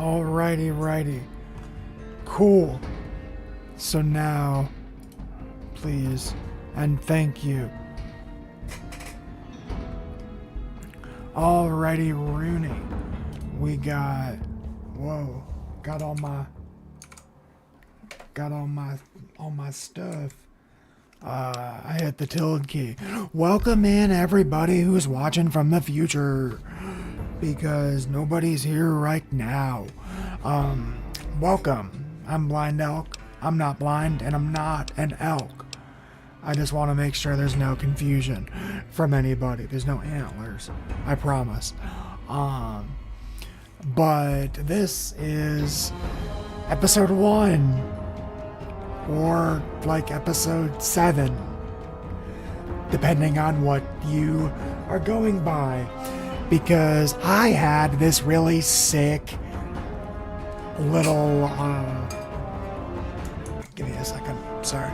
Righty. Cool. So now, please, and thank you. Alrighty, Rooney. We got, whoa, got all my stuff. I hit the tilde key. Welcome in everybody who's watching from the future, because nobody's here right now. Welcome. I'm Blind Elk. I'm not blind, and I'm not an elk. I just want to make sure there's no confusion from anybody. There's no antlers, I promise. But this is episode 1. Or like episode 7, depending on what you are going by, because I had this really sick little give me a second, sorry.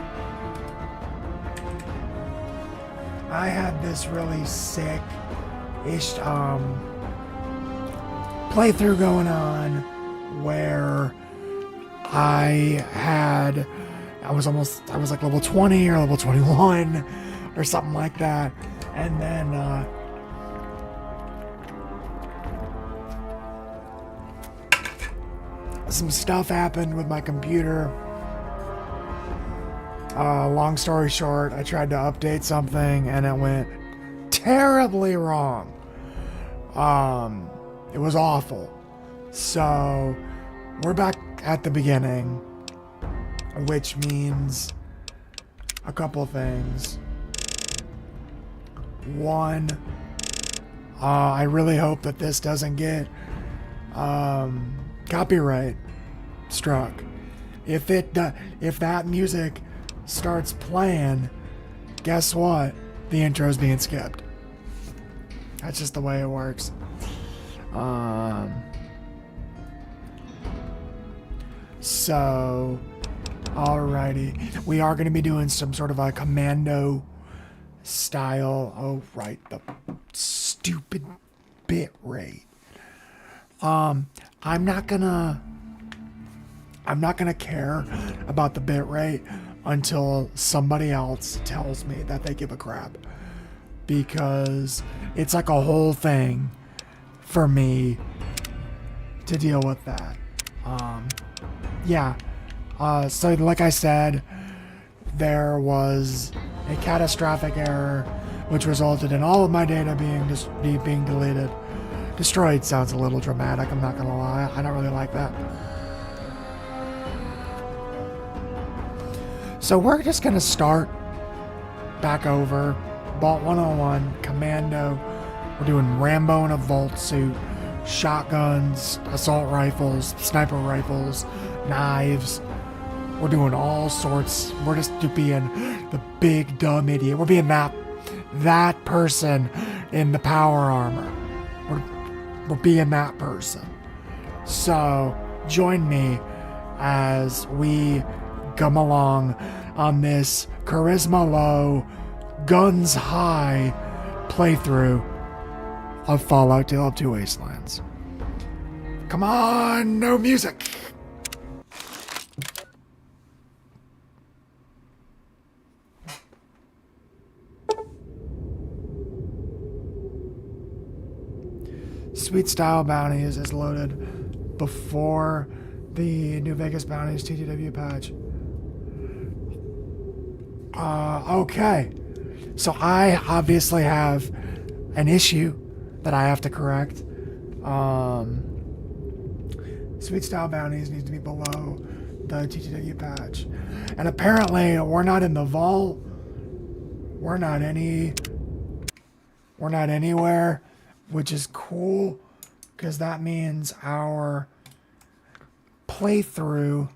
I had this really sick-ish playthrough going on where I was like level 20 or level 21 or something like that. And then some stuff happened with my computer. Long story short, I tried to update something and it went terribly wrong. It was awful. So we're back at the beginning, which means a couple things. One, I really hope that this doesn't get copyright struck. If that music starts playing, guess what? The intro's being skipped. That's just the way it works. So, alrighty. We are going to be doing some sort of a commando style. Oh, right. The stupid bit rate. I'm not gonna care about the bit rate until somebody else tells me that they give a crap, because it's like a whole thing for me to deal with that. So like I said, there was a catastrophic error which resulted in all of my data being deleted. Destroyed sounds a little dramatic, I'm not gonna lie. I don't really like that. So we're just gonna start back over. Vault 101, Commando. We're doing Rambo in a Vault suit, shotguns, assault rifles, sniper rifles, knives. We're doing all sorts. We're just being the big dumb idiot. We're being that person in the power armor. We're being that person. So join me as we come along on this charisma low, guns high playthrough of Fallout 2 Wastelands. Come on, no music. Sweet Style Bounties is loaded before the New Vegas Bounties TTW patch. Okay. So I obviously have an issue that I have to correct. Sweet Style Bounties need to be below the TTW patch. And apparently we're not in the vault. We're not anywhere, which is cool, because that means our playthrough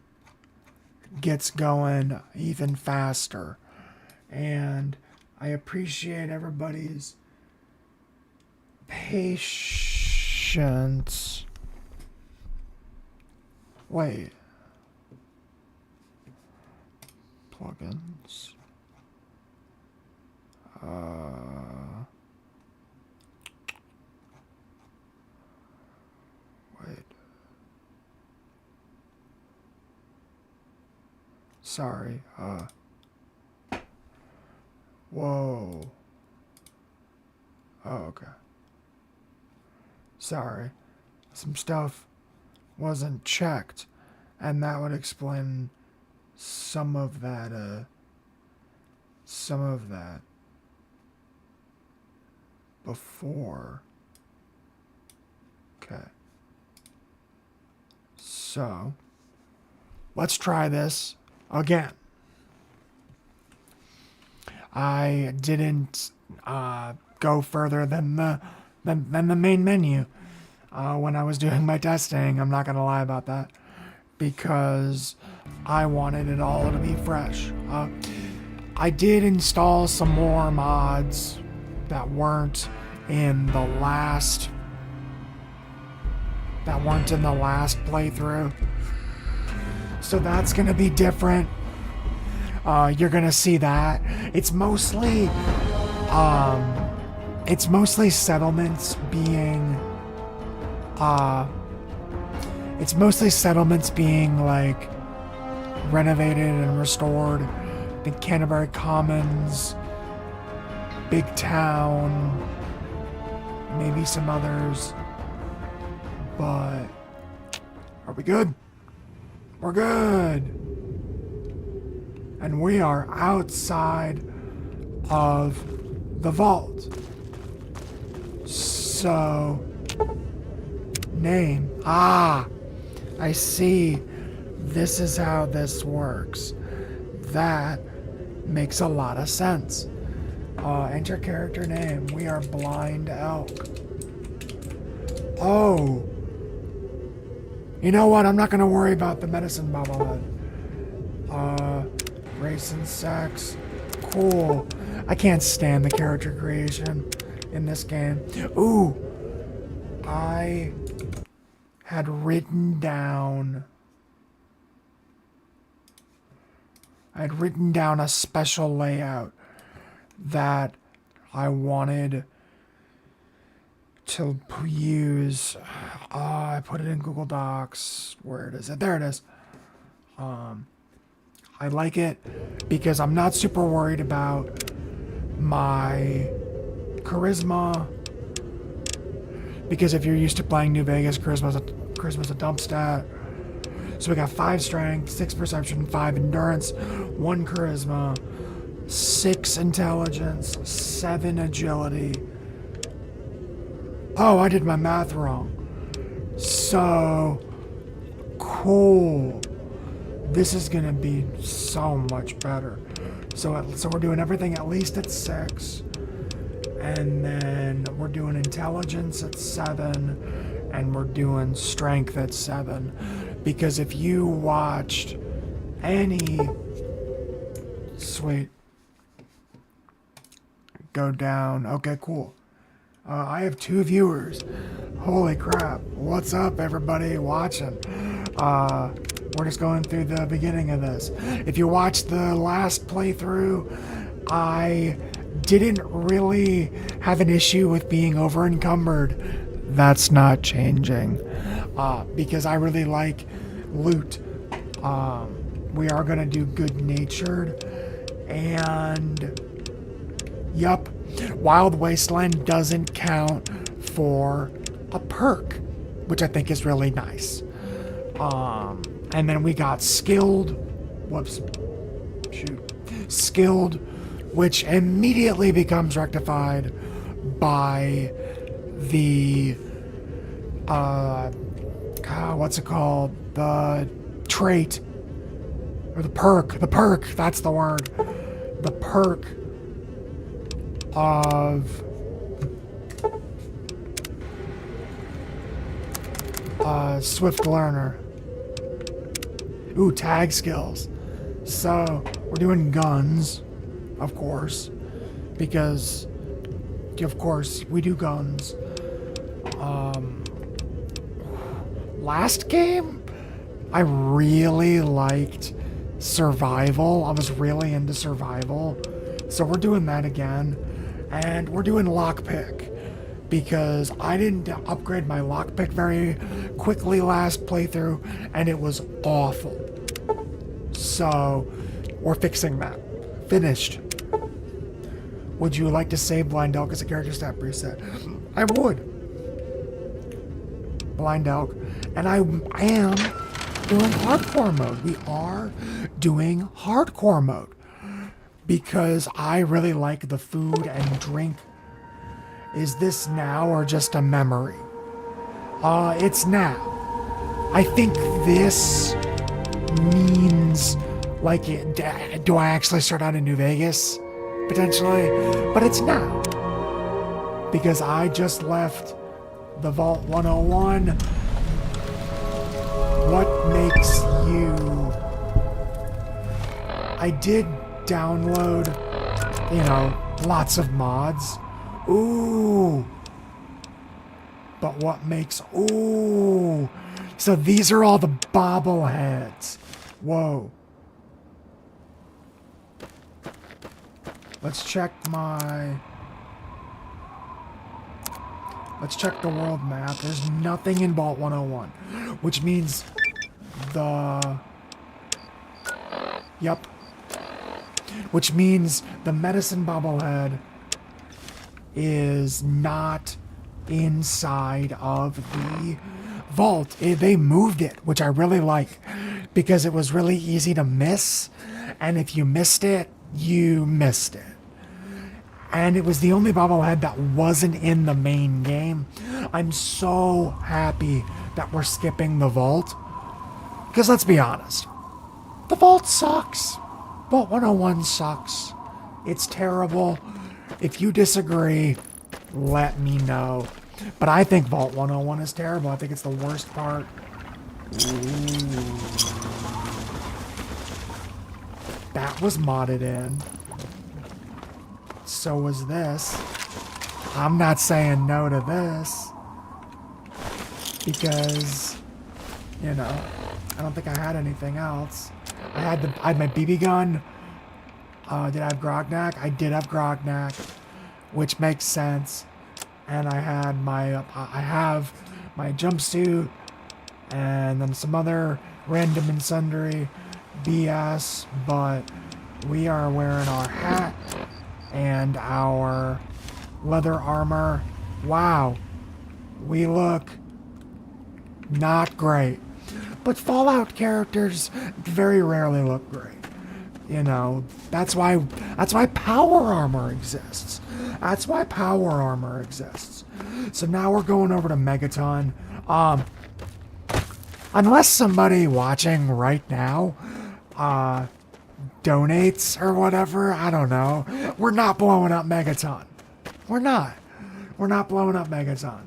gets going even faster. And I appreciate everybody's patience. Wait. Plugins. Wait. Sorry. Whoa. Oh, okay. Sorry. Some stuff wasn't checked, and that would explain some of that before. Okay. So, let's try this again. I didn't go further than the main menu when I was doing my testing. I'm not gonna lie about that, because I wanted it all to be fresh. I did install some more mods that weren't in the last playthrough, so that's gonna be different. You're gonna see that it's mostly settlements being like renovated and restored. I think Canterbury Commons, Big Town, maybe some others. But are we good? We're good. And we are outside of the vault. So, name. Ah, I see. This is how this works. That makes a lot of sense. Enter character name. We are Blind Elk. Oh. You know what? I'm not going to worry about the medicine bubble then. Race and sex. Cool. I can't stand the character creation in this game. Ooh. I had written down a special layout that I wanted to use. I put it in Google Docs. Where is it? There it is. I like it because I'm not super worried about my charisma. Because if you're used to playing New Vegas, charisma's a dump stat. So we got 5 strength, 6 perception, 5 endurance, 1 charisma, 6 intelligence, 7 agility. Oh, I did my math wrong. So cool. This is gonna be so much better. So we're doing everything at least at 6. And then we're doing intelligence at 7. And we're doing strength at 7. Because if you watched any... Sweet. Go down. Okay, cool. I have 2 viewers. Holy crap. What's up, everybody watching? We're just going through the beginning of this. If you watched the last playthrough, I didn't really have an issue with being over encumbered. That's not changing. Because I really like loot. We are gonna do good natured. And yup, Wild Wasteland doesn't count for a perk, which I think is really nice. And then we got skilled. Skilled, which immediately becomes rectified by the what's it called? The trait or the perk. The perk, that's the word. The perk of Swift Learner. Ooh, tag skills. So we're doing guns, of course, because of course we do guns. Last game, I really liked survival. I was really into survival. So we're doing that again. And we're doing lockpick because I didn't upgrade my lockpick very quickly last playthrough and it was awful. So, we're fixing that. Finished. Would you like to save Blind Elk as a character stat preset? I would. Blind Elk. And I am doing hardcore mode. We are doing hardcore mode. Because I really like the food and drink. Is this now or just a memory? It's now. I think this means, like, do I actually start out in New Vegas? Potentially. But it's now. Because I just left the Vault 101. What makes you... I did download, you know, lots of mods. Ooh. But what makes... Ooh. So these are all the bobbleheads. Whoa. Let's check my... Let's check the world map. There's nothing in Vault 101. Which means the... Yep. Which means the medicine bobblehead is not inside of the vault. They moved it, which I really like, because it was really easy to miss, and if you missed it, you missed it. And it was the only bobblehead that wasn't in the main game. I'm so happy that we're skipping the vault, because let's be honest, the vault sucks. Vault 101 sucks. It's terrible. If you disagree, let me know. But I think Vault 101 is terrible. I think it's the worst part. Ooh. That was modded in. So was this. I'm not saying no to this. Because, you know, I don't think I had anything else. I had my BB gun. Did I have Grognak? I did have Grognak, which makes sense. And I had I have my jumpsuit, and then some other random and sundry BS, but we are wearing our hat and our leather armor. Wow, we look not great. But Fallout characters very rarely look great. You know, that's why power armor exists. That's why power armor exists. So now we're going over to Megaton. Unless somebody watching right now donates or whatever, I don't know. We're not blowing up Megaton. We're not blowing up Megaton.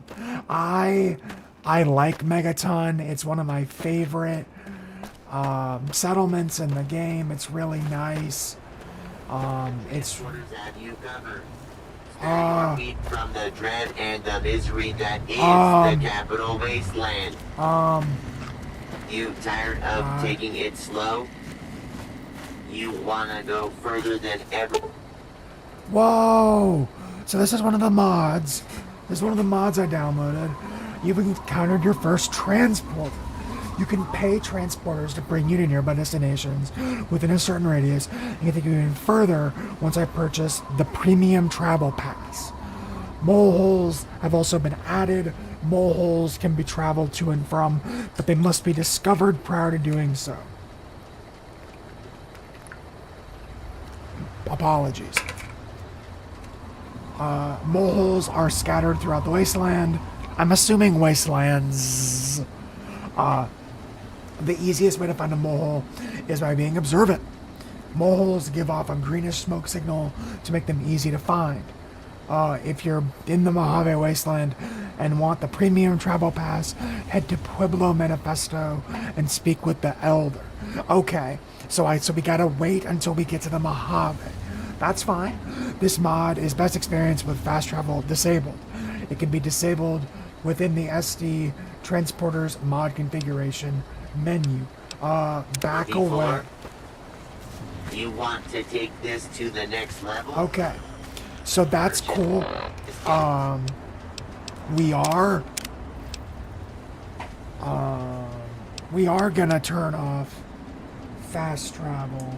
I like Megaton. It's one of my favorite settlements in the game. It's really nice. It's from the dread and the misery that is the capital Wasteland. You tired of taking it slow? You wanna go further than ever? Whoa! So this is one of the mods. This is one of the mods I downloaded. You've encountered your first transporter. You can pay transporters to bring you to nearby destinations within a certain radius, and can take you even further once I purchase the Premium Travel Pass. Moleholes have also been added. Moleholes can be traveled to and from, but they must be discovered prior to doing so. Apologies. Moleholes are scattered throughout the wasteland. I'm assuming Wastelands. The easiest way to find a molehole is by being observant. Moleholes give off a greenish smoke signal to make them easy to find. If you're in the Mojave Wasteland and want the Premium Travel Pass, head to Pueblo Manifesto and speak with the Elder. Okay, so we gotta wait until we get to the Mojave. That's fine. This mod is best experienced with fast travel disabled. It can be disabled within the SD Transporters mod configuration menu. Back away. You want to take this to the next level? Okay. So that's cool. We are gonna turn off fast travel.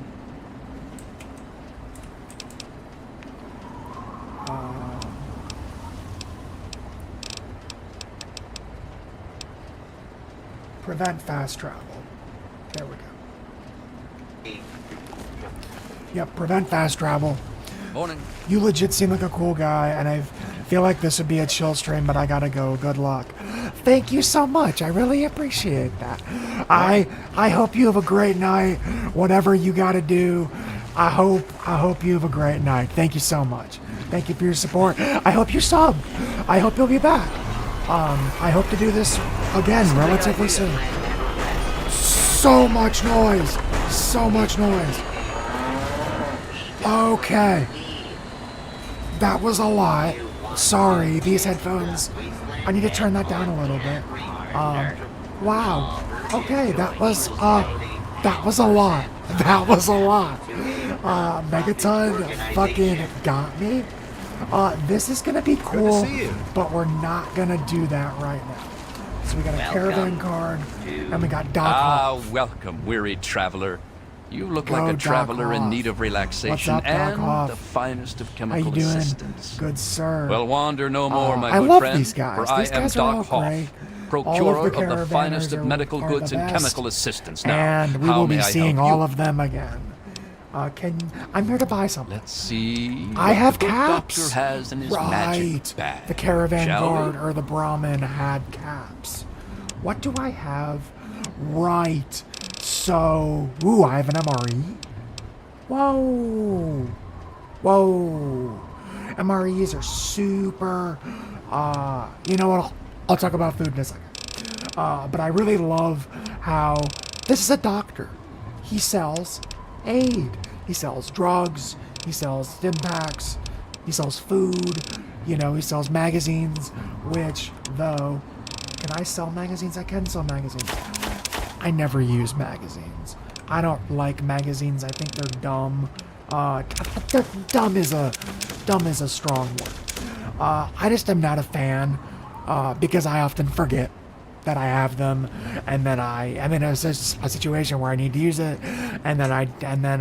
Prevent fast travel. There we go. Yep, prevent fast travel. Morning. You legit seem like a cool guy, and I feel like this would be a chill stream, but I gotta go. Good luck. Thank you so much. I really appreciate that. I hope you have a great night. Whatever you gotta do, I hope you have a great night. Thank you so much. Thank you for your support. I hope you sub. I hope you'll be back. I hope to do this again relatively soon. So much noise. So much noise. Okay. That was a lot. Sorry, these headphones. I need to turn that down a little bit. Wow. Okay, that was a lot. That was a lot. Megaton fucking got me. This is gonna be cool, but we're not gonna do that right now. So we got a caravan card, and we got Doc Hall. Welcome, weary traveler. You look Go, like a Doc traveler in Hoff. need of relaxation What's up, Doc and Hoff? the finest of How chemical you doing? assistance. Good sir. Well, wander no more, my I good love friend, these guys. for I These am guys are all Doc Hoff, great. procurer All of the finest of caravanners medical are goods the and best. chemical assistance. Now, And we how will may be I seeing help all you? of them again. I'm here to buy something. Let's see. I what have the good caps. Doctor has in his Right. magic bag. The caravan Shall we? guard or the Brahmin had caps. What do I have? Right. So, ooh, I have an MRE. Whoa. Whoa. MREs are super, you know what? I'll talk about food in a second. But I really love how this is a doctor. He sells aid. He sells drugs. He sells stim packs. He sells food. You know, he sells magazines, which, though, can I sell magazines? I can sell magazines. I never use magazines. I don't like magazines. I think they're dumb. Dumb is a strong word. I just am not a fan because I often forget that I have them, and then it's just a situation where I need to use it, and then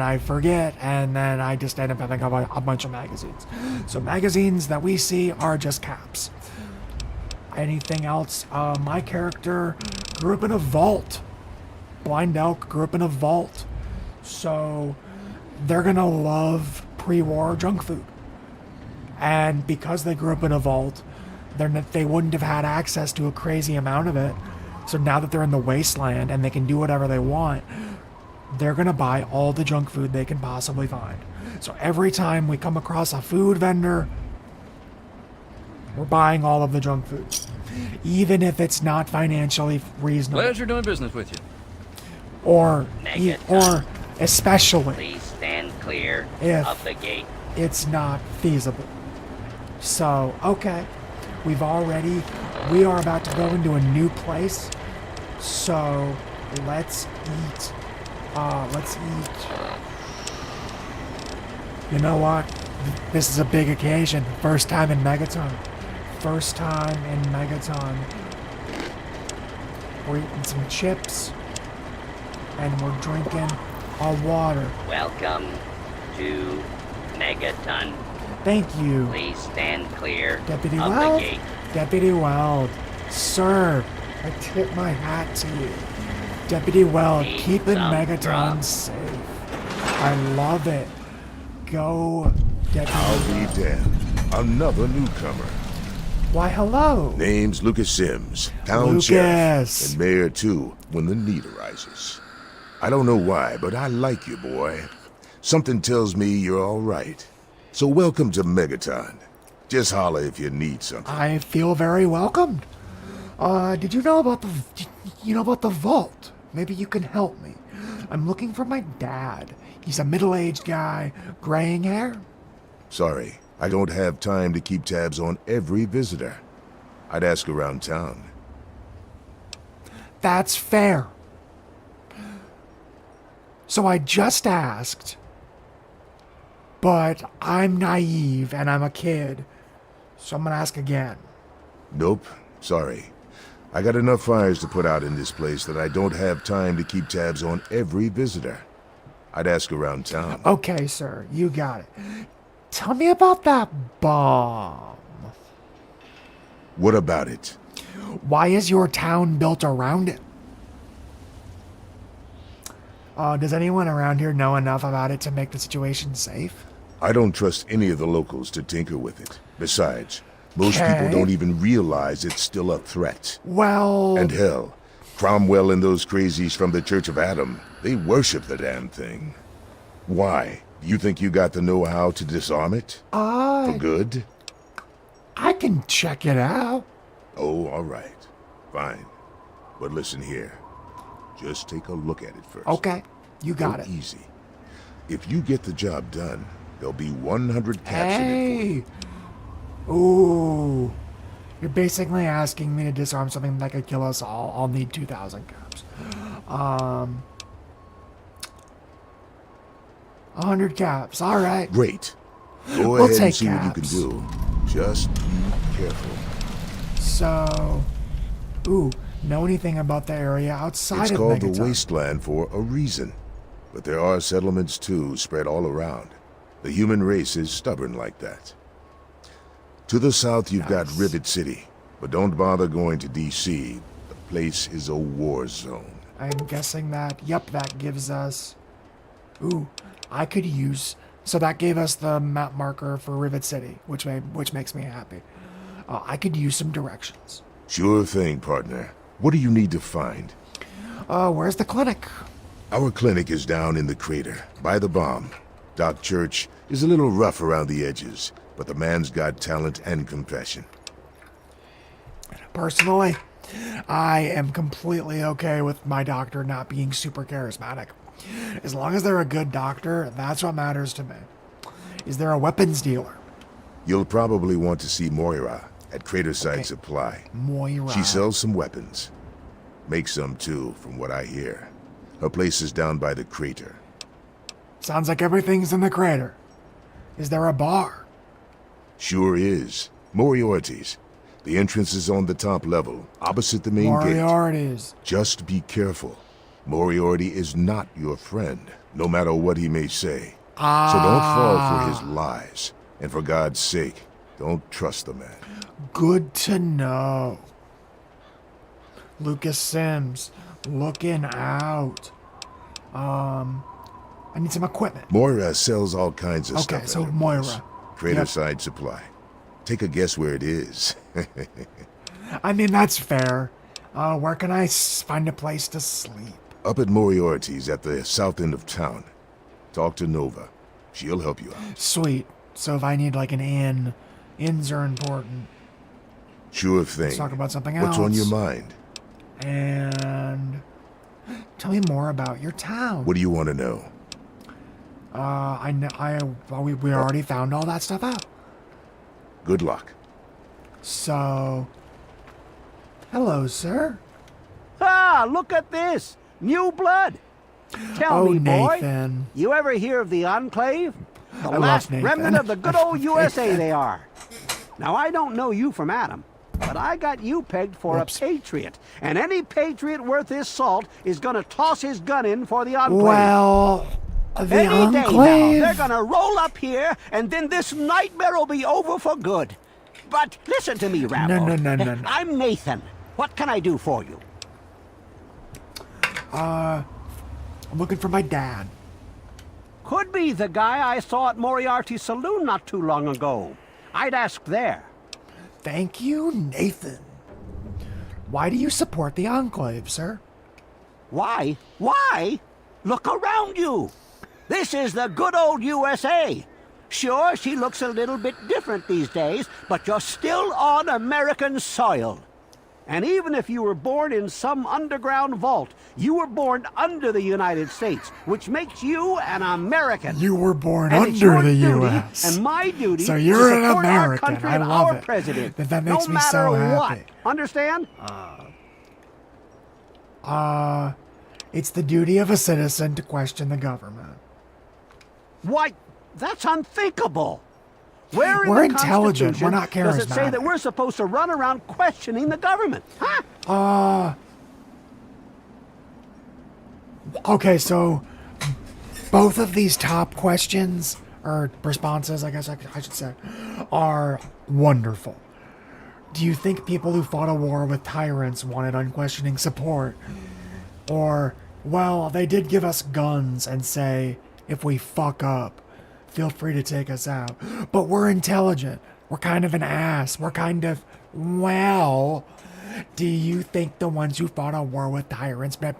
I forget, and then I just end up having a bunch of magazines. So magazines that we see are just caps. Anything else? My character grew up in a vault. Blind Elk grew up in a vault, so they're gonna love pre-war junk food. And because they grew up in a vault, they wouldn't have had access to a crazy amount of it. So now that they're in the wasteland and they can do whatever they want, they're gonna buy all the junk food they can possibly find. So every time we come across a food vendor, we're buying all of the junk food, even if it's not financially reasonable. Pleasure doing business with you. Or especially Please stand clear If- of the gate. it's not feasible. So, okay. We are about to go into a new place. So, let's eat. You know what? This is a big occasion. First time in Megaton. We're eating some chips. And we're drinking a water. Welcome to Megaton. Thank you. Please stand clear Deputy of Weld? the gate. Deputy Weld, sir, I tip my hat to you. Deputy Weld, Need keeping some Megaton drugs. safe. I love it. Go, Deputy I'll be Weld. damned. Another newcomer. Why, hello. Name's Lucas Sims, town Lucas. sheriff, and mayor too, when the need arises. I don't know why, but I like you, boy. Something tells me you're all right. So welcome to Megaton. Just holler if you need something. I feel very welcomed. Did you know about the vault? Maybe you can help me. I'm looking for my dad. He's a middle-aged guy, graying hair. Sorry, I don't have time to keep tabs on every visitor. I'd ask around town. That's fair. So I just asked, but I'm naive and I'm a kid, so I'm gonna ask again. Nope, sorry. I got enough fires to put out in this place that I don't have time to keep tabs on every visitor. I'd ask around town. Okay, sir, you got it. Tell me about that bomb. What about it? Why is your town built around it? Does anyone around here know enough about it to make the situation safe? I don't trust any of the locals to tinker with it. Besides, most people Okay. don't even realize it's still a threat. Well, And hell, Cromwell and those crazies from the Church of Adam, they worship the damn thing. Why? You think you got the know-how to disarm it? For good? I can check it out. Oh, all right. Fine. But listen here. Just take a look at it first. Okay, you got Go it. easy. If you get the job done, there'll be 100 caps in it for you. Hey! Ooh. You're basically asking me to disarm something that could kill us all. I'll need 2,000 caps. 100 caps. All right. Great. Go We'll ahead and take see what you can caps. do. Just be careful. So, know anything about the area outside It's of called the Megaton? Wasteland for a reason. But there are settlements too, spread all around. The human race is stubborn like that. To the south, you've got Nice. Rivet City. But don't bother going to D.C. The place is a war zone. I'm guessing that. Yep, that gives us. I could use. So that gave us the map marker for Rivet City, which makes me happy. I could use some directions. Sure thing, partner. What do you need to find? Where's the clinic? Our clinic is down in the crater, by the bomb. Doc Church is a little rough around the edges, but the man's got talent and compassion. Personally, I am completely okay with my doctor not being super charismatic. As long as they're a good doctor, that's what matters to me. Is there a weapons dealer? You'll probably want to see Moira at Craterside Okay. Supply. Moira. She sells some weapons. Makes some too, from what I hear. Her place is down by the crater. Sounds like everything's in the crater. Is there a bar? Sure is. Moriarty's. The entrance is on the top level, opposite the main gate. Moriarty's. Just be careful. Moriarty is not your friend, no matter what he may say. So don't fall for his lies. And for God's sake, don't trust the man. Good to know. Lucas Sims, looking out. I need some equipment. Moira sells all kinds of stuff. Okay, so at her Moira. place. Craterside Supply. Take a guess where it is. I mean, that's fair. Where can I find a place to sleep? Up at Moriarty's at the south end of town. Talk to Nova. She'll help you out. Sweet. So if I need like an inn, inns are important. Sure thing. Let's talk about something else. What's on your mind? And tell me more about your town. What do you want to know? I know. We already found all that stuff out. Good luck. So, hello, sir. Ah, look at this. New blood. Tell me, boy, Nathan. you ever hear of the Enclave? The love last Nathan. remnant of the good I old love USA Nathan. they are. Now, I don't know you from Adam, but I got you pegged for Whoops. a patriot. And any patriot worth his salt is going to toss his gun in for the Enclave. Well, the Any day now, Enclave. they're going to roll up here, and then this nightmare will be over for good. But listen to me, Rambo. No. I'm Nathan. What can I do for you? I'm looking for my dad. Could be the guy I saw at Moriarty's saloon not too long ago. I'd ask there. Thank you, Nathan. Why do you support the Enclave, sir? Why? Why? Look around you. This is the good old USA. Sure, she looks a little bit different these days, but you're still on American soil. And even if you were born in some underground vault, you were born under the United States, which makes you an American. You were born And it's under your the duty U.S. And my duty So to you're an support our American. country I and love our it. president. That makes no me so matter happy. what. Understand? It's the duty of a citizen to question the government. Why, that's unthinkable. Where in We're the intelligent. We're Constitution not does it say charismatic. that we're supposed to run around questioning the government? Huh? Okay, so Both of these top questions, or responses, I guess I should say, are wonderful. Do you think people who fought a war with tyrants wanted unquestioning support? Or, well, they did give us guns and say, if we fuck up, feel free to take us out. But we're intelligent. We're kind of an ass. We're kind of, well, do you think the ones who fought a war with tyrants, Well,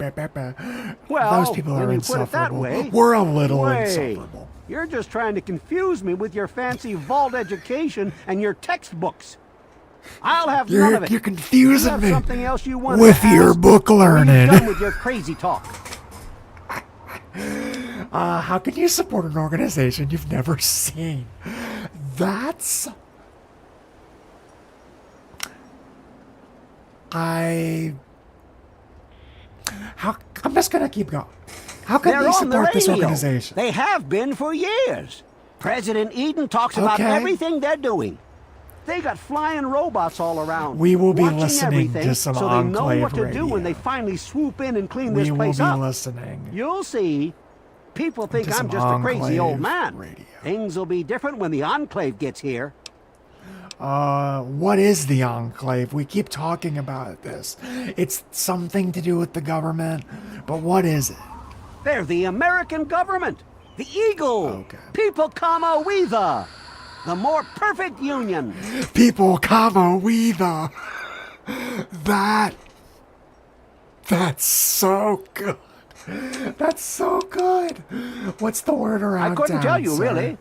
those people when are you put it that insufferable? way, We're a little Wait, insufferable. you're just trying to confuse me with your fancy vault education and your textbooks. I'll have none of it. You're confusing You have me something else you want with to your ask, book or are you learning. done with your crazy talk? How can you support an organization you've never seen? That's... I'm just gonna keep going. How can They're they on the support this radio. organization? They have been for years. President Eden talks about Okay. everything they're doing. They got flying robots all around. We will be watching listening everything to some so they know Enclave what to do when radio. they finally swoop in and clean We this will place be up. listening. You'll see. People think To I'm some just a crazy old Enclave man. radio. Things will be different when the Enclave gets here. What is the Enclave? We keep talking about this. It's something to do with the government, but what is it? They're the American government. The Eagle. Okay. People comma we the more perfect union. People, comma, we the... That's so good. That's so good. What's the word around I couldn't town, tell you, sir? really.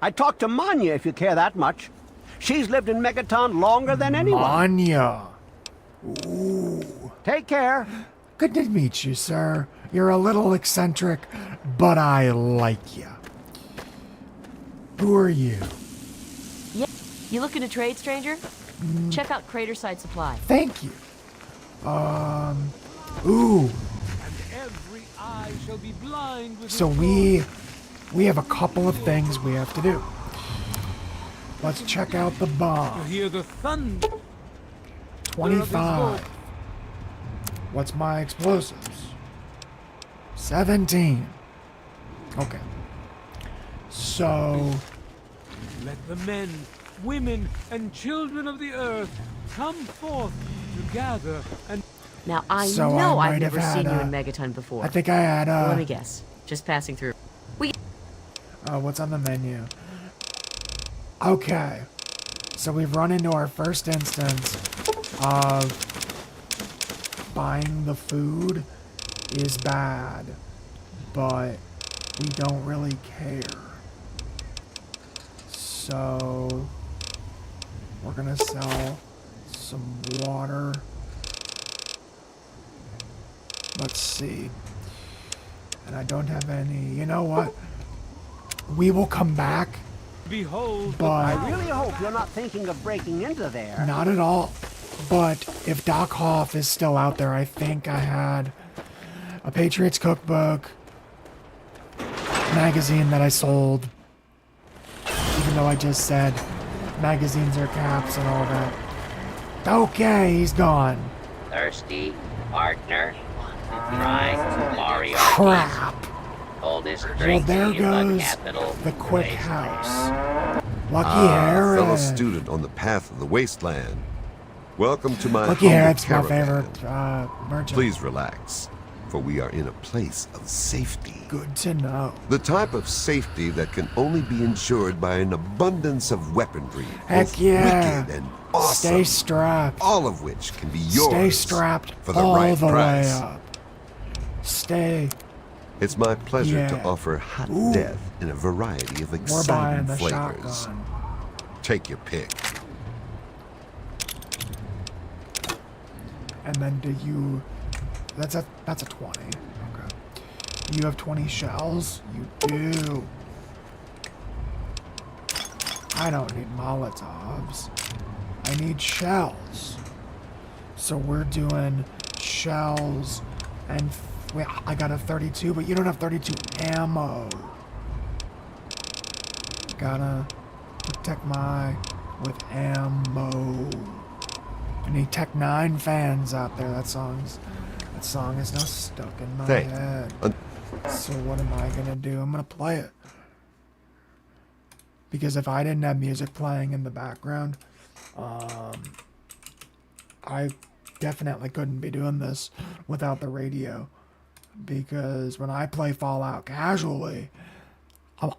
I'd talk to Manya if you care that much. She's lived in Megaton longer than anyone. Anya. Ooh. Take care. Good to meet you, sir. You're a little eccentric, but I like you. Who are you? Yeah. You looking to trade, stranger? Check out Craterside Supply. Thank you. Ooh. Every eye shall be blind with So we have a couple of things we have to do. Let's check out the bomb. hear the thunder. 25. What's my explosives? 17. Okay. So, Let the men, women, and children of the earth come forth to gather and Now, I So know I I've might have never seen had, you in Megaton before. I think I had, Let me guess. Just passing through. what's on the menu? Okay. So we've run into our first instance of buying the food is bad, but we don't really care. So we're gonna sell some water. Let's see. And I don't have any. You know what? We will come back, behold but I really hope you're not thinking of breaking into there. not at all. But if Doc Hoff is still out there, I think I had a Patriots cookbook magazine that I sold. Even though I just said magazines are caps and all that. Okay, he's gone. Thirsty partner. Try Mario. Crap. Oldest Well, drink there in the goes capital. the quick Wasteland. house. Lucky fellow Harris. student on the path of the wasteland. Welcome to my Lucky humble Harris, my caravan. favorite merchant. Please relax, for we are in a place of safety. Good to know. The type of safety that can only be ensured by an abundance of weaponry, Heck both yeah. wicked and awesome, Stay strapped. all of which can be yours Stay strapped for the all right the price. way up. Stay. It's my pleasure to Yeah. offer hot Ooh. death in a variety of We're buying exciting the flavors. shotgun. Take your pick. And then do you... That's a 20. Okay. You have 20 shells? You do. I don't need Molotovs. I need shells. So we're doing shells and... Wait, I got a 32, but you don't have 32 ammo. Gotta protect my... with ammo. Any Tech 9 fans out there? That song is now stuck in my Thank- head. So what am I gonna do? I'm gonna play it. Because if I didn't have music playing in the background, I definitely couldn't be doing this without the radio. Because when I play Fallout casually,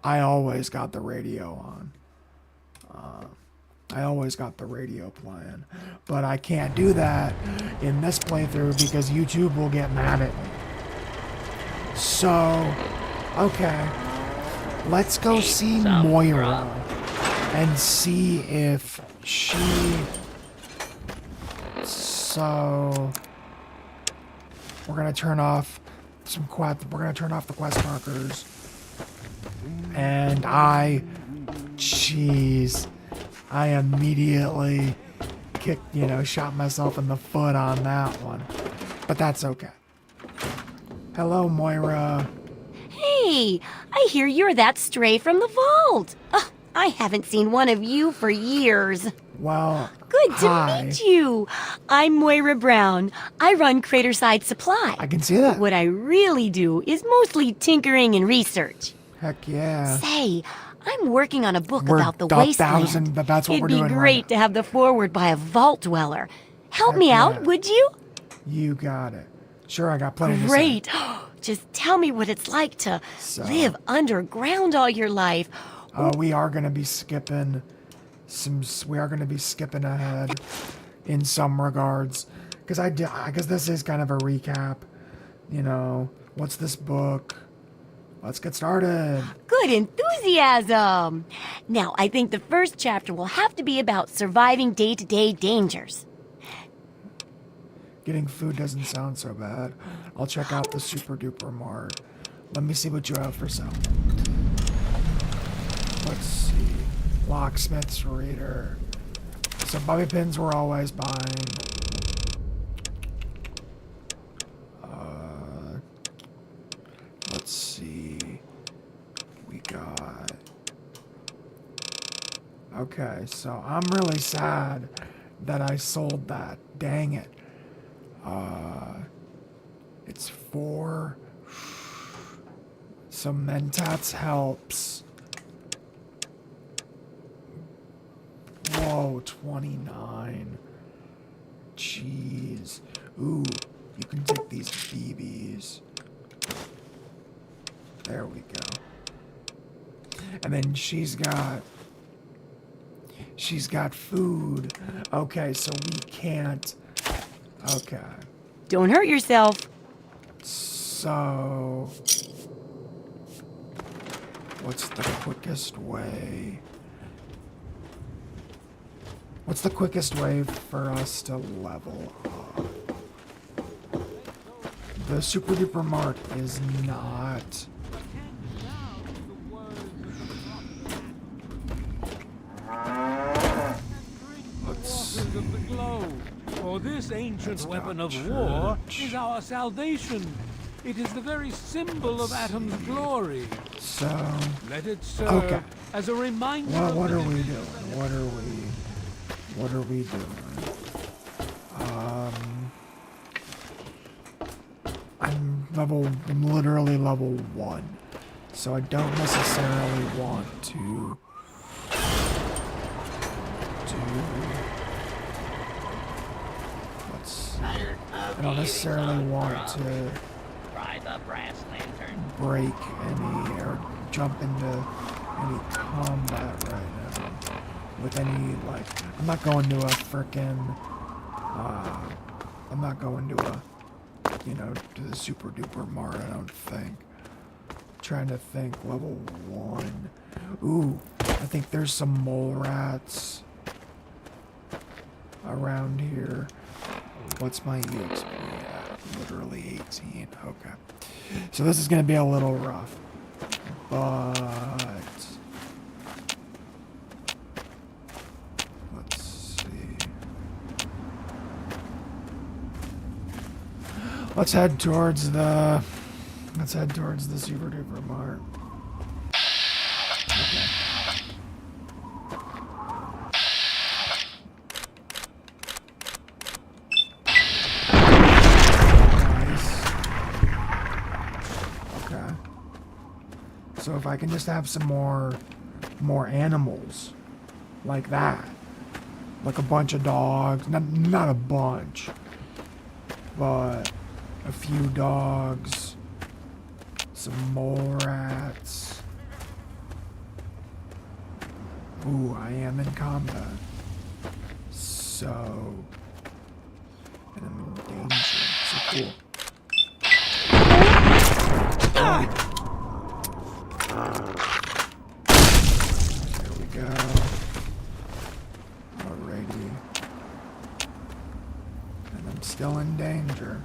I always got the radio on. I always got the radio playing. But I can't do that in this playthrough because YouTube will get mad at me. So, okay. Let's go see Moira and see if she... So... We're gonna turn off we're gonna turn off the quest markers. And jeez, I immediately shot myself in the foot on that one. But that's okay. Hello, Moira. Hey, I hear you're that stray from the vault. I haven't seen one of you for years. Well, good hi. to meet you. I'm Moira Brown. I run Craterside Supply. I can see that. What I really do is mostly tinkering and research. Heck yeah. Say, I'm working on a book We're about the up Wasteland. 1,000, but that's what It'd we're be doing great right to have the foreword by a vault dweller. Help Heck me yeah. out, would you? You got it. Sure, I got plenty Great. to say. Just tell me what it's like to live underground all your life. We are going to be skipping ahead in some regards. Because this is kind of a recap. What's this book? Let's get started. Good enthusiasm. Now, I think the first chapter will have to be about surviving day-to-day dangers. Getting food doesn't sound so bad. I'll check out the Super Duper Mart. Let me see what you have for sale. Let's see. Locksmith's Reader. So bobby pins we're always buying. Let's see. We got... Okay, so I'm really sad that I sold that. Dang it. It's 4. So Mentats helps. Whoa, 29. Jeez. Ooh, you can take these BBs. There we go. And then she's got food. Okay, so we can't. Okay. Don't hurt yourself. So, what's the quickest way? What's the quickest way for us to level up? The Super Duper Mart is not. Of the glow, for this ancient weapon of war is our salvation. It is the very symbol of Atom's glory. So, let it serve as a reminder. Well, what are we doing? What are we doing? I'm literally level 1, so I don't necessarily want to I don't necessarily want to break any or jump into any combat right now with any, I'm not going to a frickin' I'm not going to to the Super Duper Mart, I don't think. I'm trying to think, level 1. Ooh, I think there's some mole rats around here. What's my EXP at? Literally 18. Okay. So this is going to be a little rough. But... let's see. Let's head towards the Super Duper Mart. Okay. Okay. if I can just have some more animals like that. Like a bunch of dogs. Not a bunch, but a few dogs. Some mole rats. Ooh, I am in combat. So... And I'm in danger. So cool. There we go. Alrighty. And I'm still in danger.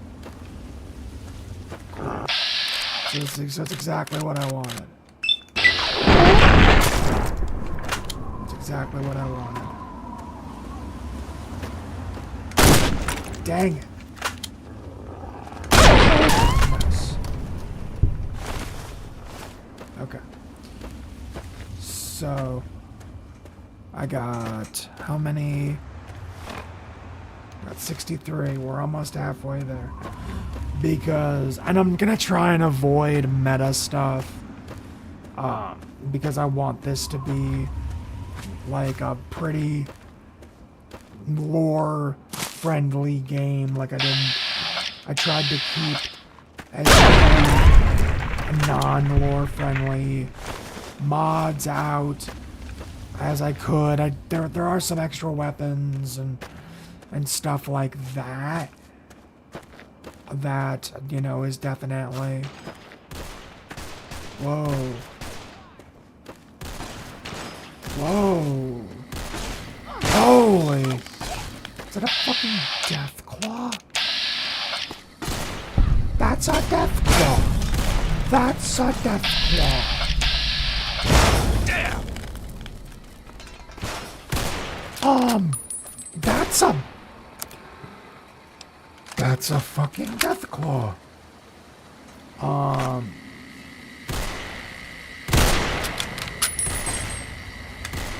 Cool. So it's exactly what I wanted. It's exactly what I wanted. Dang it. Nice. Okay. So, I got how many? Got 63. We're almost halfway there. Because, and I'm gonna try and avoid meta stuff. Because I want this to be like a pretty lore friendly game. Like I tried to keep as many non-lore friendly mods out as I could. There are some extra weapons and stuff like that. That, you know, is definitely... Whoa. Whoa. Holy... Is that a fucking death claw? That's a death claw. That's a death claw. Damn. That's a fucking death claw.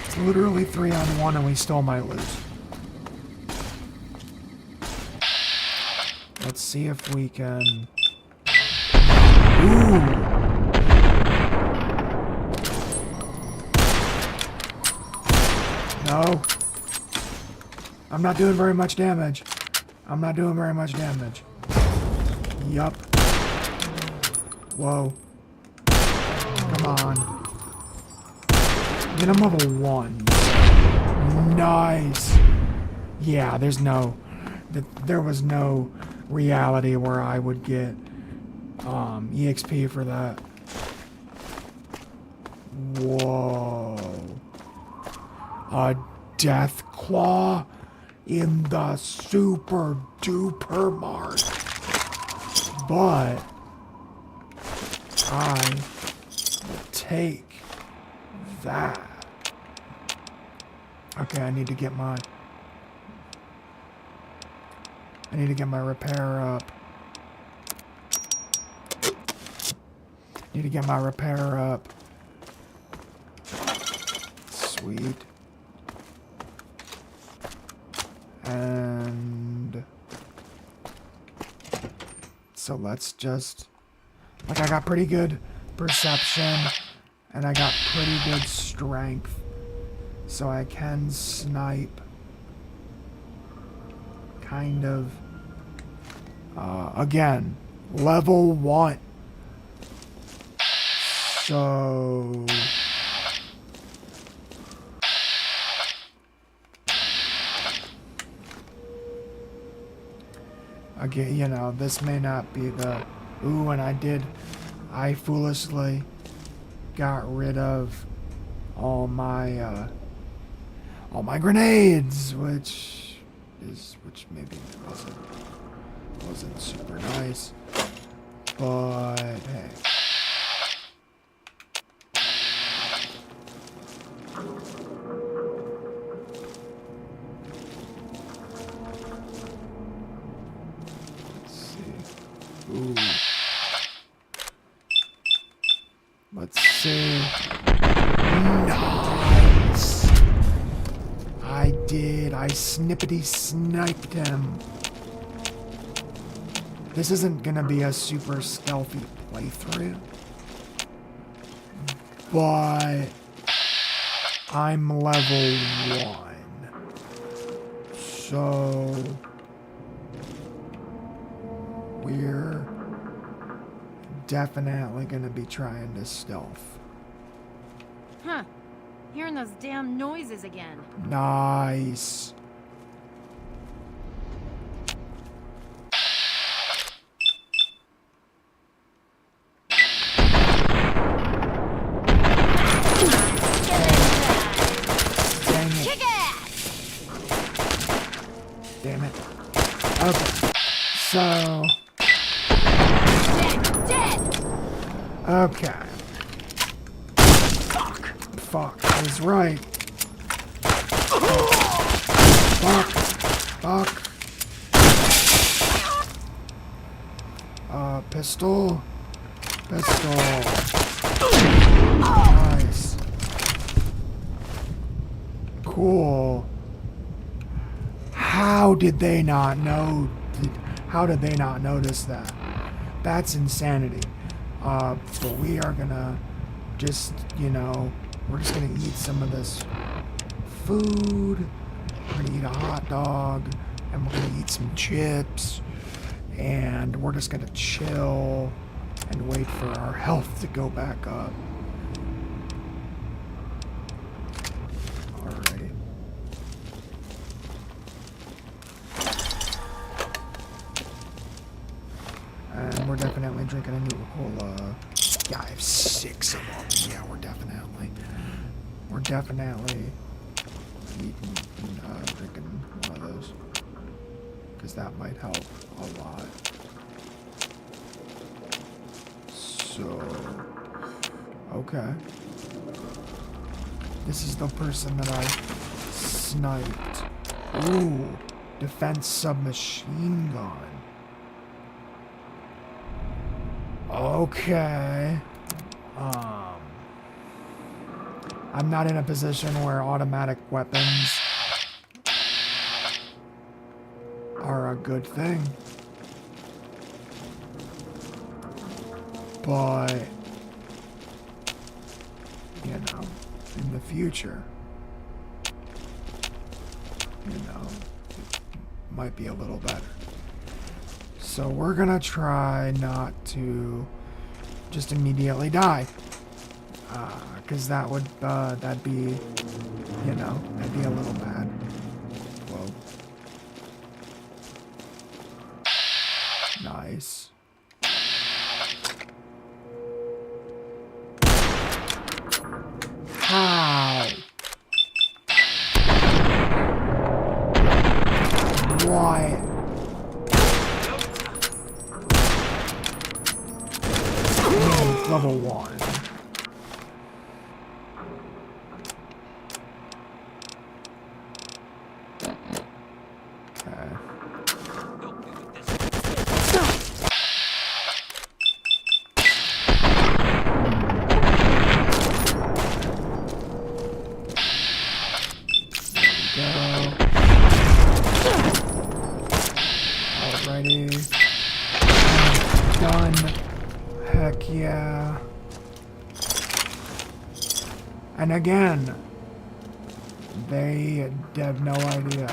It's literally 3-on-1 and we still might lose. Let's see if we can... Ooh! No. I'm not doing very much damage. I'm not doing very much damage. Yup. Whoa. Come on. Get him level 1. Nice. Yeah, there was no reality where I would get EXP for that. Whoa. A death claw in the super duper mark. But I will take that. Okay, I need to get my repair up. Need to get my repair up. Sweet. And so let's just, like, I got pretty good perception and I got pretty good strength, so I can snipe kind of. Again, level 1. So again, you know, this may not be the... Ooh, and I foolishly got rid of all my grenades, which maybe wasn't super nice, but hey. Ooh. Let's see. Nice! I did. I snippety sniped him. This isn't gonna be a super stealthy playthrough, but I'm level 1. So we're definitely gonna be trying to stealth. Huh. Hearing those damn noises again. Nice. Damn it. Okay. So. Okay. Fuck. I was right. Fuck. Pistol. Nice. Cool. How did they not know? How did they not notice that? That's insanity. But we are gonna just, we're just gonna eat some of this food. We're gonna eat a hot dog, and we're gonna eat some chips, and we're just gonna chill and wait for our health to go back up. Alrighty. And we're definitely drinking a new cola. Yeah, I have 6 of them. Yeah, we're definitely drinking one of those, because that might help a lot. So, okay. This is the person that I sniped. Ooh, defense submachine gun. Okay. I'm not in a position where automatic weapons are a good thing. But, in the future, it might be a little better. So we're gonna try not to just immediately die. Because that'd be a little bad. Whoa. Nice. How? Why? Level 1. And again, they have no idea.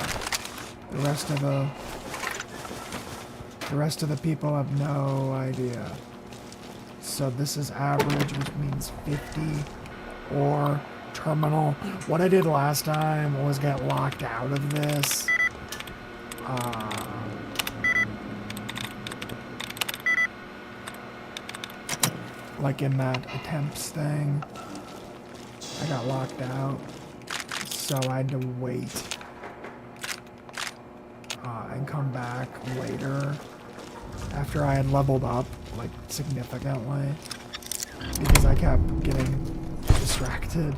The rest of the people have no idea. So this is average, which means 50 or terminal. What I did last time was get locked out of this. Like in that attempts thing. I got locked out, so I had to wait and come back later after I had leveled up, like, significantly, because I kept getting distracted.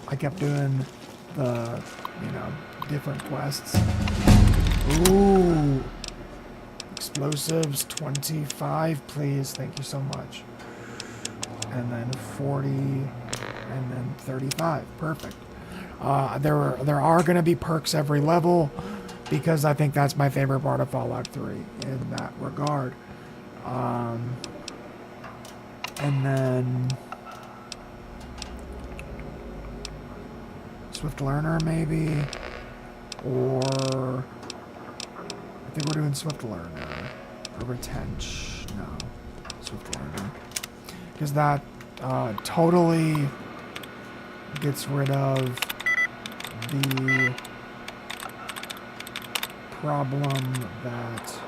I kept doing the, different quests. Ooh! Explosives, 25, please. Thank you so much. And then 40... and then 35. Perfect. There are going to be perks every level, because I think that's my favorite part of Fallout 3 in that regard. And then Swift Learner, maybe? Or... I think we're doing Swift Learner. Or Retention. No. Swift Learner. Because that totally gets rid of the problem that...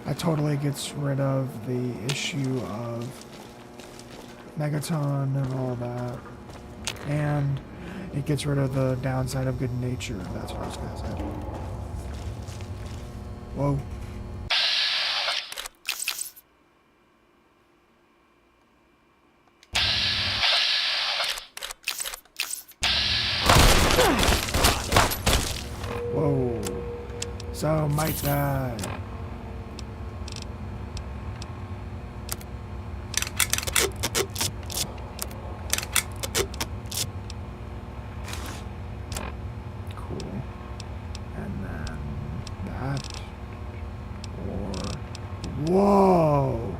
That totally gets rid of the issue of Megaton and all that. And it gets rid of the downside of good nature. That's what I was going to say. Whoa. Whoa. So, Mike died. Whoa!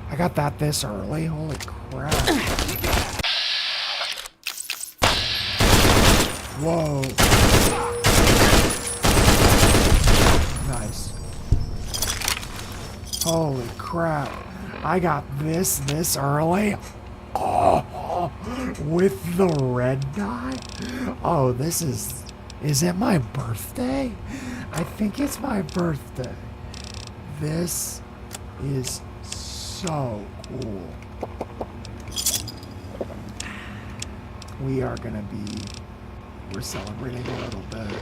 I got that this early? Holy crap. Whoa. Nice. Holy crap. I got this early? Oh, with the red dye? Oh, this is it my birthday? I think it's my birthday. This is so cool. We're celebrating a little bit.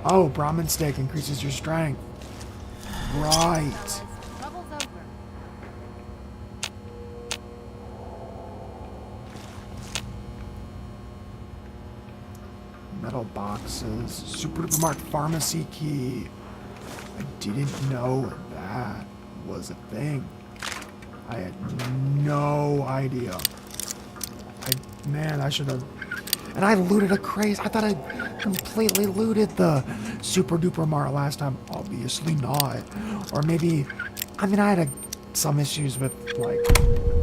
Oh, Brahmin steak increases your strength. Right. Trouble's over. Metal boxes. Supermarket pharmacy key. I didn't know that was a thing. I had no idea. Man, I should have... And I looted a crate. I thought I completely looted the Super Duper Mart last time. Obviously not. Or maybe... I mean, I had some issues with, like,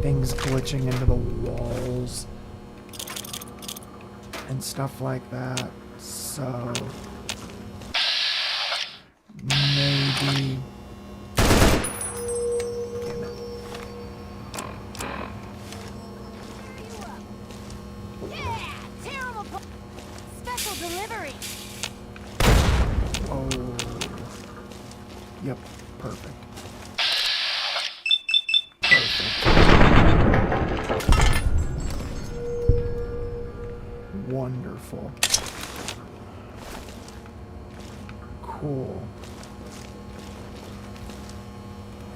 things glitching into the walls. And stuff like that. So... Maybe... Yeah! Terrible special delivery! Oh... Yep, perfect. Wonderful. Cool.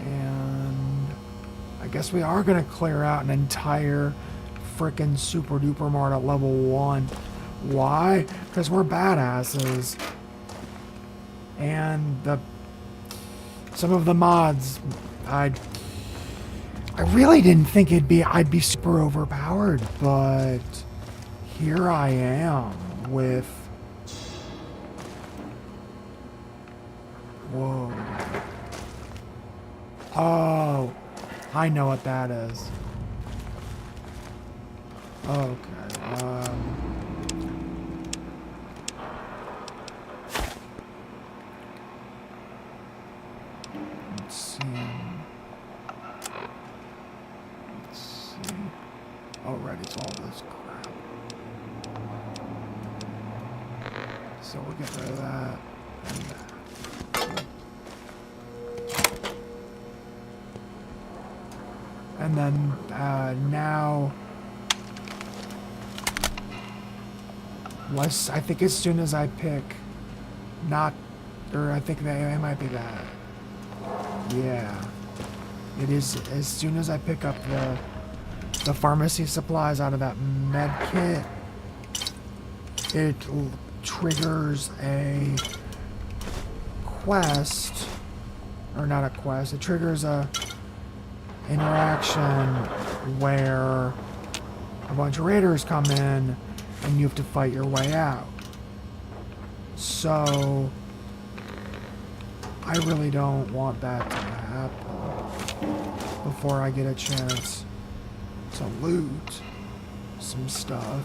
And I guess we are gonna clear out an entire frickin' Super Duper Mart at level 1. Why? Because we're badasses. And some of the mods, I really didn't think I'd be super overpowered, but here I am with... Whoa. Oh, I know what that is. Okay, let's see. Alright, it's all this crap. So we'll get rid of that and that. And then now, I think as soon as I pick, I think it might be that. Yeah, it is. As soon as I pick up the pharmacy supplies out of that med kit, it triggers a quest, or not a quest. It triggers a interaction where a bunch of raiders come in and you have to fight your way out. So I really don't want that to happen before I get a chance to loot. some stuff.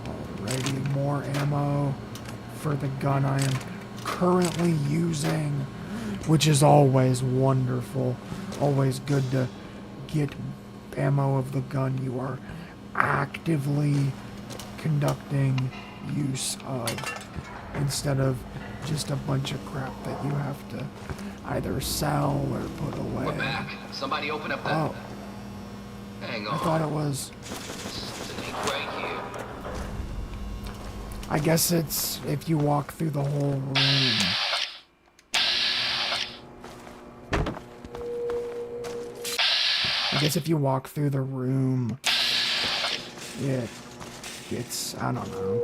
Alrighty, more ammo for the gun I am currently using, which is always wonderful. Always good to get ammo of the gun you are actively conducting use of, instead of just a bunch of crap that you have to either sell or put away. We're back. Somebody open up that. Oh, Hang I on. thought it was. Something ain't right here. I guess it's if you walk through the whole room. I guess if you walk through the room, it's, I don't know.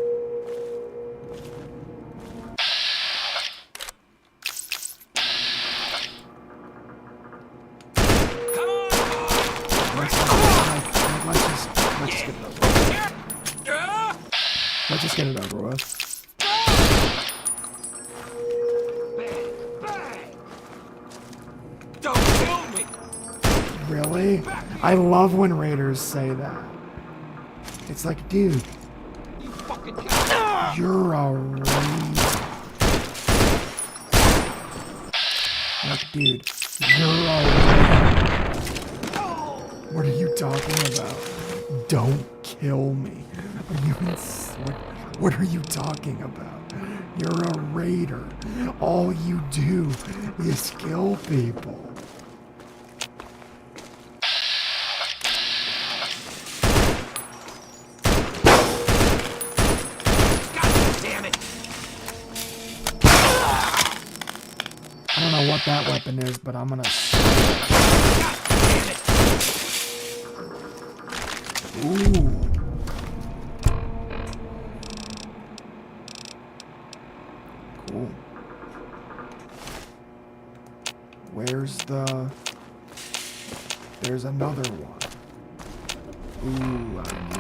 Let's just get it over with. Don't kill me! Really? I love when raiders say that. It's like, dude, you're a raider. Like, dude, you're a raider. What are you talking about? Don't kill me. What are you talking about? You're a raider. All you do is kill people. I don't know what that weapon is, but I'm gonna... Ooh. Cool. Where's the... There's another one. Ooh, I need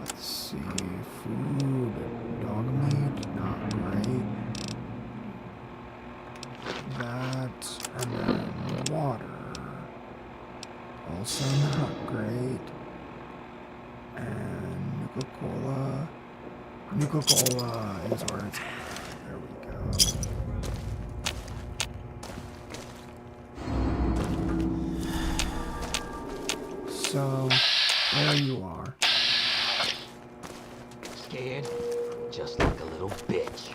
let's see, food, dog meat, not great. That, and then water, also not great. And Nuka-Cola. Nuka-Cola is where it's at. There we go. So, there you are. Scared? Just like a little bitch.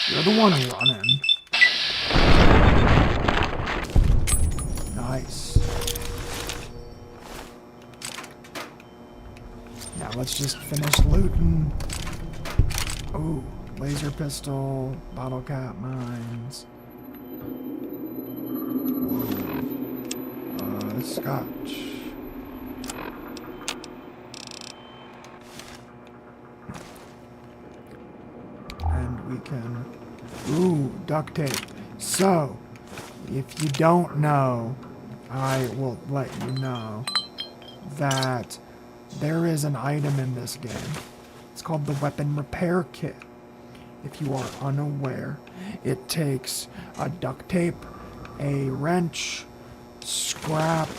You're the one running. Nice. Now let's just finish looting. Ooh, laser pistol, bottle cap mines. Scotch. And we can... Ooh, duct tape. So, if you don't know, I will let you know that there is an item in this game. It's called the Weapon Repair Kit. If you are unaware, it takes a duct tape, a wrench, scrap,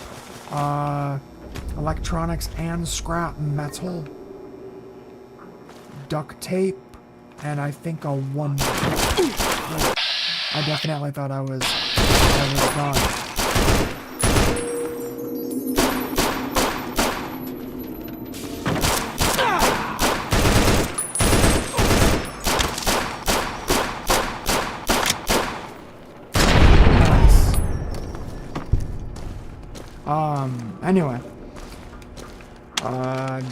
electronics and scrap metal, duct tape, and I think a one. I definitely thought I was done. Anyway.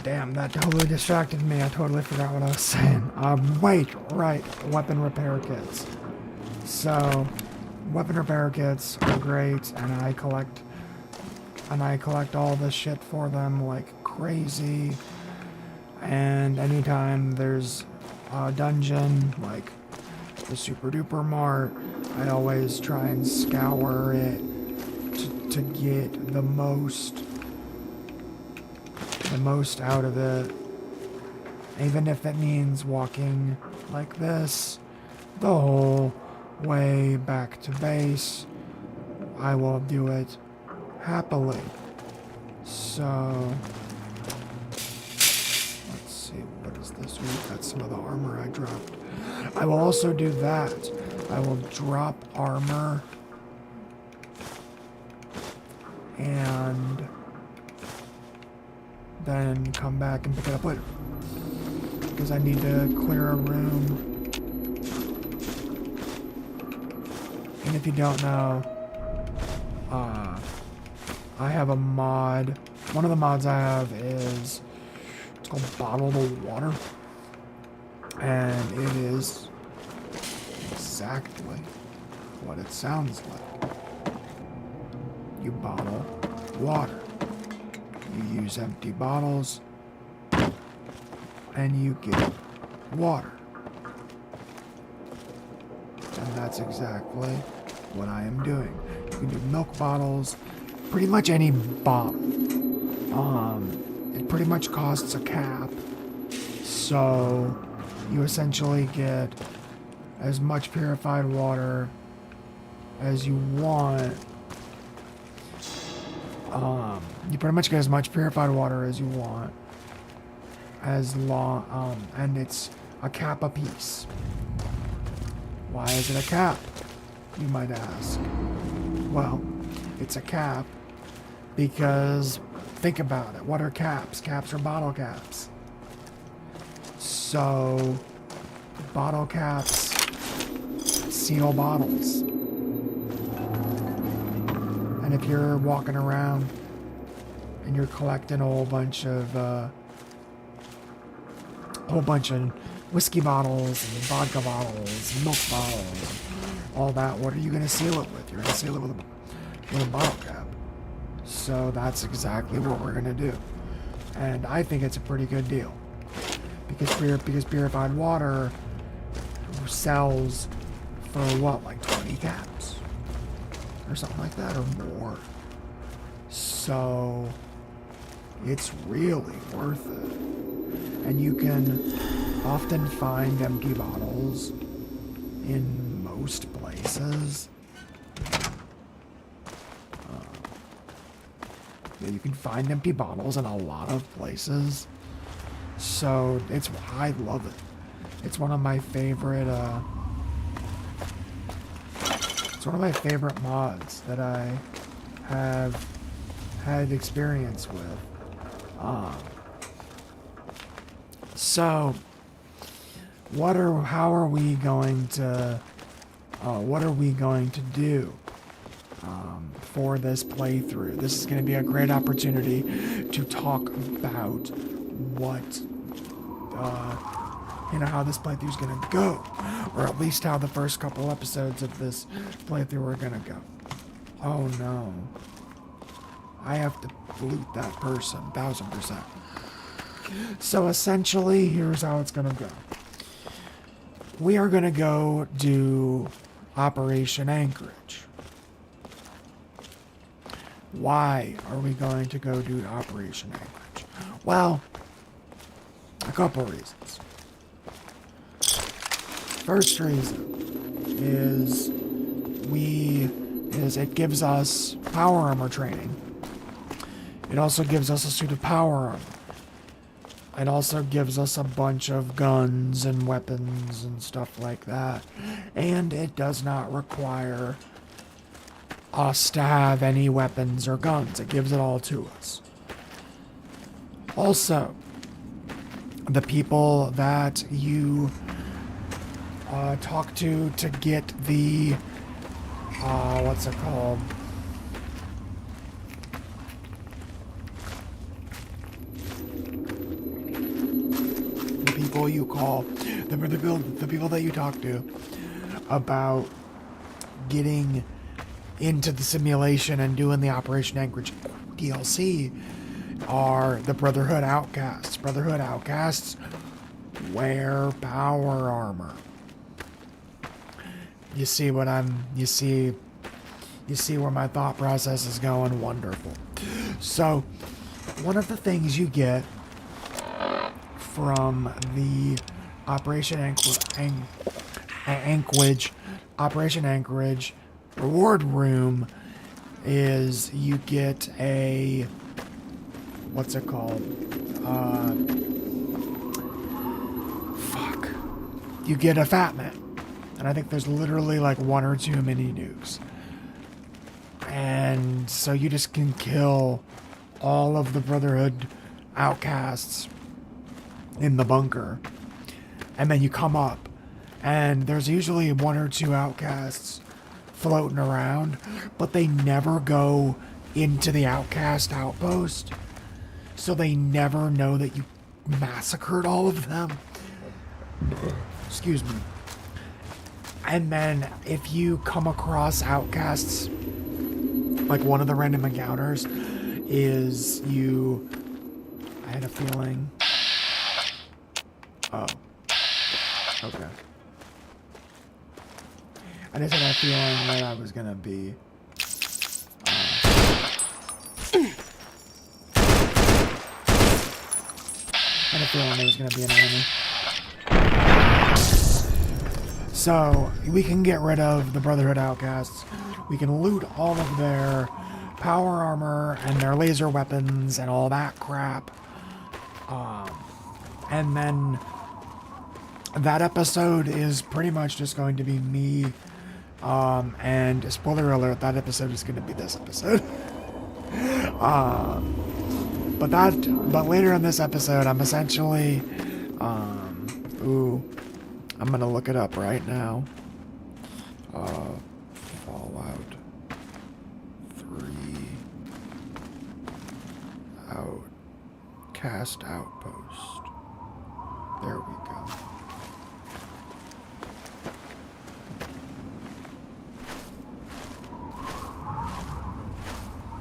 Damn, that totally distracted me. I totally forgot what I was saying. Wait, right, weapon repair kits. So, weapon repair kits are great, and I collect all this shit for them like crazy. And anytime there's a dungeon, like the Super Duper Mart, I always try and scour it to get the most out of it, even if it means walking like this the whole way back to base, I will do it happily. So, let's see, what is this? Ooh, that's some of the armor I dropped. I will also do that. I will drop armor and then come back and pick it up later. Because I need to clear a room. And if you don't know, I have a mod. One of the mods I have is, it's called Bottled Water. And it is exactly what it sounds like. You bottle water. You use empty bottles and you get water. And that's exactly what I am doing. You can do milk bottles, pretty much any bottle. It pretty much costs a cap. So you essentially get as much purified water as you want. You pretty much get as much purified water as you want, as long, and it's a cap a piece. Why is it a cap, you might ask? Well, it's a cap because, think about it, what are caps? Caps are bottle caps. So, bottle caps seal bottles. And if you're walking around and you're collecting a whole bunch of whiskey bottles and vodka bottles, and milk bottles, all that, what are you going to seal it with? You're going to seal it with a bottle cap. So that's exactly what we're going to do. And I think it's a pretty good deal. Because purified water sells for what, like 20 caps? Or something like that, or more. So it's really worth it. And you can often find empty bottles in most places. Yeah, you can find empty bottles in a lot of places. So I love it. It's one of my favorite it's one of my favorite mods that I have had experience with. So what are we going to do for this playthrough? This is going to be a great opportunity to talk about what how this playthrough is going to go, or at least how the first couple episodes of this playthrough are going to go. Oh no, I have to loot that person 1000%. So essentially, here's how it's going to go. We are going to go do Operation Anchorage. Why are we going to go do Operation Anchorage? Well, a couple reasons. First reason is it gives us power armor training. It also gives us a suit of power armor. It also gives us a bunch of guns and weapons and stuff like that. And it does not require us to have any weapons or guns. It gives it all to us. Also, the people that you talk to get the what's it called? The people you call, the people that you talk to about getting into the simulation and doing the Operation Anchorage DLC are the Brotherhood Outcasts. Brotherhood Outcasts wear power armor. You see where my thought process is going? Wonderful. So, one of the things you get from the Operation Anchorage Operation Anchorage reward room is you get a, what's it called? You get a Fat Man. And I think there's literally like 1 or 2 mini nukes. And so you just can kill all of the Brotherhood outcasts in the bunker. And then you come up, and there's usually 1 or 2 outcasts floating around, but they never go into the outcast outpost. So they never know that you massacred all of them. Excuse me. And then if you come across outcasts, like one of the random encounters is you... I had a feeling... Oh. Okay. I just had a feeling that I was gonna be... I had a feeling there was gonna be an enemy. So, we can get rid of the Brotherhood outcasts. We can loot all of their power armor and their laser weapons and all that crap. And then that episode is pretty much just going to be me. And spoiler alert, that episode is going to be this episode. But later in this episode, I'm essentially, I'm gonna look it up right now. Fallout 3 Outcast Outpost. There we go.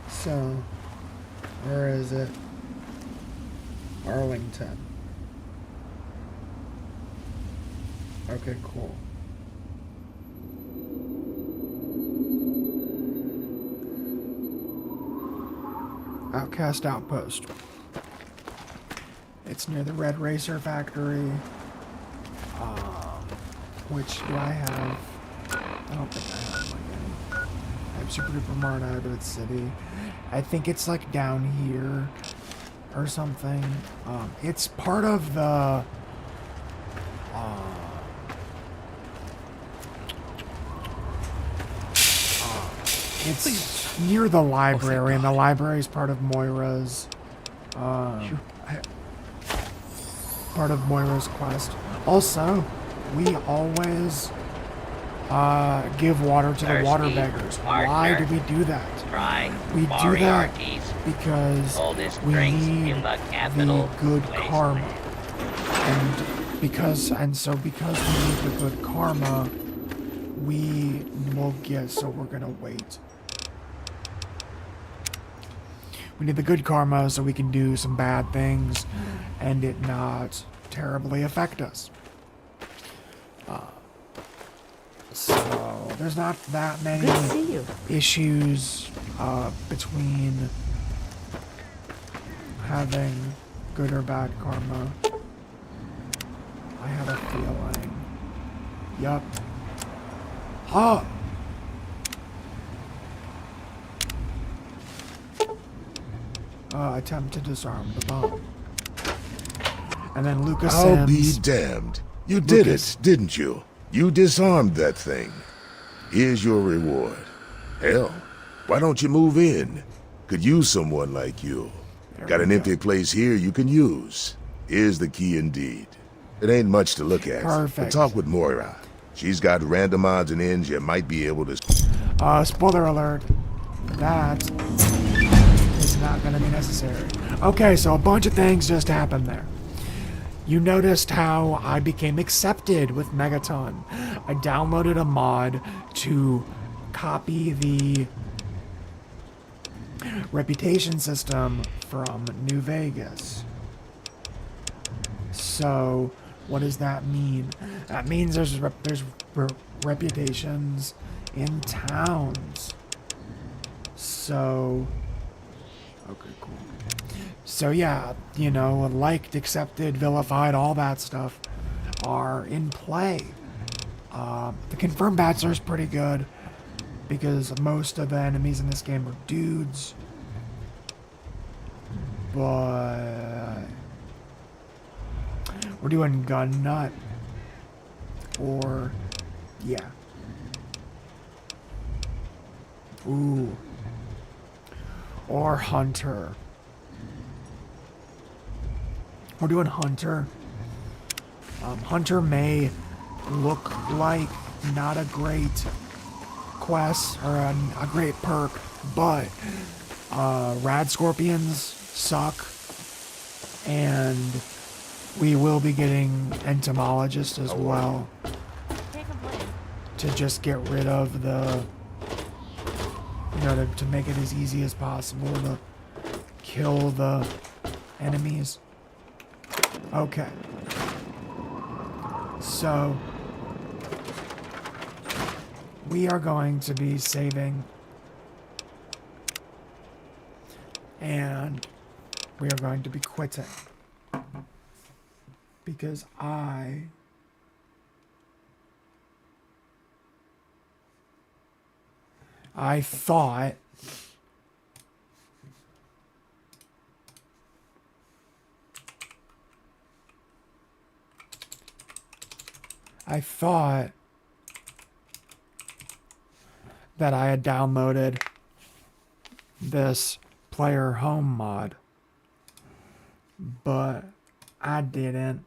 So, where is it? Arlington. Okay, cool. Outcast Outpost. It's near the Red Racer factory. Which do I have? I don't think I have like any. I have Super Duper Mart Hybrid City. I think it's like down here or something. It's part of the it's near the library, and the library is part of Moira's quest. Also, we always give water to the water beggars. Why do we do that? We do that because we need the good karma. Because we need the good karma, we will get, so we're gonna wait. We need the good karma so we can do some bad things and it not terribly affect us. So there's not that many issues between having good or bad karma. I have a feeling. Yup. Oh! Attempt to disarm the bomb. And then Lucas I'll be damned. You did it, didn't you? You disarmed that thing. Here's your reward. Hell, why don't you move in? Could use someone like you. Got an empty place here you can use. Here's the key indeed. It ain't much to look at. Perfect. But talk with Moira. She's got random odds and ends you might be able to... Spoiler alert. That is not going to be necessary. Okay, so a bunch of things just happened there. You noticed how I became accepted with Megaton. I downloaded a mod to copy the reputation system from New Vegas. So, what does that mean? That means there's reputations in towns. So, okay, cool. So yeah, you know, liked, accepted, vilified, all that stuff are in play. The confirmed bachelor is pretty good because most of the enemies in this game are dudes. But we're doing gun nut or yeah. Ooh. Or hunter. We're doing hunter. Hunter may look like not a great quest or a great perk, but rad scorpions suck, and we will be getting entomologist as well to just get rid of the, you know, to make it as easy as possible to kill the enemies. Okay. So we are going to be saving, and we are going to be quitting because I thought that I had downloaded this player home mod, but I didn't.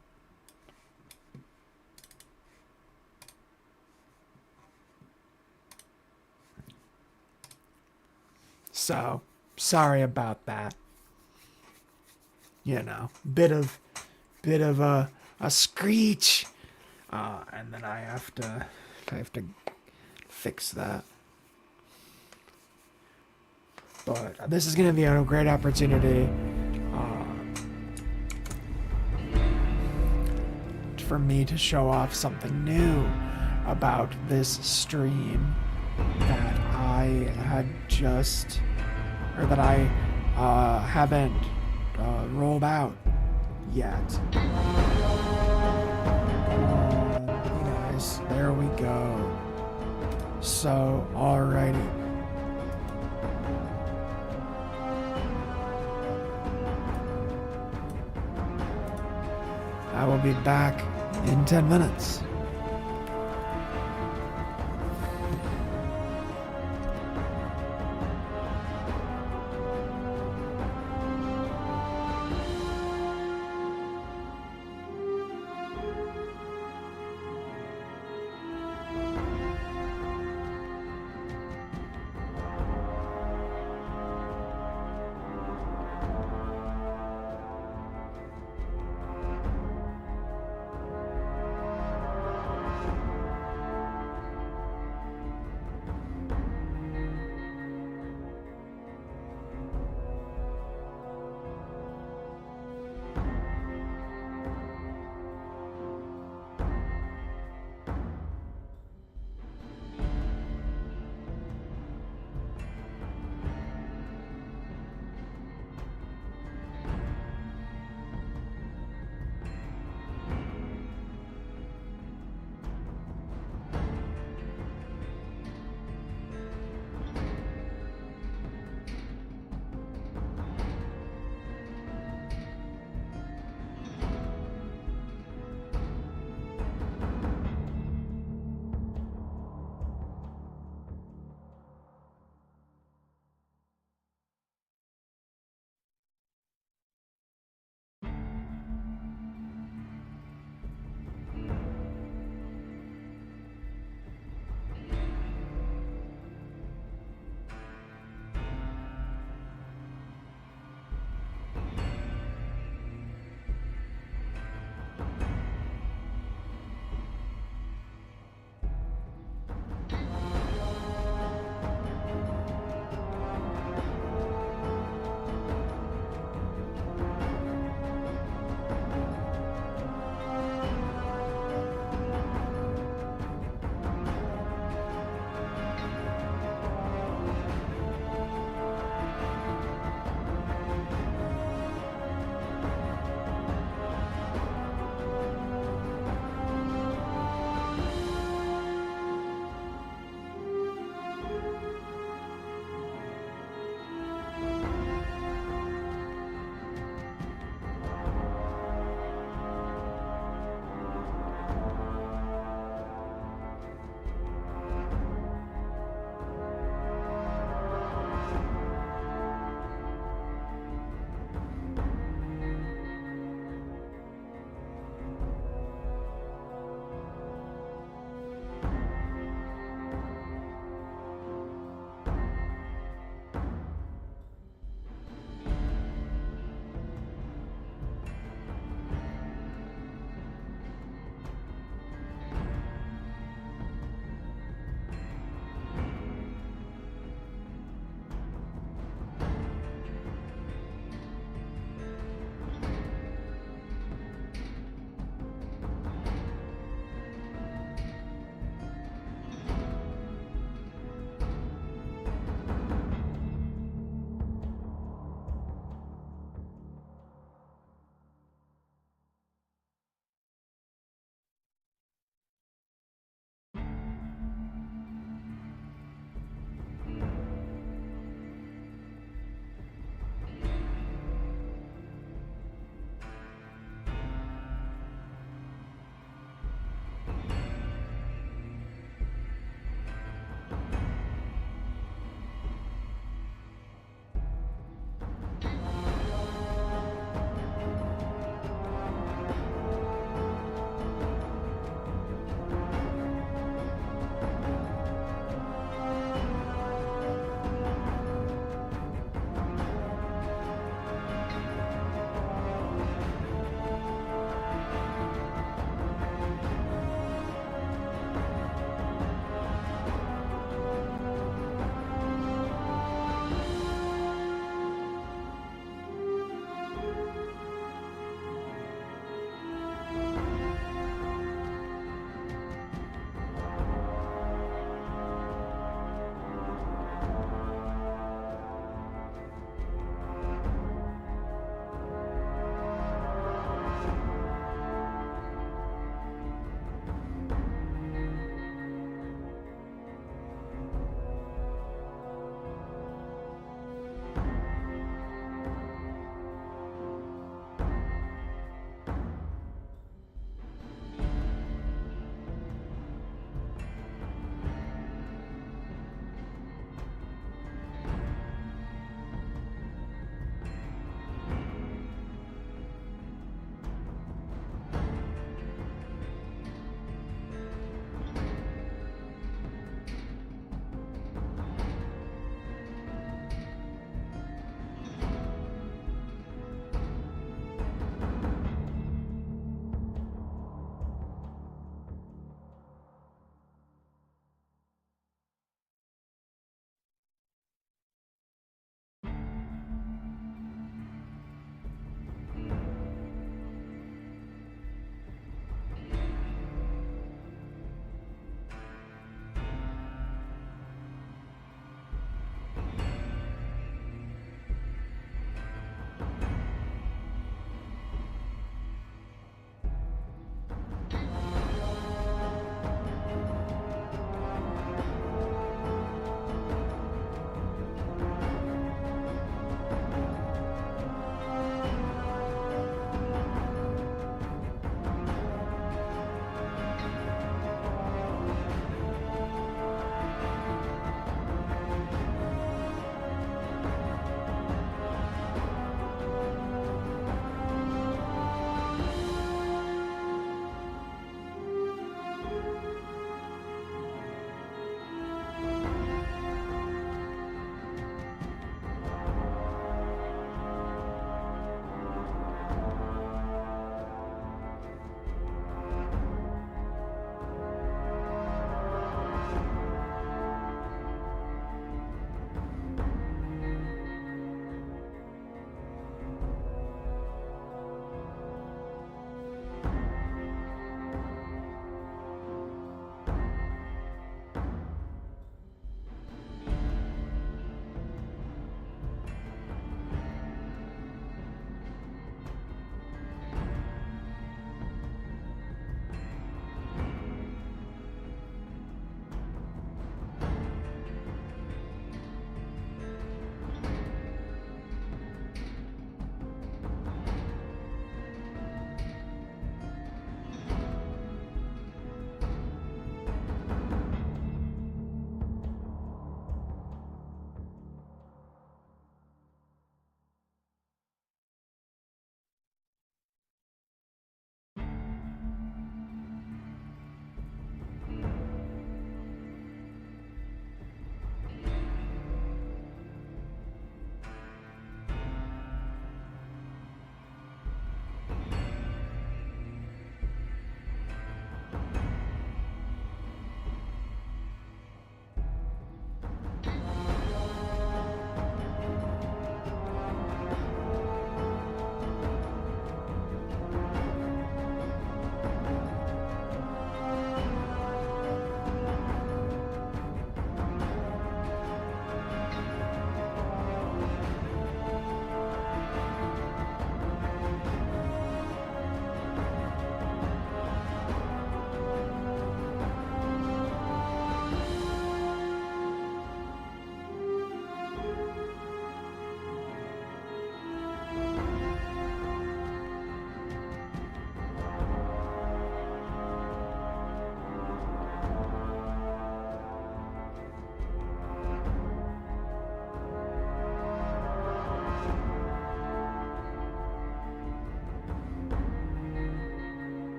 So, sorry about that. You know, bit of a screech. And then I have to fix that. But this is going to be a great opportunity for me to show off something new about this stream that I had just, or that I haven't rolled out yet. Nice, there we go. So, alrighty. I will be back in 10 minutes.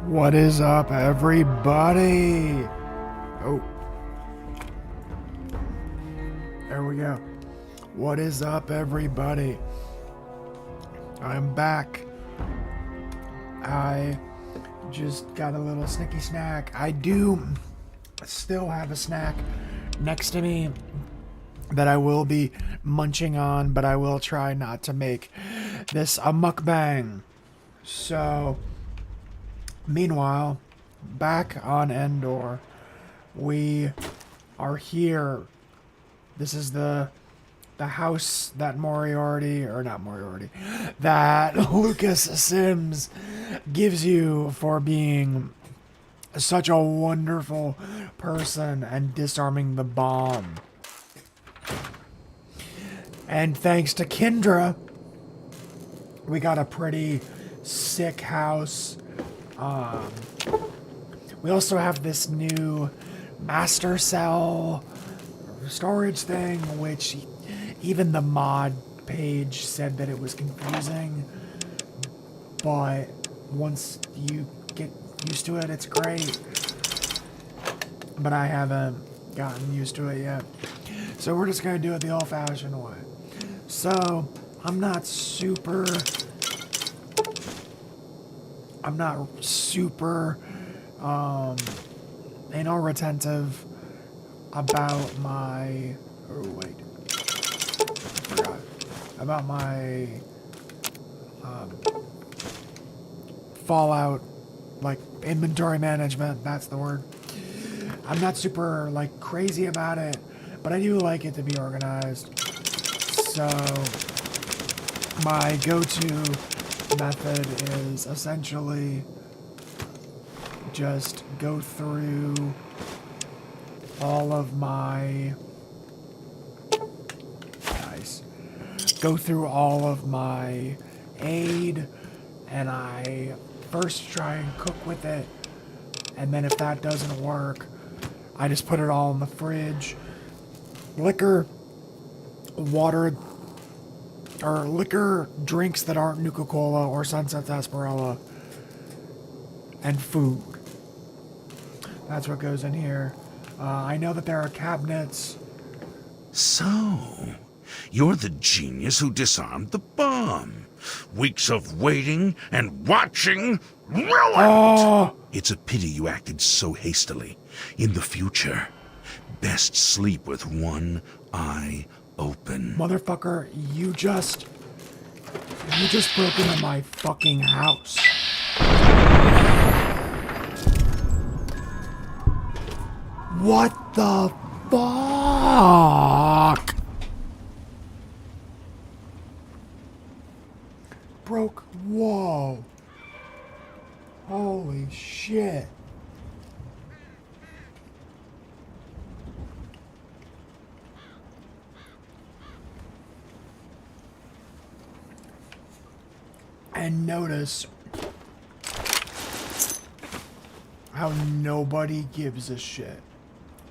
What is up, everybody? Oh. There we go. What is up, everybody? I'm back. I just got a little snicky snack. I do still have a snack next to me that I will be munching on, but I will try not to make this a mukbang. So, meanwhile, back on Endor, we are here. This is the house that that Lucas Sims gives you for being such a wonderful person and disarming the bomb. And thanks to Kendra, we got a pretty sick house. We also have this new master cell storage thing, which even the mod page said that it was confusing, but once you get used to it, it's great. But I haven't gotten used to it yet, so we're just gonna do it the old-fashioned way. So I'm not super anal retentive about my about my Fallout, like, inventory management, that's the word. I'm not super, like, crazy about it, but I do like it to be organized. So my go-to method is essentially just go through all of my aid, and I first try and cook with it, and then if that doesn't work, I just put it all in the fridge. Liquor, water, or liquor drinks that aren't Nuka-Cola or Sunset Sarsaparilla, and food. That's what goes in here. I know that there are cabinets. So, you're the genius who disarmed the bomb. Weeks of waiting and watching ruined! Oh. It's a pity you acted so hastily. In the future, best sleep with one eye open. Motherfucker, you just broke into my fucking house. What the fuck? Broke, whoa. Holy shit. And notice how nobody gives a shit.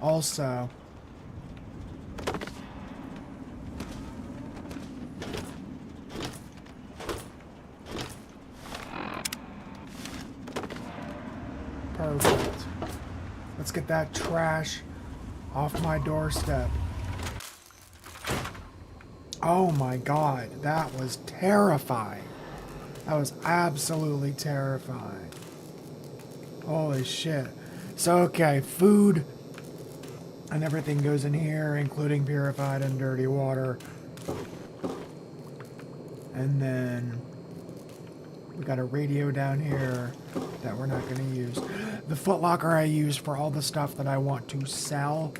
Also, perfect. Let's get that trash off my doorstep. Oh my god, that was terrifying. That was absolutely terrifying. Holy shit. So, okay, food and everything goes in here, including purified and dirty water. And then we got a radio down here that we're not going to use. The footlocker I use for all the stuff that I want to sell,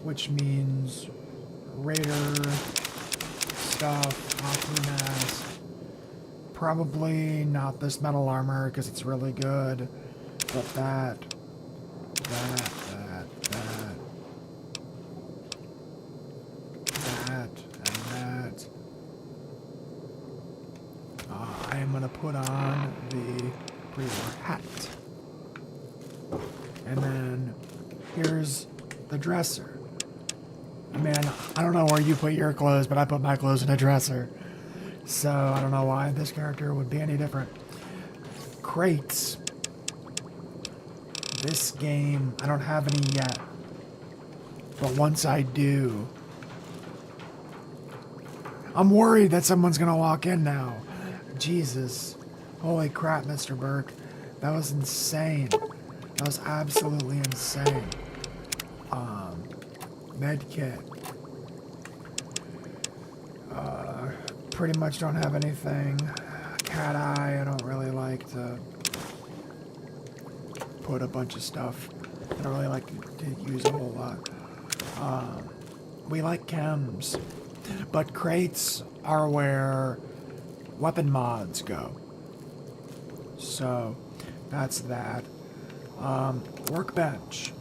which means Raider stuff, hockey mask. Probably not this metal armor because it's really good, but that, and that. I am gonna put on the pre-war hat, and then here's the dresser. Man, I don't know where you put your clothes, but I put my clothes in a dresser. So I don't know why this character would be any different. crates. This game, I don't have any yet. But once I do, I'm worried that someone's gonna walk in now. Jesus. Holy crap, Mr. Burke. That was insane. That was absolutely insane. Medkit. Pretty much don't have anything. Cat eye, I don't really like to put a bunch of stuff. I don't really like to use a whole lot. We like chems, but crates are where weapon mods go. So that's that. Workbench.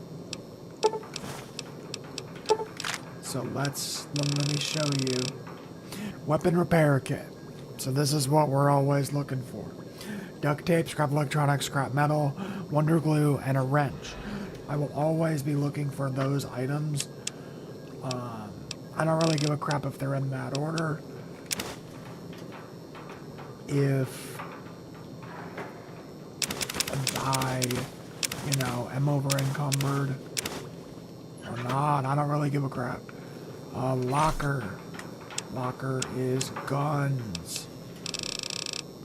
So let me show you. Weapon repair kit. So this is what we're always looking for. Duct tape, scrap electronics, scrap metal, wonder glue, and a wrench. I will always be looking for those items. I don't really give a crap if they're in that order. If I, am over encumbered or not, I don't really give a crap. Locker. Locker is guns.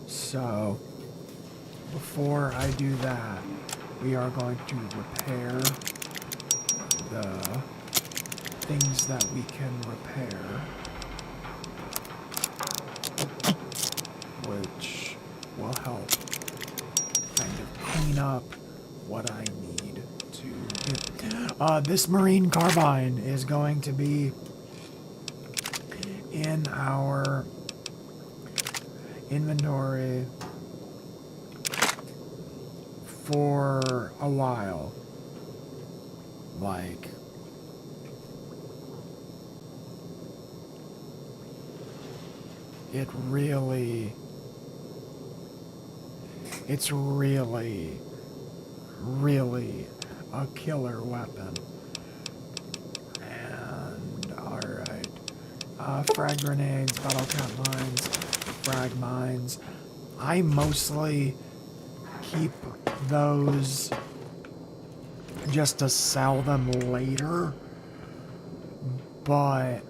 So, before I do that, we are going to repair the things that we can repair, which will help kind of clean up what I need to get. This marine carbine is going to be in our inventory for a while. Like, it's really a killer weapon. And, alright. Frag grenades, bottle cap mines, frag mines. I mostly keep those just to sell them later, but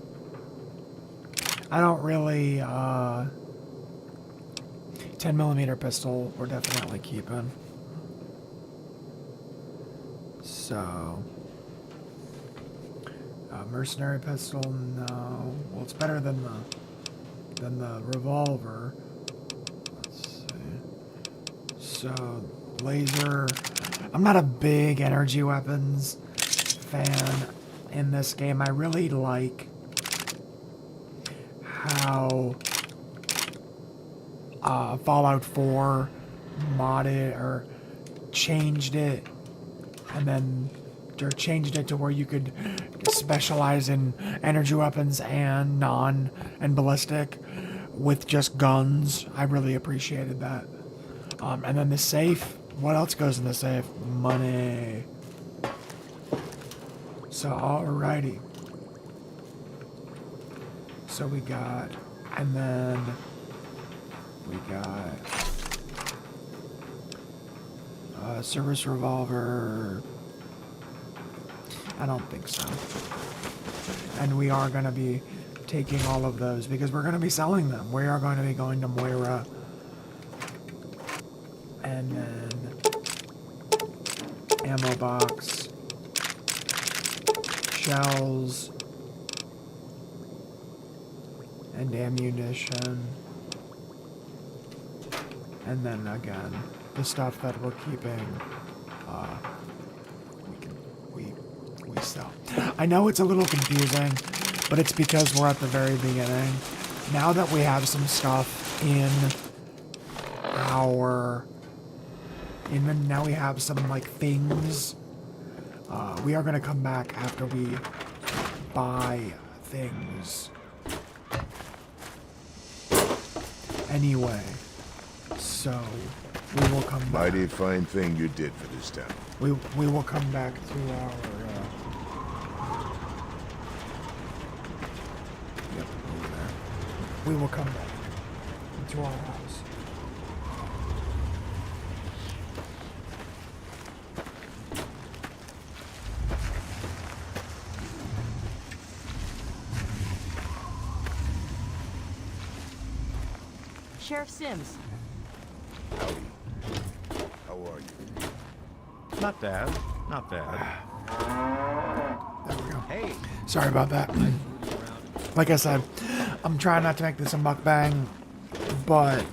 I don't really, 10mm pistol we're definitely keeping. So, mercenary pistol, no. Well, it's better than the revolver. Let's see. So, laser. I'm not a big energy weapons fan in this game. I really like how Fallout 4 modded or changed it, and then or changed it to where you could specialize in energy weapons and ballistic with just guns. I really appreciated that. And then the safe. What else goes in the safe? Money. So, alrighty. So we got, and then we got service revolver. I don't think so. And we are going to be taking all of those because we're going to be selling them. We are going to be going to Moira. And then ammo box, shells, and ammunition. And then again, the stuff that we're keeping, we sell. I know it's a little confusing, but it's because we're at the very beginning. Now that we have some stuff in our, now we have some like things, we are going to come back after we buy things. Anyway, so we will come back. Mighty fine thing you did for this town. We will come back to our, yep, over there. We will come back to our house. Sheriff Sims. Howdy. How are you? Not bad. Not bad. There we go. Hey. Sorry about that. Like I said, I'm trying not to make this a mukbang, but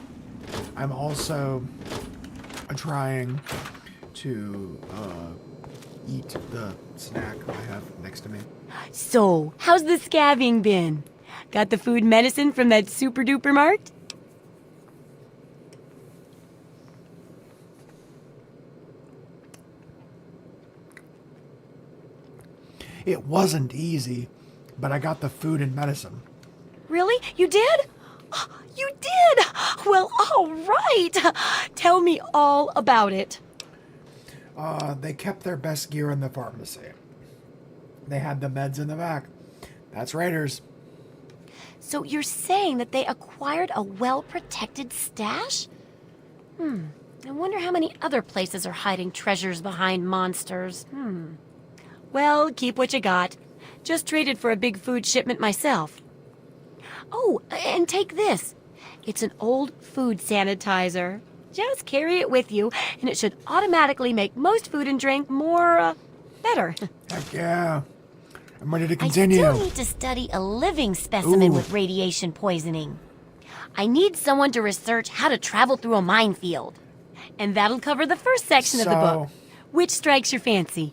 I'm also trying to eat the snack I have next to me. So, how's the scabbing been? Got the food medicine from that super duper mart? It wasn't easy, but I got the food and medicine. Really? You did? You did! Well, all right. Tell me all about it. They kept their best gear in the pharmacy. They had the meds in the back. That's Raiders. So you're saying that they acquired a well-protected stash? I wonder how many other places are hiding treasures behind monsters. Well, keep what you got. Just traded for a big food shipment myself. Oh, and take this. It's an old food sanitizer. Just carry it with you, and it should automatically make most food and drink more, better. Heck yeah. I'm ready to continue. I still need to study a living specimen with radiation poisoning. I need someone to research how to travel through a minefield. And that'll cover the first section of the book. Which strikes your fancy?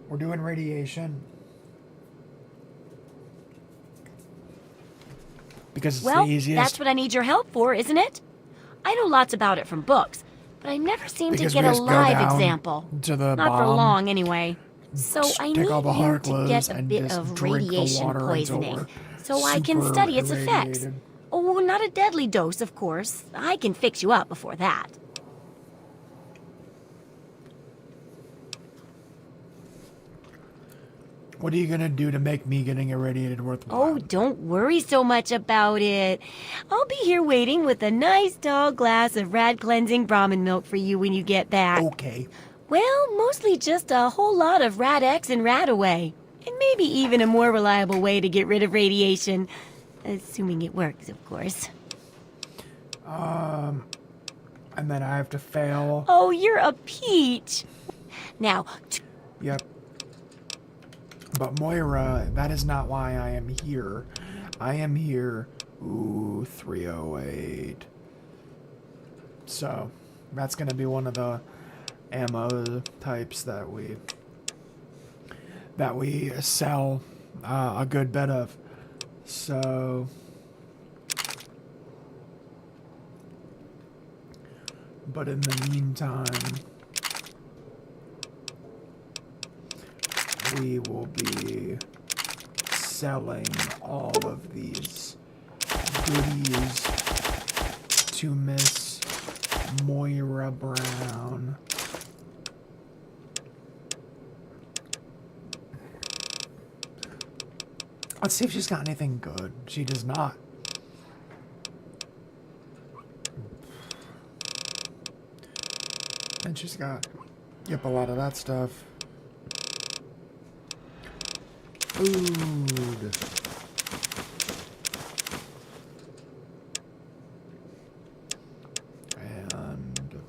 We're doing radiation. Because it's Well, the easiest. that's what I need your help for, isn't it? I know lots about it from books, but I never seem Because to get we a just go live down example. to the Not for bomb, long, anyway. So I need take all the you hard to clothes get a and bit just of drink the radiation water until poisoning, we're so I can super study its effects. irradiated. Oh, not a deadly dose, of course. I can fix you up before that. What are you gonna do to make me getting irradiated worthwhile? Oh, don't worry so much about it. I'll be here waiting with a nice tall glass of rad cleansing Brahmin milk for you when you get back. Okay. Well, mostly just a whole lot of Rad X and Rad Away. And maybe even a more reliable way to get rid of radiation. Assuming it works, of course. And then I have to fail. Oh, you're a peach. Now... Yep. But Moira, that is not why I am here. I am here... Ooh, 308. So, that's gonna be one of the ammo types that we sell a good bit of. So... But in the meantime, we will be selling all of these goodies to Miss Moira Brown. Let's see if she's got anything good. She does not. And she's got, yep, a lot of that stuff. Food. And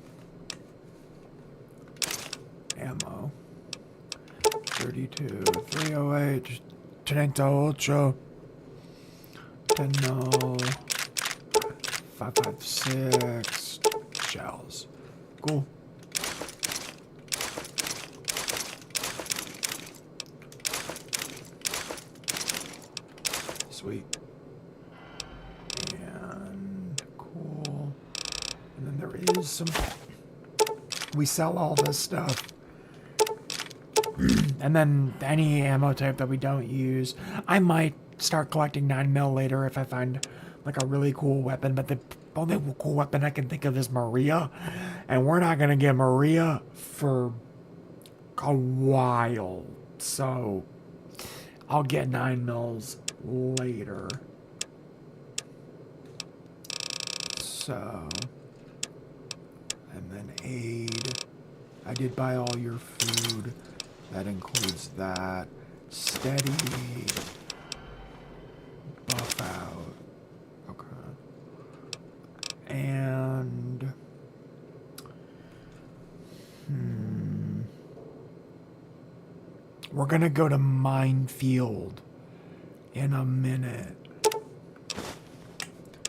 ammo. 32, 308, TTW Ultra, 10 no, 556 shells. Cool. Sweet. And cool. And then there is some... We sell all this stuff. And then any ammo type that we don't use. I might start collecting 9mm later if I find like a really cool weapon. But the only cool weapon I can think of is Maria. And we're not going to get Maria for a while. So I'll get 9mm later. So, and then aid. I did buy all your food. That includes that. Steady. Buff out. Okay. And we're gonna go to Minefield in a minute.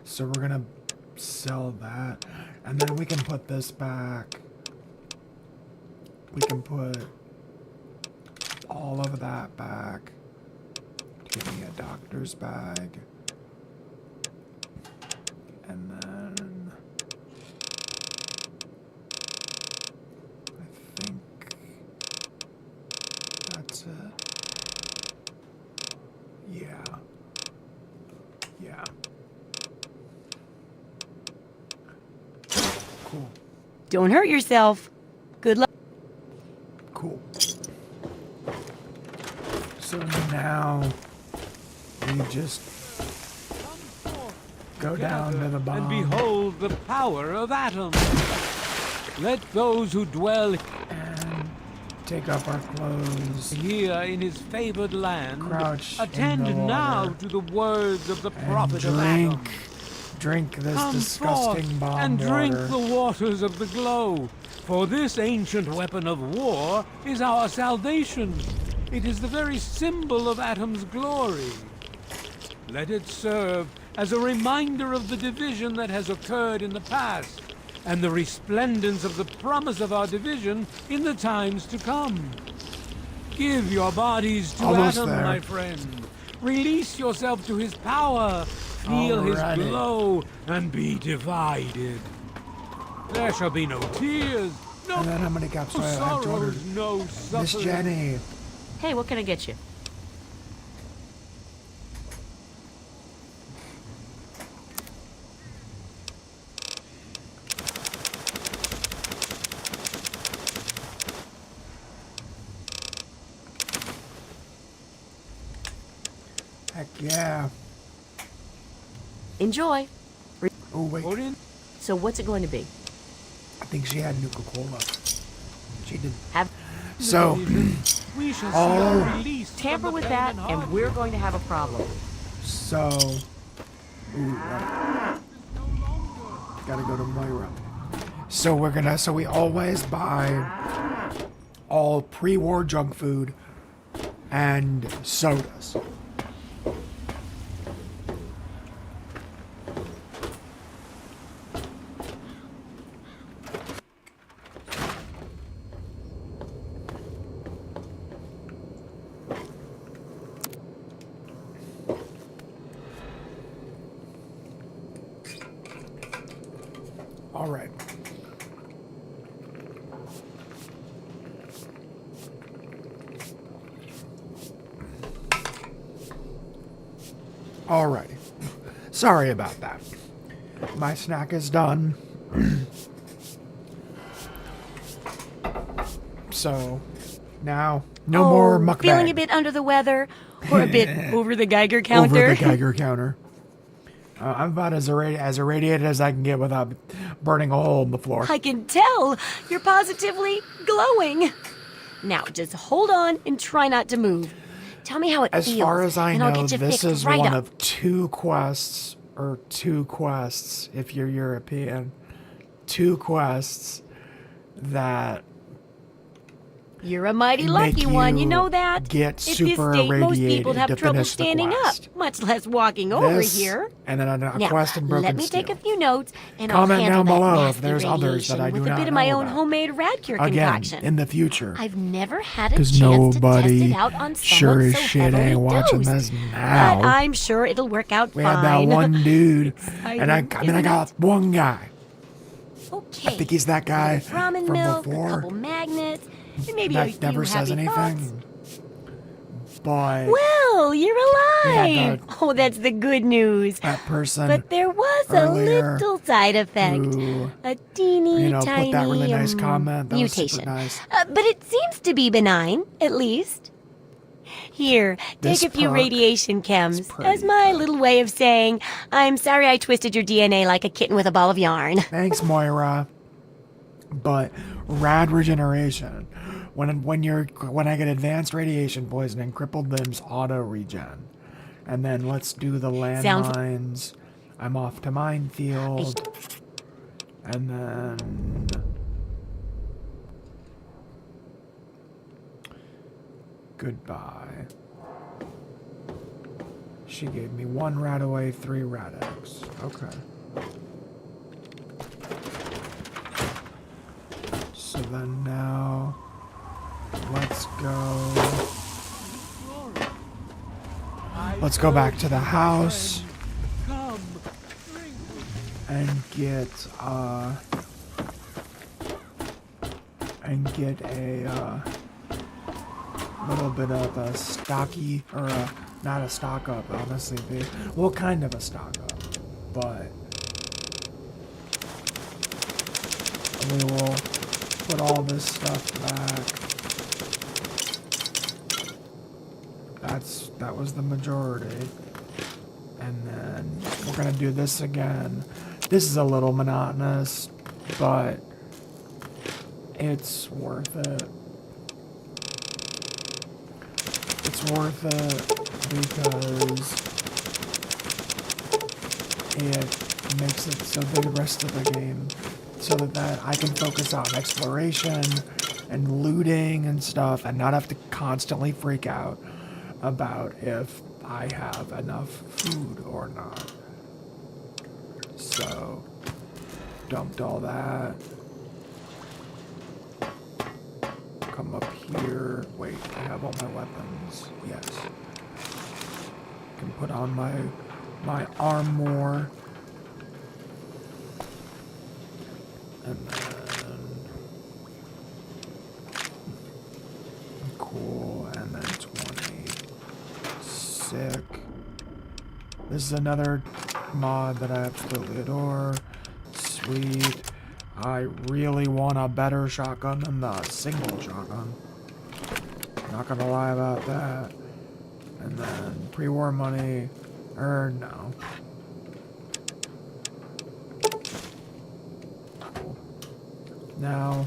So we're gonna sell that, and then we can put this back. We can put all of that back. Give me a doctor's bag. And then I think that's it. Yeah. Yeah. Cool. Don't hurt yourself. Good luck. Cool. So now we just go down to the bomb. And behold the power of atoms. Let those who dwell and take off our clothes here in his favored land crouch attend in the now water to the words of the and prophet of Adam. Drink this Come disgusting forth bomb and drink water. the waters of the glow, for this ancient weapon of war is our salvation. It is the very symbol of Atom's glory. Let it serve as a reminder of the division that has occurred in the past, and the resplendence of the promise of our division in the times to come. Give your bodies to Almost Atom, there. my friend. Release yourself to his power. Feel Alrighty. his glow and be divided. There shall be no tears, no And then how many caps do I have to order? sorrows, no Miss suffering. Jenny. Hey, what can I get you? Heck yeah. Enjoy. Oh, wait. So what's it going to be? I think she had Nuka-Cola. She did. Have So, We shall see all our release from tamper the with pain that, and and hardship. we're going to have a problem. So, right. Gotta go to Moira. So we always buy all pre-war junk food and sodas. All right. Alrighty. Sorry about that. My snack is done. So, now, no more mukbang. Feeling a bit under the weather, or a bit over the Geiger counter. Over the Geiger counter. I'm about as irradiated as I can get without burning a hole in the floor. I can tell. You're positively glowing. Now, just hold on and try not to move. Tell me how it As feels. far as I and I'll know, get you this fixed is right one up. of two quests if you're European. Two quests that You're a mighty make lucky one, you you know that? get At super this state, most irradiated people have to trouble finish the standing up, quest. much less walking over This, here. and then a Now, quest in Broken let me Steel. take a few notes, and Comment I'll handle down that below if nasty there's others that I radiation do with a not bit of my know own about. homemade Radcure Again, concoction. in the future. I've never had a 'Cause chance to test nobody it out on sure someone as so shit heavily ain't watching dosed. this now. But I'm sure it'll work out We fine. had that one dude, and I Exciting, got one guy. Okay. I think he's that guy Ramen from milk, a before. couple magnets, and maybe a That few never says happy anything. thoughts. But Well, you're Yeah, alive. Oh, that's the good news. that person But there was earlier a little side effect. who, A teeny put tiny that really nice comment. That mutation. was super nice. But it seems to be benign, at least. Here, This take a few perk radiation chems as my little way of saying, I'm sorry I twisted your DNA like a kitten with a ball of yarn. Thanks, Moira. But rad regeneration. When I get advanced radiation poisoning, crippled limbs auto regen. And then let's do the Sounds- landmines. I'm off to Minefield. And then... Goodbye. She gave me 1 rat away, 3 rat eggs. Okay. So then now... Let's go... Let's go back to the house. And get a little bit of a stocky, or not a stock up, honestly. Well, kind of a stock up, but we will put all this stuff back. That was the majority. And then we're gonna do this again. This is a little monotonous, but it's worth it. It's worth it because it makes it so the rest of the game, so that I can focus on exploration and looting and stuff and not have to constantly freak out about if I have enough food or not. So, dumped all that. Come up here. Wait, I have all my weapons. Yes. Can put on my armor. And then... Cool. And then 20. Sick. This is another mod that I absolutely adore. Sweet. I really want a better shotgun than the single shotgun. Not gonna lie about that. And then pre-war money. No. Cool. Now,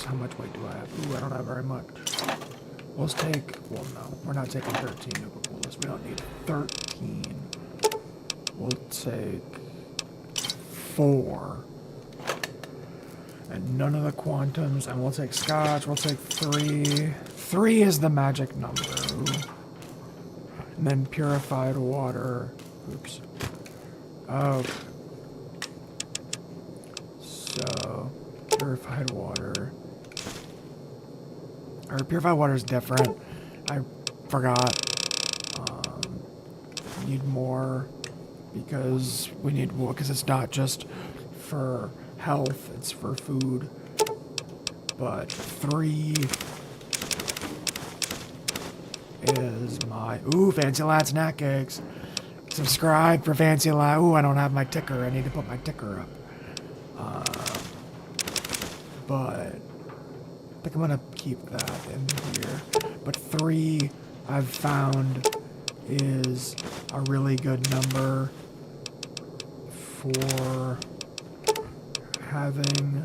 how much weight do I have? Ooh, I don't have very much. Let's take, well, no, we're not taking 13 of the bullets. We don't need 13. We'll take 4. And none of the quantums. And we'll take scotch. We'll take 3. 3 is the magic number. And then purified water. Oops. Okay. So, purified water. Or purified water is different. I forgot. Need more because we need more because it's not just for health, it's for food. But 3 is my Fancy Lad snack cakes. Subscribe for Fancy Lad. I don't have my ticker. I need to put my ticker up. But I think I'm gonna keep that in here. But 3 I've found is a really good number for having,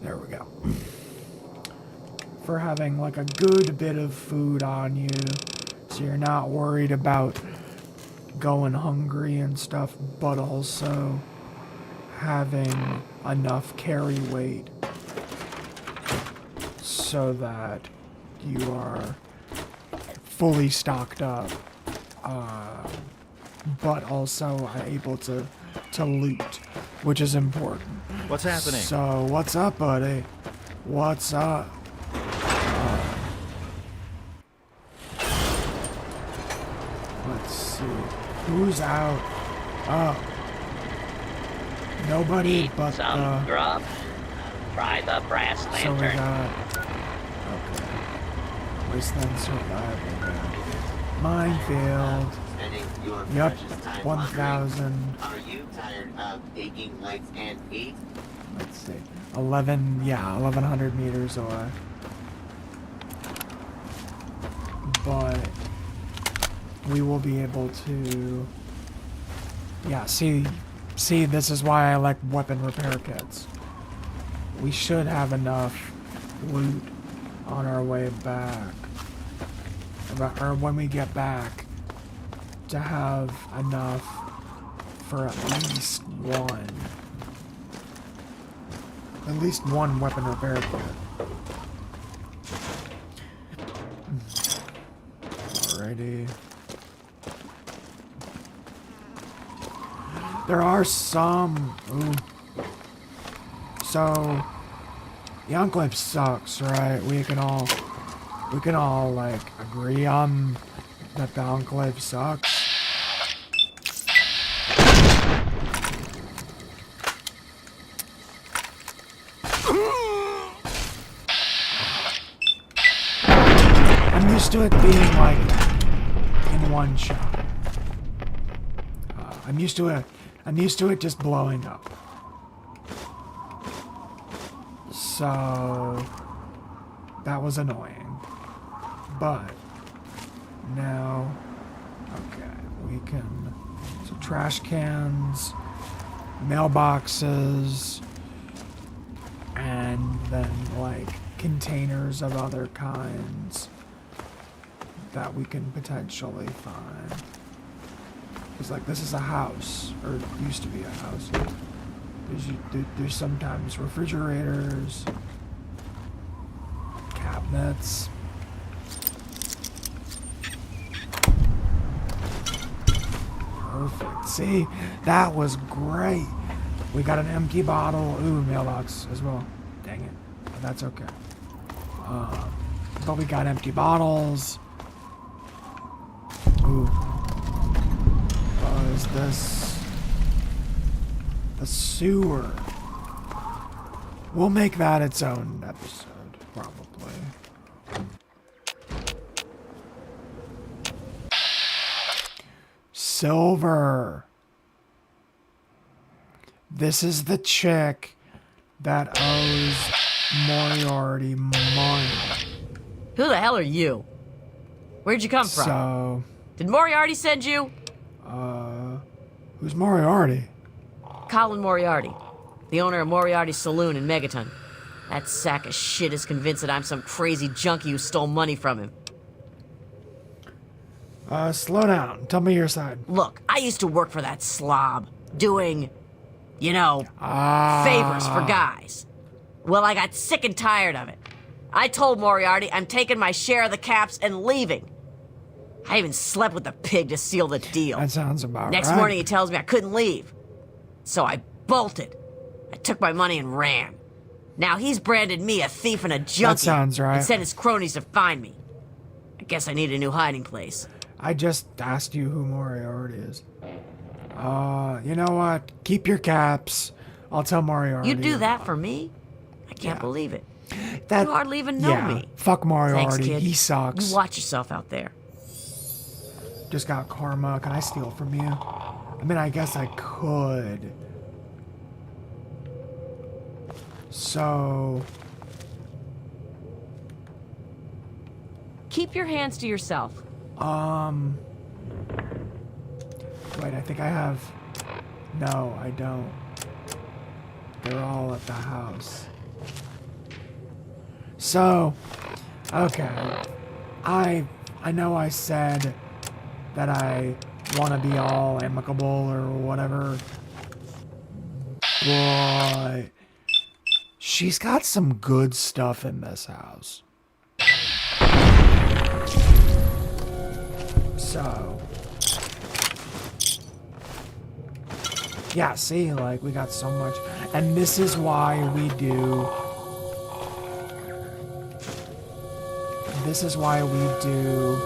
there we go, for having like a good bit of food on you, so you're not worried about going hungry and stuff, but also having enough carry weight so that you are fully stocked up, but also able to loot, which is important. What's happening? So, what's up, buddy? What's up? Let's see. Who's out? Oh. Nobody but some grub. Try the brass So we lantern. got... Okay. Wasteland survival guide. Minefield. Yep. 1,000. Are you tired of taking lights and feet? Let's see. 1,100 meters away. But we will be able to... Yeah, see, this is why I like weapon repair kits. We should have enough loot on our way back. Or when we get back, to have enough for at least one. At least one weapon repair kit. Alrighty. There are some... Ooh. So... the enclave sucks, right? We can all like agree on that the enclave sucks. I'm used to it being like in one shot. I'm used to it just blowing up. So that was annoying. But now, okay, we can, so trash cans, mailboxes, and then like containers of other kinds that we can potentially find. Because like this is a house, or it used to be a house. There's sometimes refrigerators, cabinets. Perfect. See, that was great. We got an empty bottle. Ooh, mailbox as well. Dang it. But that's okay. But we got empty bottles. Ooh. What is this? The sewer. We'll make that its own episode, probably. Silver. This is the chick that owes Moriarty money. Who the hell are you? Where'd you come from? So... Did Moriarty send you? Who's Moriarty? Colin Moriarty, the owner of Moriarty's Saloon in Megaton. That sack of shit is convinced that I'm some crazy junkie who stole money from him. Slow down. Tell me your side. Look, I used to work for that slob, doing, you know, favors for guys. Well, I got sick and tired of it. I told Moriarty I'm taking my share of the caps and leaving. I even slept with the pig to seal the deal. That sounds about right. Next morning he tells me I couldn't leave. So I bolted. I took my money and ran. Now he's branded me a thief and a junkie. That sounds right. And sent his cronies to find me. I guess I need a new hiding place. I just asked you who Moriarty is. You know what? Keep your caps. I'll tell Moriarty. You do that for me? I can't believe it. That, you hardly even know me. Fuck Moriarty. Thanks, kid. He sucks. You watch yourself out there. Just got karma. Can I steal from you? I mean, I guess I could. So... Keep your hands to yourself. Wait, I think I have... No, I don't. They're all at the house. So... Okay. I know I said that I want to be all amicable or whatever. But... she's got some good stuff in this house. So... yeah, see, like, we got so much. And this is why we do... this is why we do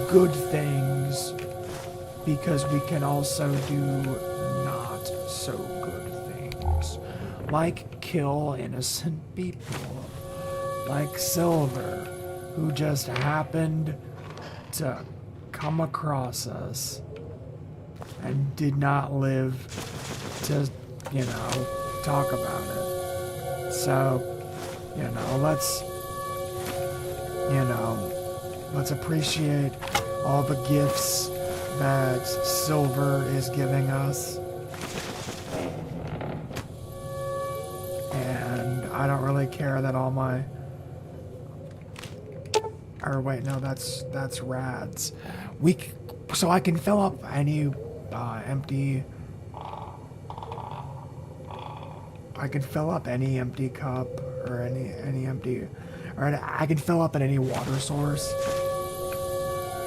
good things. Because we can also do not so good things. Like kill innocent people. Like Silver, who just happened to come across us and did not live to, you know, talk about it. So, you know, let's appreciate all the gifts that Silver is giving us. And I don't really care that all my... or wait, no, that's Rad's. So I can fill up any empty I could fill up any empty cup or any empty, or I could fill up at any water source,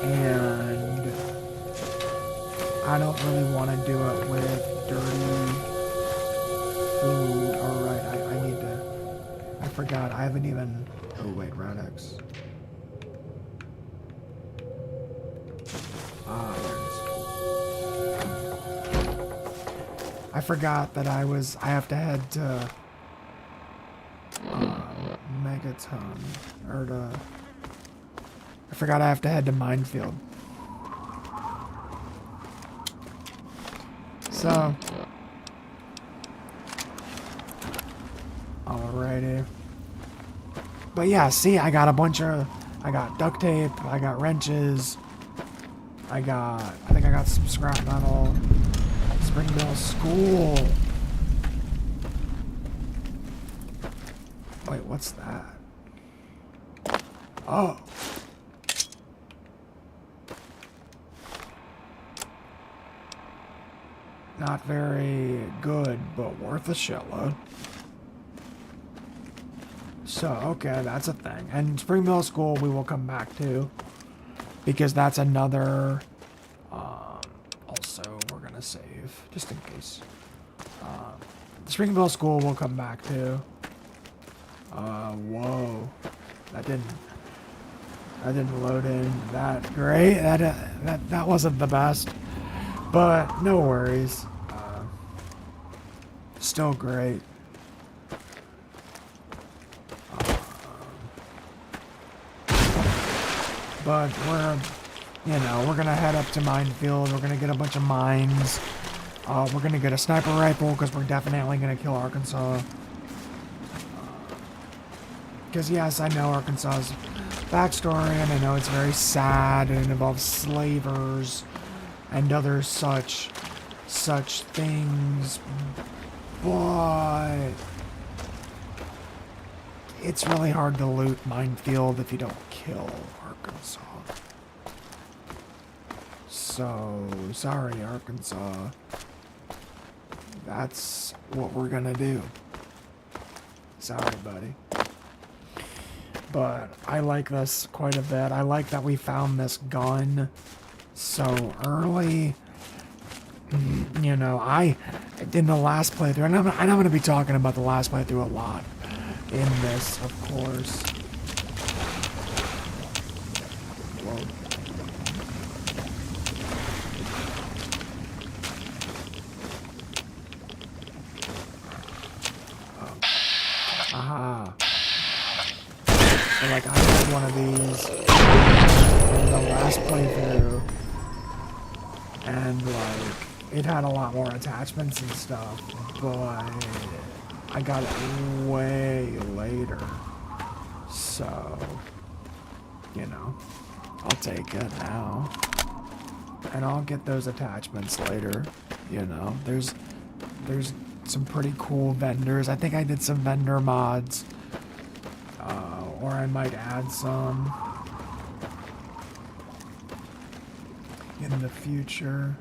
and I don't really want to do it with dirty food. All right, I need to. I forgot. I haven't even. Oh wait, Radix. Ah, there it is. I forgot that I have to head to Megaton, or to. I forgot I have to head to Minefield. So. Alrighty. But yeah, see, I got duct tape, I got wrenches, I think I got some scrap metal, Springdale School. Wait, what's that? Oh. Not very good, but worth a shitload. So, okay, that's a thing. And Spring Middle School we will come back to, because that's another, also, we're going to save, just in case. The Spring Middle School we'll come back to. Whoa. That didn't load in that great. That wasn't the best, but no worries. Still great. But we're gonna head up to Minefield. We're gonna get a bunch of mines. We're gonna get a sniper rifle because we're definitely gonna kill Arkansas. Because yes, I know Arkansas's backstory, and I know it's very sad, and it involves slavers and other such things. But it's really hard to loot Minefield if you don't kill Arkansas. So, sorry, Arkansas. That's what we're gonna do. Sorry, buddy. But I like this quite a bit. I like that we found this gun so early. You know, in the last playthrough, and I'm going to be talking about the last playthrough a lot in this, of course. Whoa. Aha. So, like, I had one of these in the last playthrough, and, like, it had a lot more attachments and stuff, but I got it way later. So, you know, I'll take it now. And I'll get those attachments later, you know. There's some pretty cool vendors. I think I did some vendor mods. Or I might add some in the future.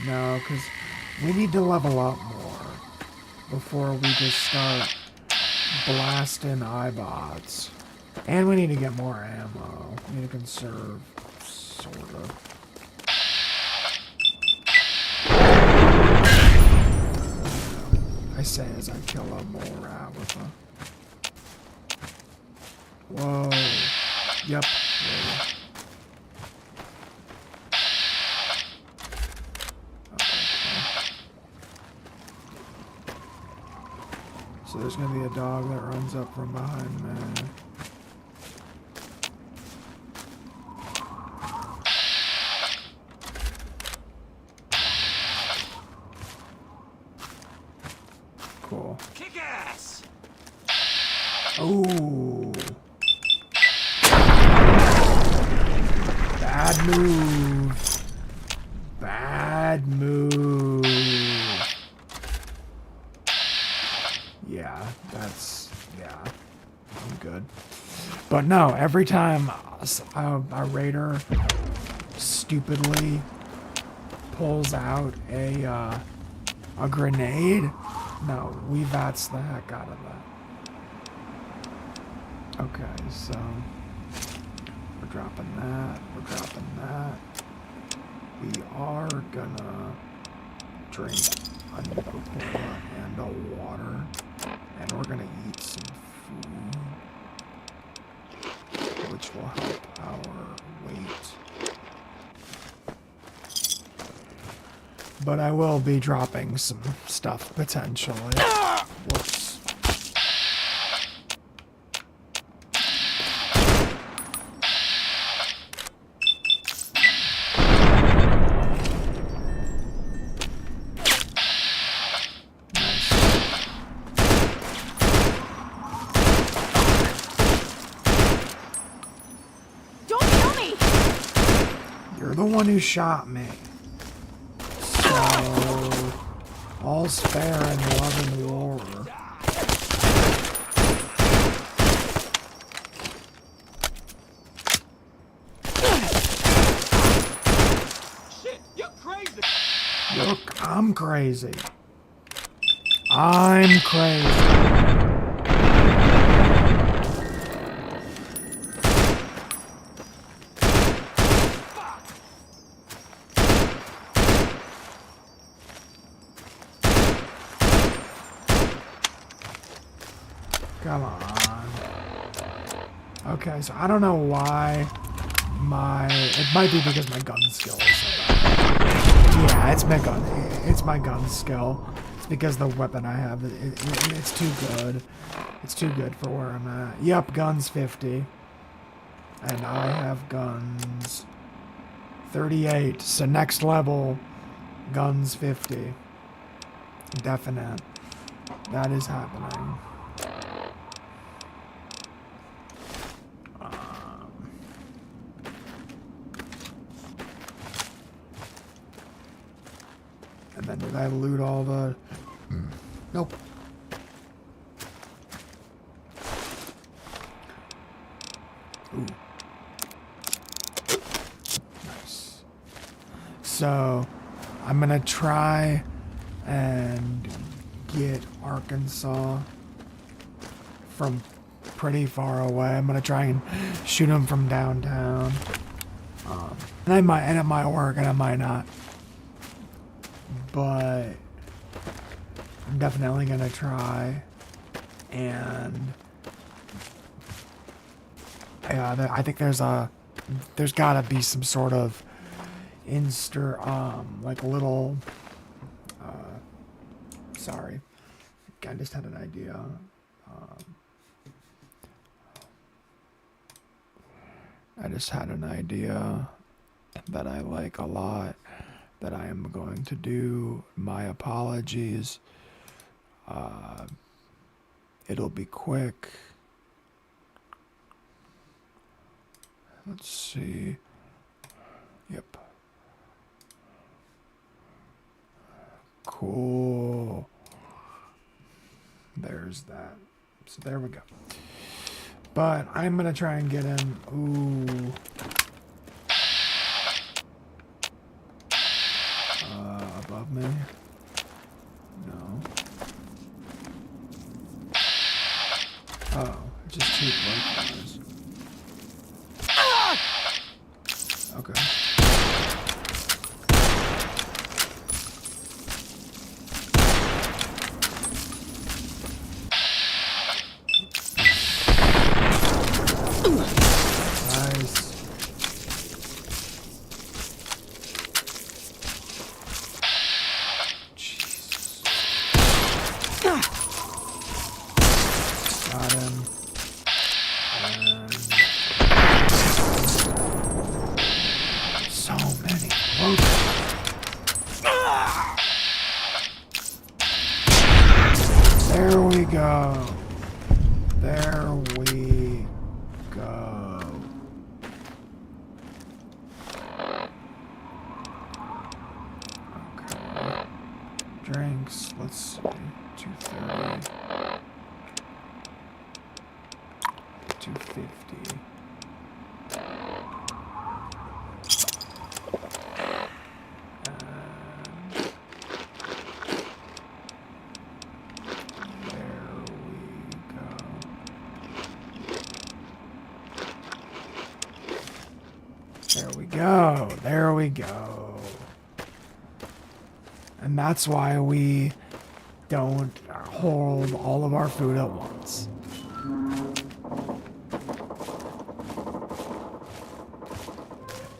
No, because we need to level up more before we just start blasting iBots. And we need to get more ammo. We need to conserve, sort of. I say as I kill a mole rat with a... Whoa. Yep. Whoa. So there's gonna be a dog that runs up from behind me. Cool. Kick ass! Ooh. Bad move. Bad move. Yeah, I'm good. But no, every time a raider stupidly pulls out a grenade. No, we VATS the heck out of that. Okay, so we're dropping that. We're dropping that. We are gonna drink a Coca-Cola and a water, and we're gonna eat some food, which will help our weight. But I will be dropping some stuff potentially. Whoops. The one who shot me. So, all's fair in love and war. Shit, you're crazy. Look, I'm crazy. I'm crazy. Come on. Okay, so I don't know why it might be because my gun skill is so bad. Yeah, it's my gun skill. It's because the weapon I have, it's too good. It's too good for where I'm at. Yep, guns 50. And I have guns 38. So next level, guns 50. Definite. That is happening. And then did I loot all the... Nope. Ooh. Nice. So, I'm gonna try and get Arkansas from pretty far away. I'm gonna try and shoot him from downtown. And it might work and it might not. But I'm definitely gonna try, and yeah, I think there's gotta be some sort of like little, sorry, I just had an idea. I just had an idea that I like a lot. That I am going to do. My apologies. It'll be quick. Let's see. Yep. Cool. There's that. So there we go. But I'm gonna try and get him. Ooh. Above me? No. Oh, just two butterflies. Okay. Nice. Got him. And so many roaches. There we go. There we go. Okay. Drinks. Let's see. 230. 250. go. There we go. And that's why we don't hold all of our food at once.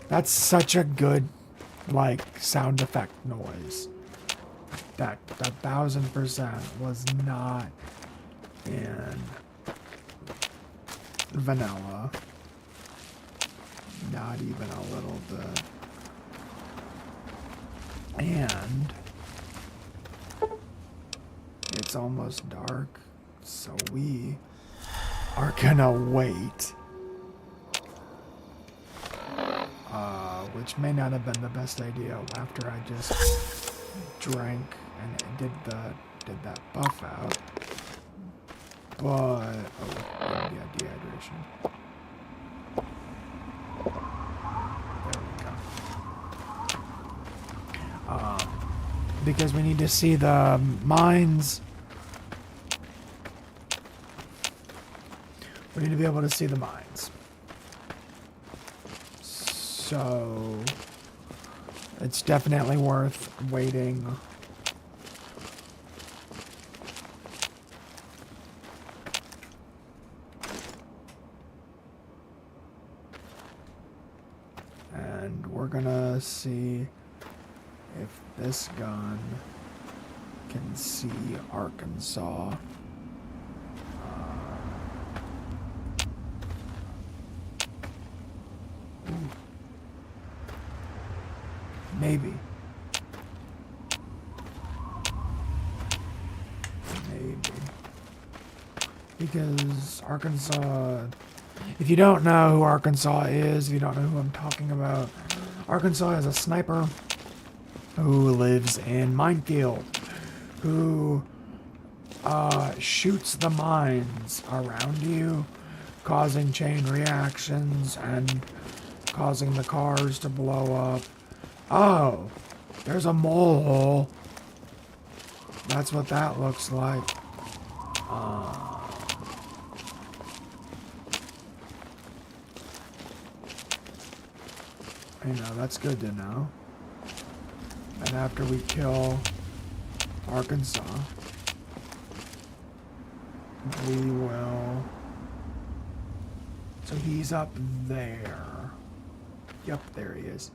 That's such a good, like, sound effect noise. That 1000% was not in vanilla. Not even a little bit. And it's almost dark, so we are gonna wait. Which may not have been the best idea after I just drank and did that buff out. But yeah, dehydration. There we go. Because we need to see the mines. We need to be able to see the mines. So it's definitely worth waiting. And we're gonna see if this gun can see Arkansas. Maybe. Because Arkansas, if you don't know who Arkansas is, if you don't know who I'm talking about, Arkansas is a sniper who lives in Minefield, who shoots the mines around you, causing chain reactions and causing the cars to blow up. Oh, there's a mole hole. That's what that looks like. You know, that's good to know. And after we kill Arkansas, we will... So he's up there. Yep, there he is.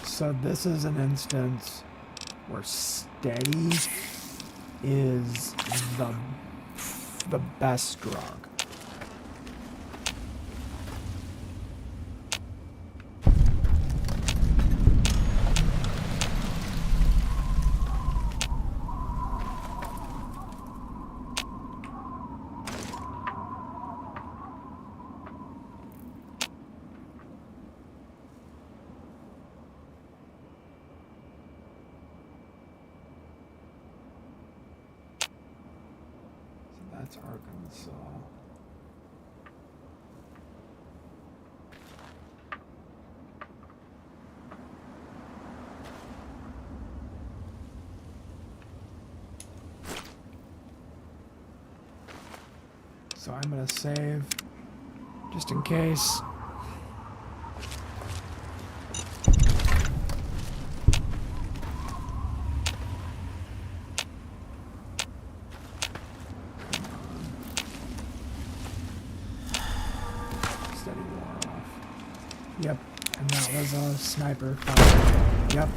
So this is an instance where steady is the best drug. That's Arkansas. So I'm gonna save just in case. Yep, and that was a sniper fire. Yep.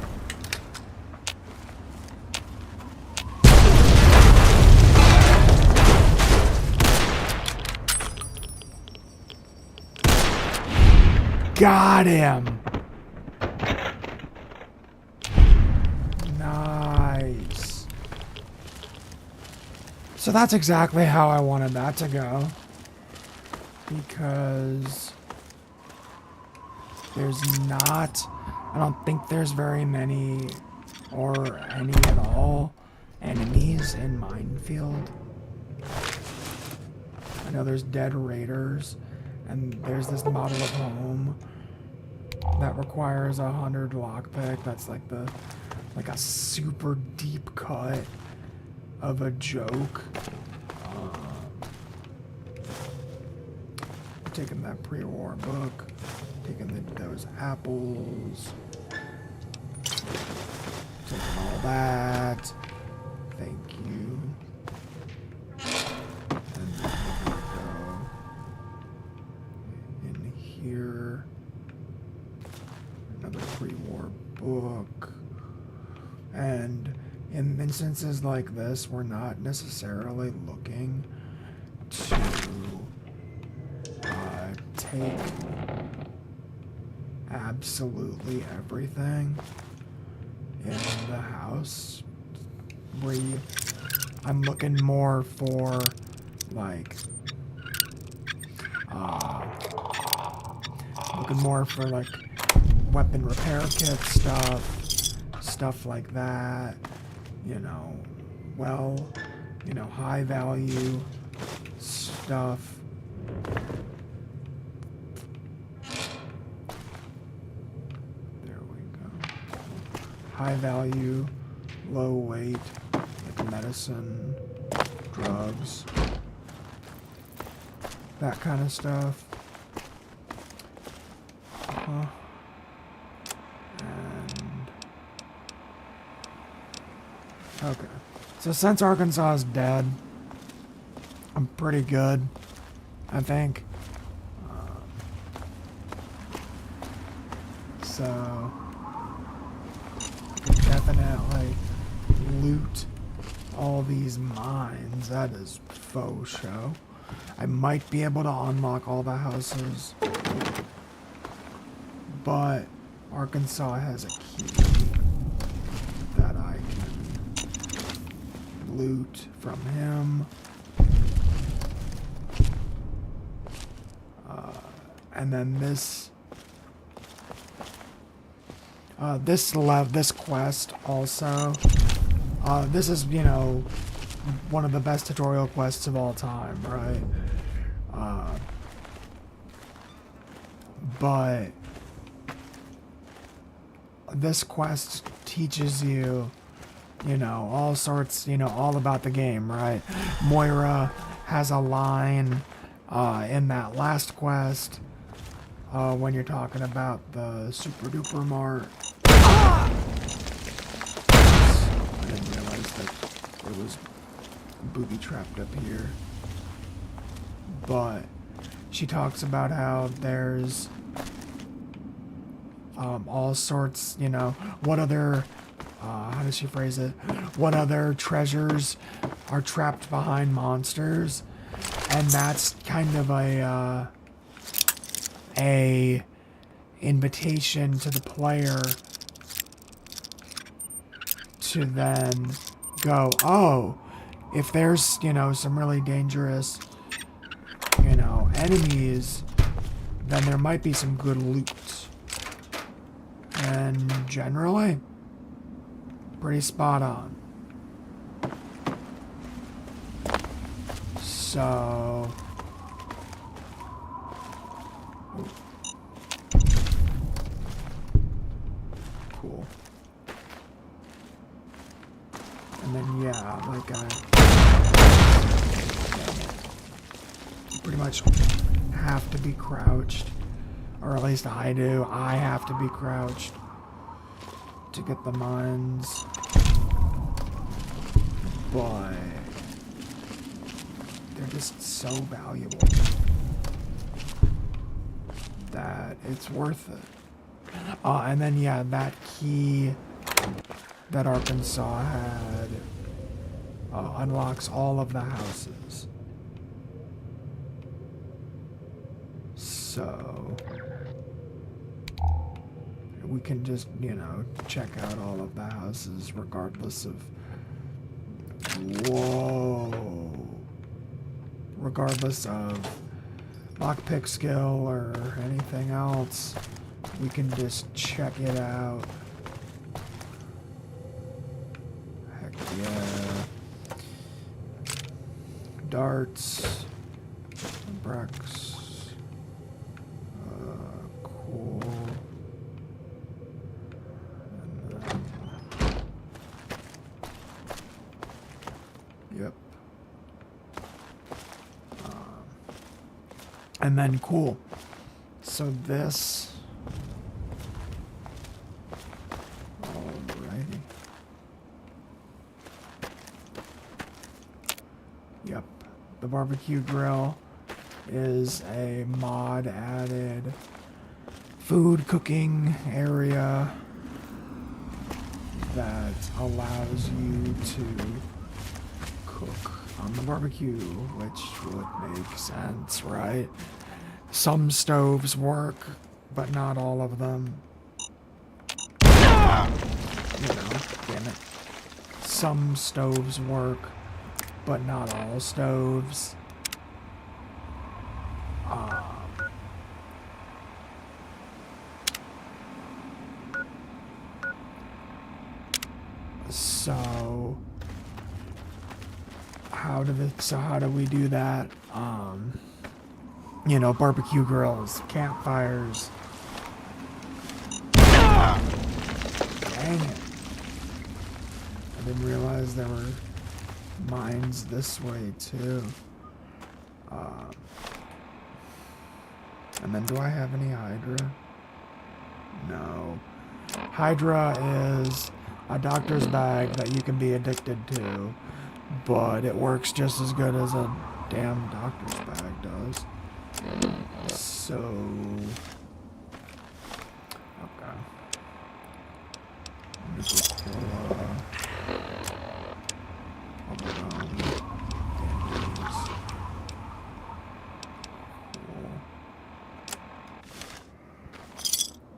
Got him! Nice. So that's exactly how I wanted that to go. Because... there's not, I don't think there's very many, or any at all, enemies in Minefield. I know there's dead raiders, and there's this model of home, that requires 100 lockpick. That's like a super deep cut of a joke. Taking that pre-war book, taking those apples, taking all that. Thank you. And then we're gonna go in here. Another pre-war book. And in instances like this, we're not necessarily looking to take absolutely everything in the house. I'm looking more for like weapon repair kit stuff like that, you know, high value stuff. High value, low weight, like medicine, drugs, that kind of stuff. And okay, so since Arkansas is dead, I'm pretty good, I think. So definitely loot all these mines. That is faux show. I might be able to unlock all the houses, but Arkansas has a key that I can loot from him. And then this quest also. This is, you know, one of the best tutorial quests of all time, right? But this quest teaches you, you know, all sorts, you know, all about the game, right? Moira has a line in that last quest when you're talking about the Super Duper Mart. I didn't realize that it was booby trapped up here. But she talks about how there's all sorts, you know, what other, how does she phrase it? What other treasures are trapped behind monsters? And that's kind of a invitation to the player to then go, oh, if there's, you know, some really dangerous, you know, enemies, then there might be some good loot. And generally, pretty spot on. So cool. And then yeah, like you pretty much have to be crouched, or at least I do. I have to be crouched to get the mines, but they're just so valuable that it's worth it. And then yeah, that key that Arkansas had unlocks all of the houses. So we can just, you know, check out all of the houses regardless of regardless of lockpick skill or anything else. We can just check it out. Heck yeah. Darts. Brex. Cool. Yep. And then cool. So this. Alrighty. Yep. The barbecue grill is a mod added food cooking area that allows you to cook on the barbecue, which would make sense, right? Some stoves work, but not all of them. You know, damn it. Some stoves work, but not all stoves. So how do we do that? You know, barbecue grills, campfires. Dang it. I didn't realize there were mines this way too. And then do I have any Hydra? No. Hydra is a doctor's bag that you can be addicted to, but it works just as good as a damn doctor's bag does. So, okay. Let me just pull,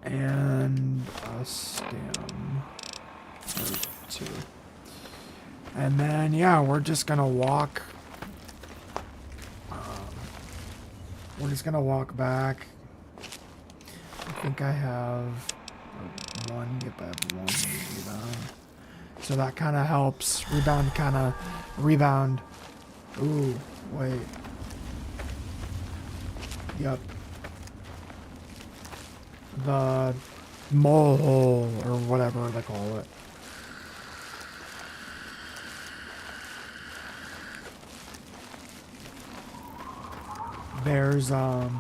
and a stem or two. And then, yeah, we're just gonna walk. We're just gonna walk back. I think I have one. Yep, I have one rebound. So that kind of helps. Rebound. Ooh, wait. Yep. The mole hole, or whatever they call it. There's, you know,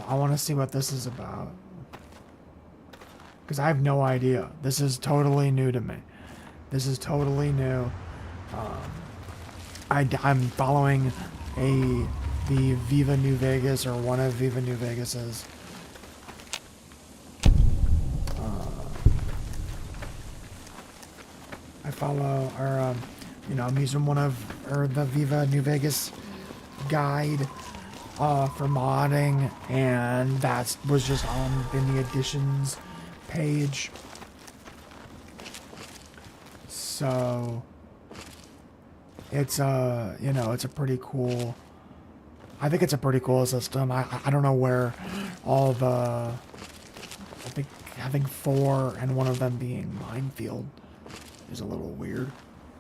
I want to see what this is about. Because I have no idea. This is totally new to me. This is totally new. I'm following the Viva New Vegas, or one of Viva New Vegas's. I follow, or, you know, I'm using the Viva New Vegas guide for modding, and that was just in the additions page. So it's you know, it's a pretty cool, I think it's a pretty cool system. I don't know where all the, I think 4 and one of them being Minefield is a little weird.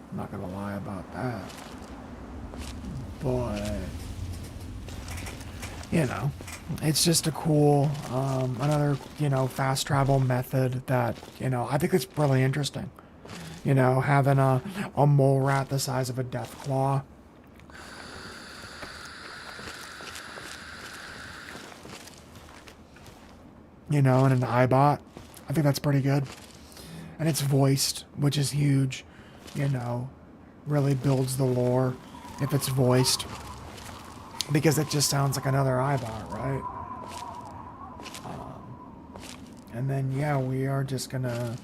I'm not gonna lie about that. But, you know, it's just a cool, another, you know, fast travel method that, you know, I think it's really interesting. You know, having a mole rat the size of a death claw. You know, and an eyebot. I think that's pretty good. And it's voiced, which is huge. You know, really builds the lore if it's voiced, because it just sounds like another eyebot, right? And then, yeah, we are just gonna,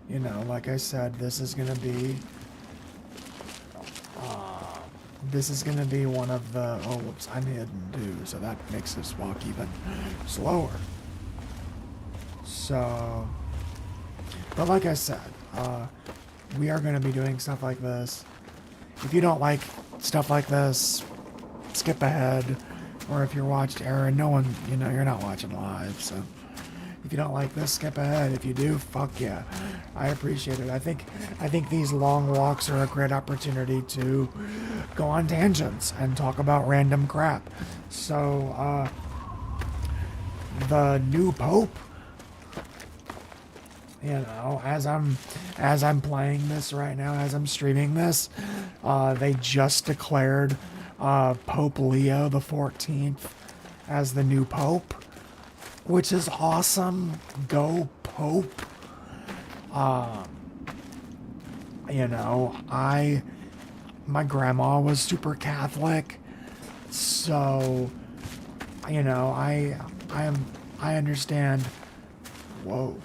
you know, like I said, this is gonna be one of the, oh, whoops, I'm hidden too, so that makes this walk even slower. So, but like I said, we are going to be doing stuff like this. If you don't like stuff like this, skip ahead. Or if you're watching Aaron, no one, you know, you're not watching live. So if you don't like this, skip ahead. If you do, fuck yeah. I appreciate it. I think these long walks are a great opportunity to go on tangents and talk about random crap. So, the new Pope you know, as I'm playing this right now, as I'm streaming this, they just declared Pope Leo the 14th as the new pope, which is awesome. Go Pope. You know, my grandma was super Catholic, so you know, I understand. Whoa.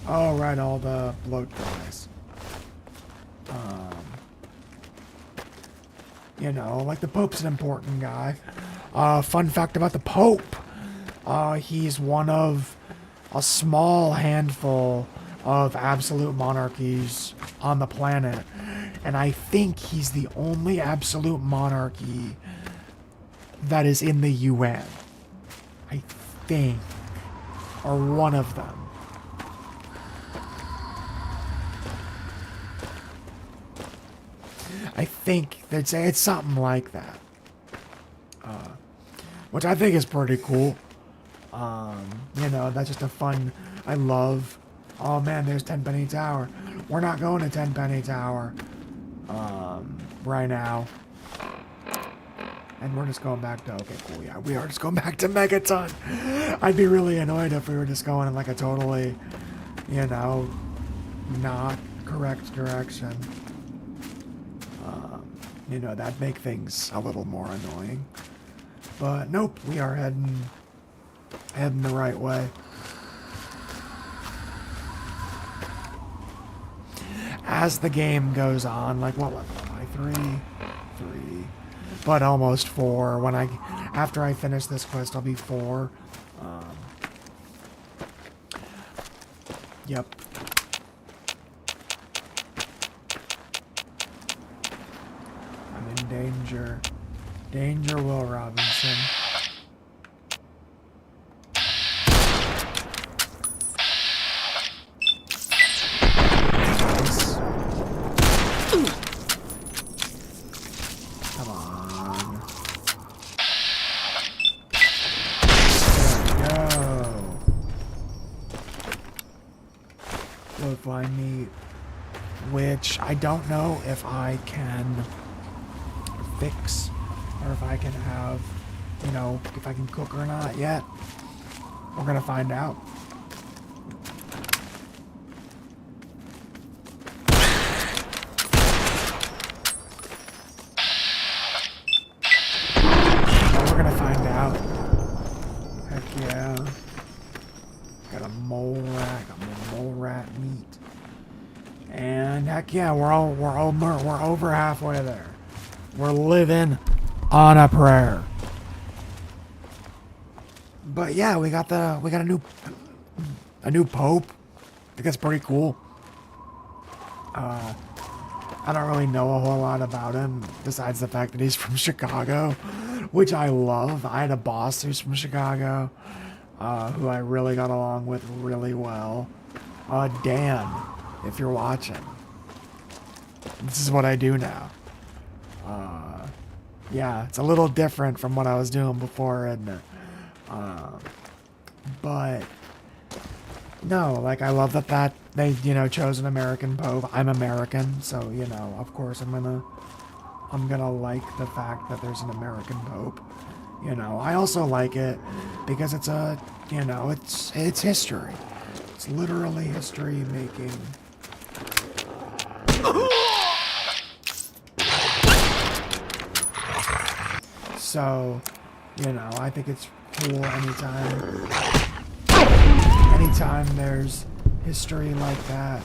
Oh, right, all the bloat guys. You know, like the Pope's an important guy. Fun fact about the Pope. He's one of a small handful of absolute monarchies on the planet. And I think he's the only absolute monarchy that is in the UN. I think. Or one of them. I think they'd say it's something like that. Which I think is pretty cool. You know, that's just a fun... I love... Oh man, there's Tenpenny Tower. We're not going to Tenpenny Tower. Right now. And we're just going back to... Okay, cool, yeah. We are just going back to Megaton. I'd be really annoyed if we were just going in like a totally, you know, not correct direction. You know, that'd make things a little more annoying. But nope, we are heading the right way. As the game goes on, like what level am I? 3, but almost 4. After I finish this quest, I'll be 4. Yep. I'm in danger. Danger, Will Robinson. Nice. Come on. There we go. Low flying meat. Which I don't know if I can fix. Or if I can have, you know, if I can cook or not yet. We're gonna find out. We're gonna find out. Heck yeah. Got a mole rat meat. And heck yeah, we're over halfway there. We're living on a prayer. But yeah, we got a new pope. I think that's pretty cool. I don't really know a whole lot about him besides the fact that he's from Chicago, which I love. I had a boss who's from Chicago, who I really got along with really well. Dan, if you're watching, this is what I do now. Yeah, it's a little different from what I was doing before, and but no, like I love that they, you know, chose an American pope. I'm American, so you know, of course I'm gonna like the fact that there's an American pope. You know, I also like it because it's a, you know, it's history. It's literally history making. So, you know, I think it's cool anytime there's history like that.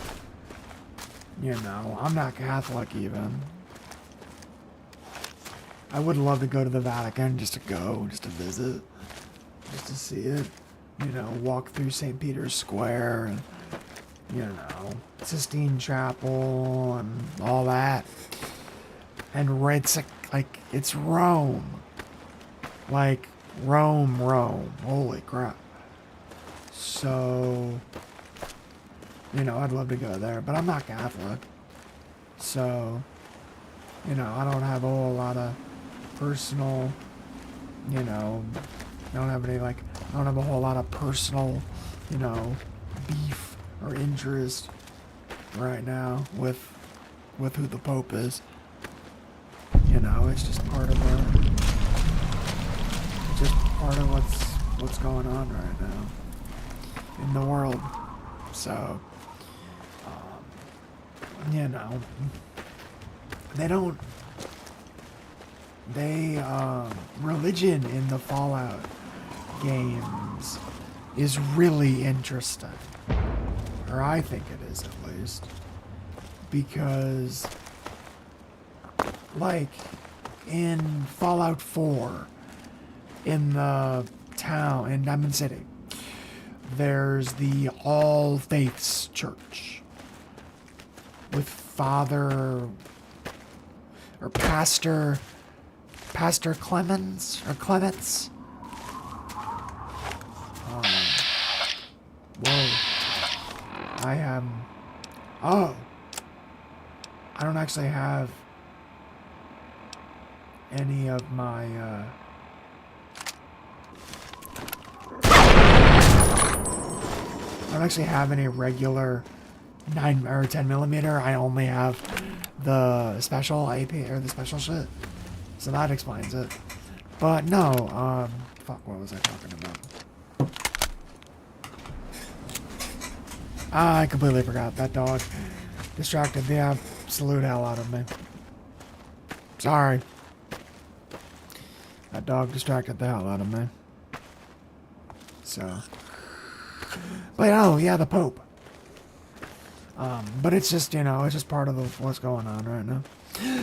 You know, I'm not Catholic even. I would love to go to the Vatican just to visit, just to see it. You know, walk through St. Peter's Square and, you know, Sistine Chapel and all that. And it's like it's Rome. Like, Rome. Holy crap. So, you know, I'd love to go there, but I'm not Catholic. So, you know, I don't have a whole lot of personal, you know, I don't have any, like, I don't have a whole lot of personal, you know, beef or interest right now with who the Pope is. You know, it's just part of what's going on right now in the world. So, you know, religion in the Fallout games is really interesting. Or I think it is, at least. Because, like, in Fallout 4, in the town, in Diamond City, there's the All Faiths Church with Father or Pastor Clemens or Clements. Whoa. I don't actually have any of my I don't actually have any regular 9 or 10 millimeter. I only have the special AP or the special shit. So that explains it. But no, fuck, what was I talking about? I completely forgot. That dog distracted the absolute hell out of me. Sorry. That dog distracted the hell out of me. So. But oh yeah, the Pope. But it's just, you know, it's just part of what's going on right now.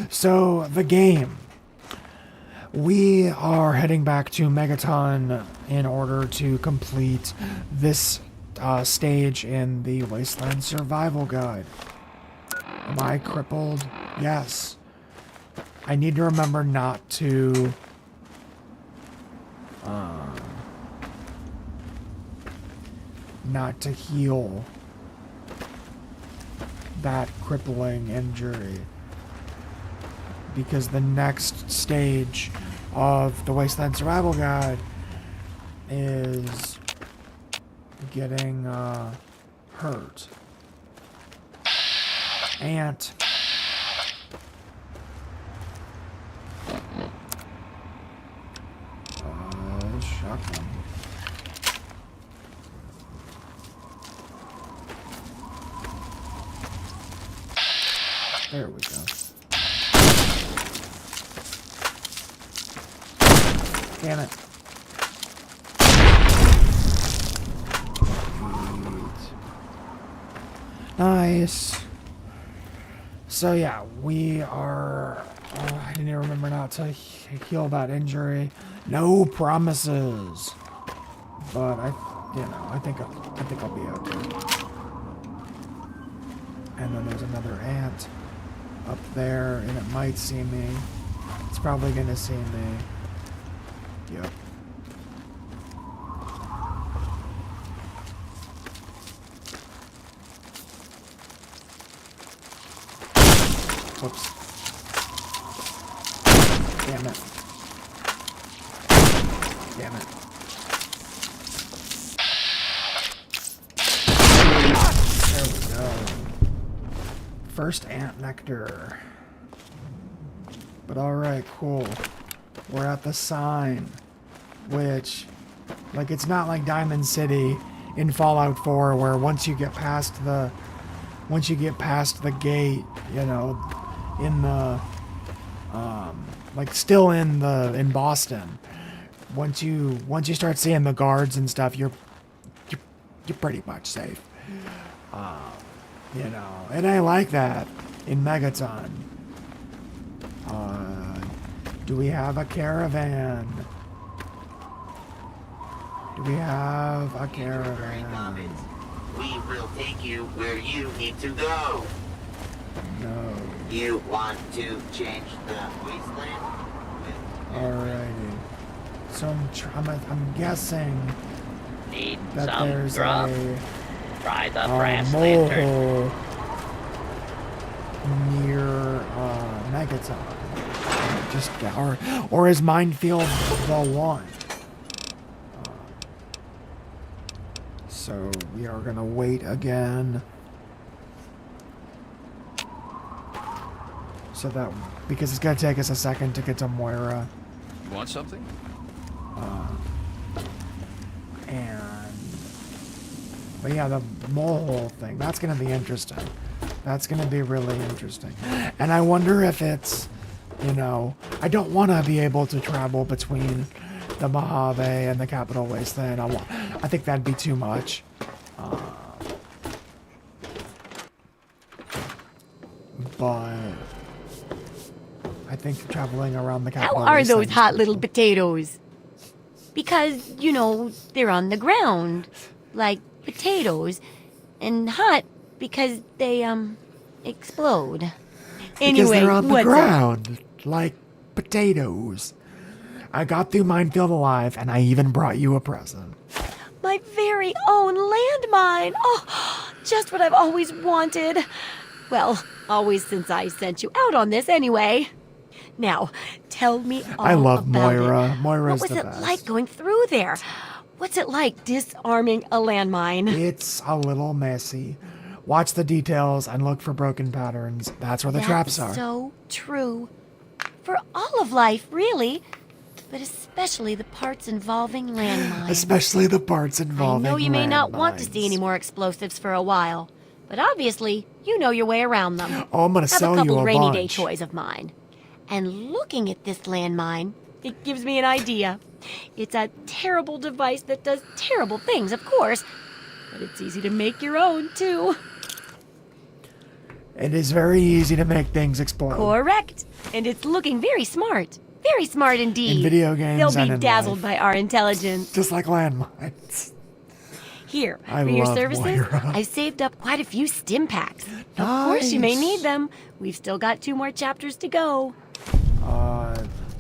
So the game. We are heading back to Megaton in order to complete this stage in the Wastelands Survival Guide. Am I crippled? Yes. I need to remember not to heal that crippling injury, because the next stage of the Wasteland Survival Guide is getting hurt. Ant. Shotgun. There we go. Damn it. Nice. So yeah, we are... I didn't even remember not to heal that injury. No promises. But I think I'll be okay. And then there's another ant up there, and it might see me. It's probably gonna see me. Yep. Whoops. Damn it. Damn it. There we go. First ant nectar. But alright, cool. We're at the sign. Which, like, it's not like Diamond City in Fallout 4 where once you get past the gate, you know, in the like still in Boston, once you start seeing the guards and stuff, you're pretty much safe. You know, and I like that in Megaton. Do we have a caravan? Do we have a caravan? We will take you where you need to go. No. You want to change the wasteland? Alrighty. So I'm guessing Need that some there's grub? a Try the brass mole lantern. hole near Megaton. Just or is Minefield the one? So we are gonna wait again. So that, because it's gonna take us a second to get to Moira. You want something? But yeah, the mole thing, that's gonna be interesting. That's gonna be really interesting. And I wonder if it's, you know, I don't want to be able to travel between the Mojave and the Capital Wasteland. I think that'd be too much. But I think traveling around the Capital How are Wasteland those is hot pretty little cool. potatoes? Because, you know, they're on the ground, like potatoes, and hot because they, explode. Anyway, Because they're on the what's up? ground, like potatoes. I got through Minefield alive, and I even brought you a present. My very own landmine! Oh, just what I've always wanted. Well, always since I sent you out on this anyway. Now, tell me all I love about Moira. it. Moira's What was the it best. like going through there? What's it like disarming a landmine? It's a little messy. Watch the details and look for broken patterns. That's where the traps are. That's so true. For all of life, really. But especially the parts involving landmines. Especially the parts I involving know you may not want to landmines. see any more explosives for a while, but obviously, you know your way around them. Oh, I'm gonna Have sell a couple you a rainy day bunch. toys of mine. And looking at this landmine, it gives me an idea. It's a terrible device that does terrible things, of course, but it's easy to make your own, too. It is very easy to make things explode. Correct. And it's looking very smart. Very smart indeed. In video games They'll and be in dazzled life. by our intelligence. Just like landmines. Here, I for your love services, Moira. I saved up quite a few stim packs. Of course, you may Nice. need them. We've still got 2 more chapters to go.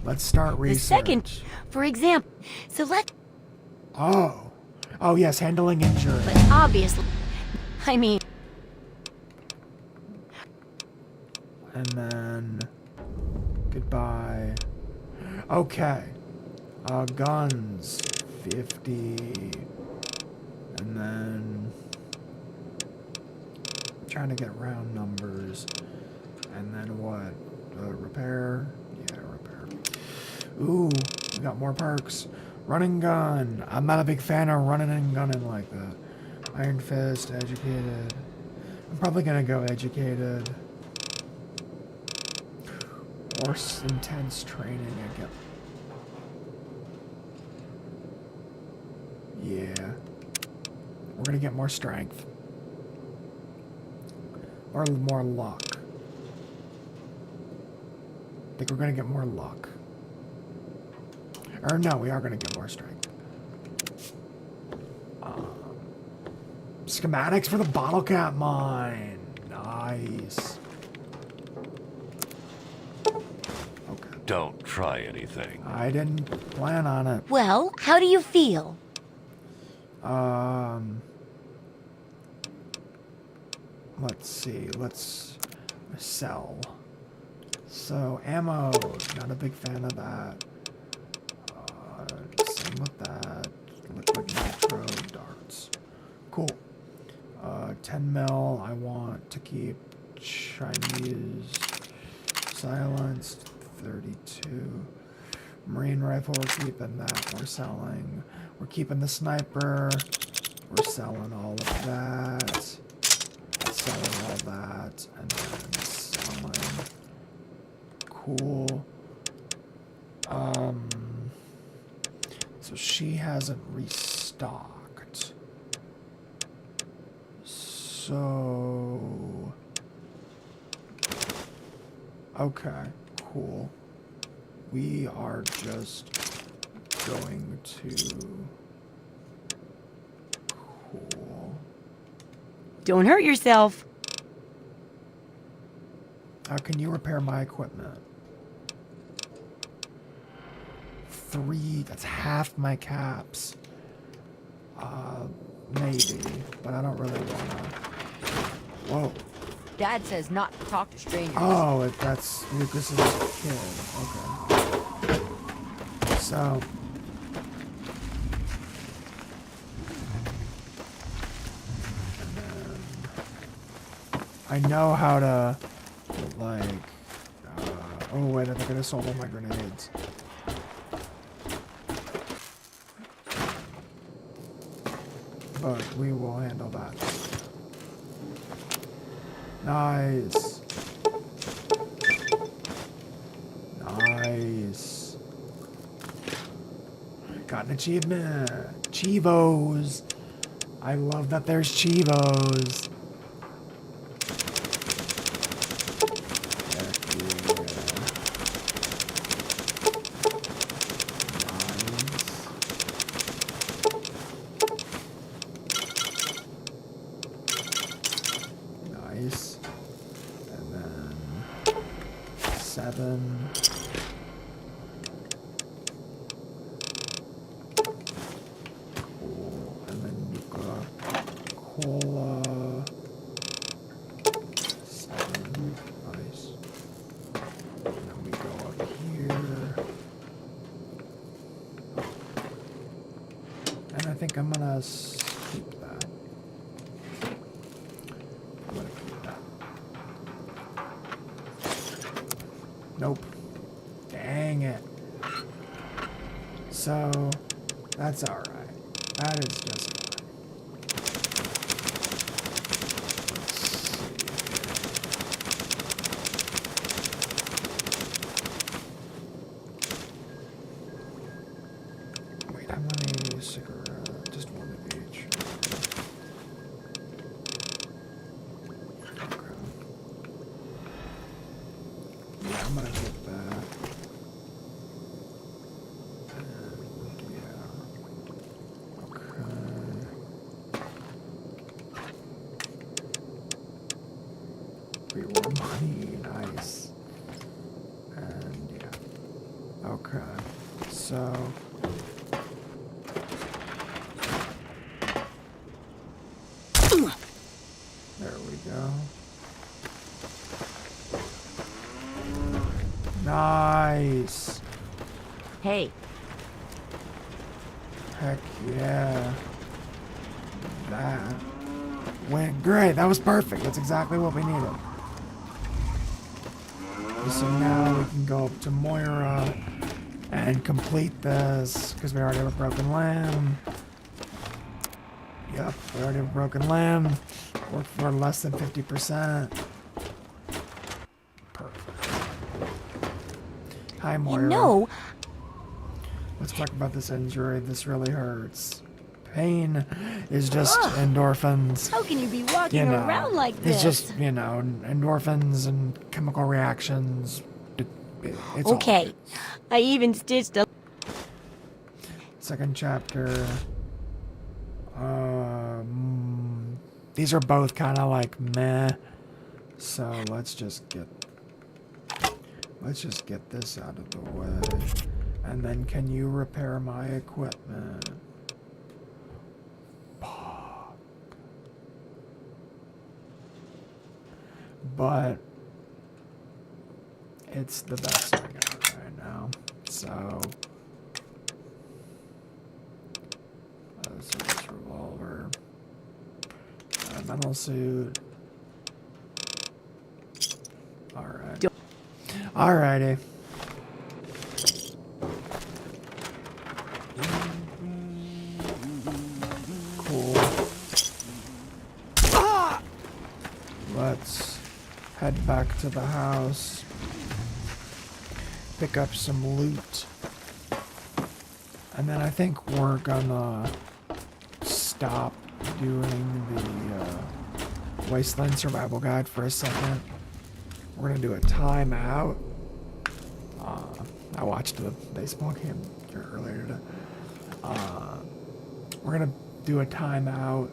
Let's start research. The second, for example. So Oh. Oh, yes, handling injury. but obviously, I mean, And then... Goodbye. Okay. Guns. 50. And then... I'm trying to get round numbers. And then what? Repair? Yeah, repair. Ooh, we got more perks. Running gun. I'm not a big fan of running and gunning like that. Iron Fist, educated. I'm probably gonna go educated. Or intense training again. Yeah. We're gonna get more strength. Or more luck. I think we're gonna get more luck. Or no, we are gonna get more strength. Schematics for the bottle cap mine. Nice. Don't try anything. I didn't plan on it. well, how do you feel? Let's see. Let's sell. So, ammo. Not a big fan of that. Same with that. Liquid nitro darts. Cool. 10 mil. I want to keep Chinese silenced. 32. Marine rifle. We're keeping that. We're selling. We're keeping the sniper. We're selling all of that. Selling all that. And then selling. Cool. So she hasn't restocked. So... Okay, cool. We are just going to... Cool. Don't hurt yourself. Can you repair my equipment? 3, that's half my caps. Maybe, but I don't really wanna. Whoa. Dad says not to talk to strangers. Oh, that's Lucas's kid. Okay. So. I know how to, like, oh wait, I think I just sold all my grenades. But we will handle that. Nice. Nice. Got an achievement. Chivos. I love that there's Chivos. Nice. And then 7. Cool. And then Nuka Cola. 7. Nice. And then we go up here. And I think I'm gonna keep that. I'm gonna keep that. Nope. Dang it. So, that's alright. That is just fine. Let's see. Wait, I'm gonna use cigarette. Just one of each. Okay. Yeah, I'm gonna get that. And, yeah. Okay. Reward money, nice. And yeah. Okay. So there we go. Nice. Hey, Heck yeah. That went great. That was perfect. That's exactly what we needed. So now we can go up to Moira and complete this because we already have a broken lamb. Yep, we already have a broken lamb. Worked for less than 50%. Perfect. Hi, Moira. You know, Let's talk about this injury. This really hurts. Pain is just endorphins. how can you be walking You know, around like this? It's just, you know, endorphins and chemical reactions. It's all Okay, good. I even stitched a... Second chapter. These are both kind of like meh. So let's just get this out of the way. And then can you repair my equipment? But it's the best I got right now. So this revolver, metal suit. All right. Alrighty. Cool. Let's head back to the house. Pick up some loot. And then I think we're gonna stop doing the Wasteland survival guide for a second. We're gonna do a timeout. I watched the baseball game earlier today. We're gonna do a timeout.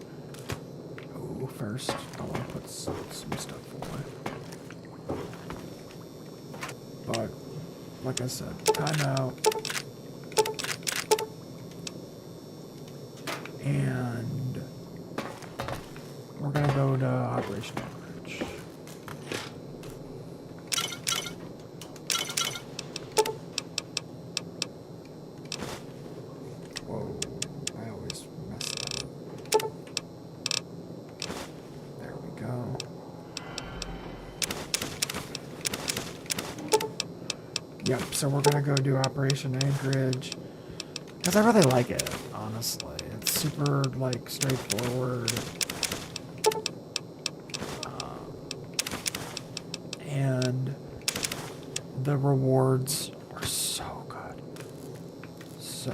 Oh, first I want to put some stuff away. But like I said, timeout. And we're gonna go to Operation Bridge. Whoa, I always mess that up. There we go. Yep, so we're gonna go do Operation Anchorage. Because I really like it, honestly. It's super, like, straightforward. And the rewards are so good. So...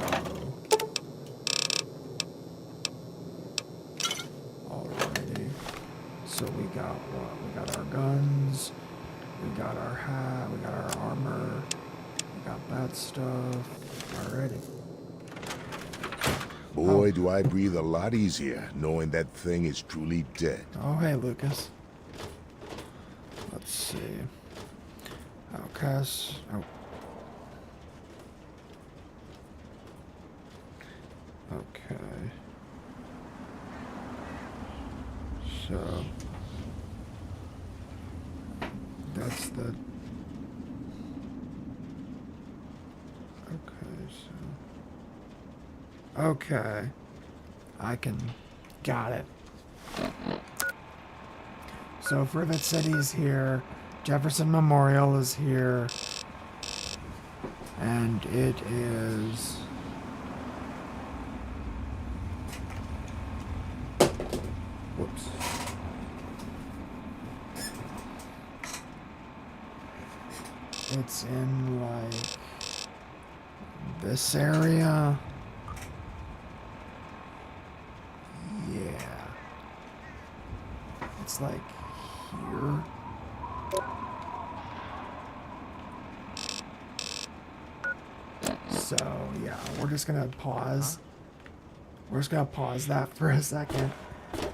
Alrighty. So we got what? We got our guns. We got our hat. We got our armor. We got that stuff. Alrighty. Boy, do I breathe a lot easier knowing that thing is truly dead. Oh, hey, Lucas. Let's see. Outcast. Oh. Okay. So. That's the... Okay, so... Okay. I can... Got it. So Privet City's here. Jefferson Memorial is here. And it is... Whoops. It's in, like, this area. Yeah. It's like here. So, yeah, we're just gonna pause. We're just gonna pause that for a second.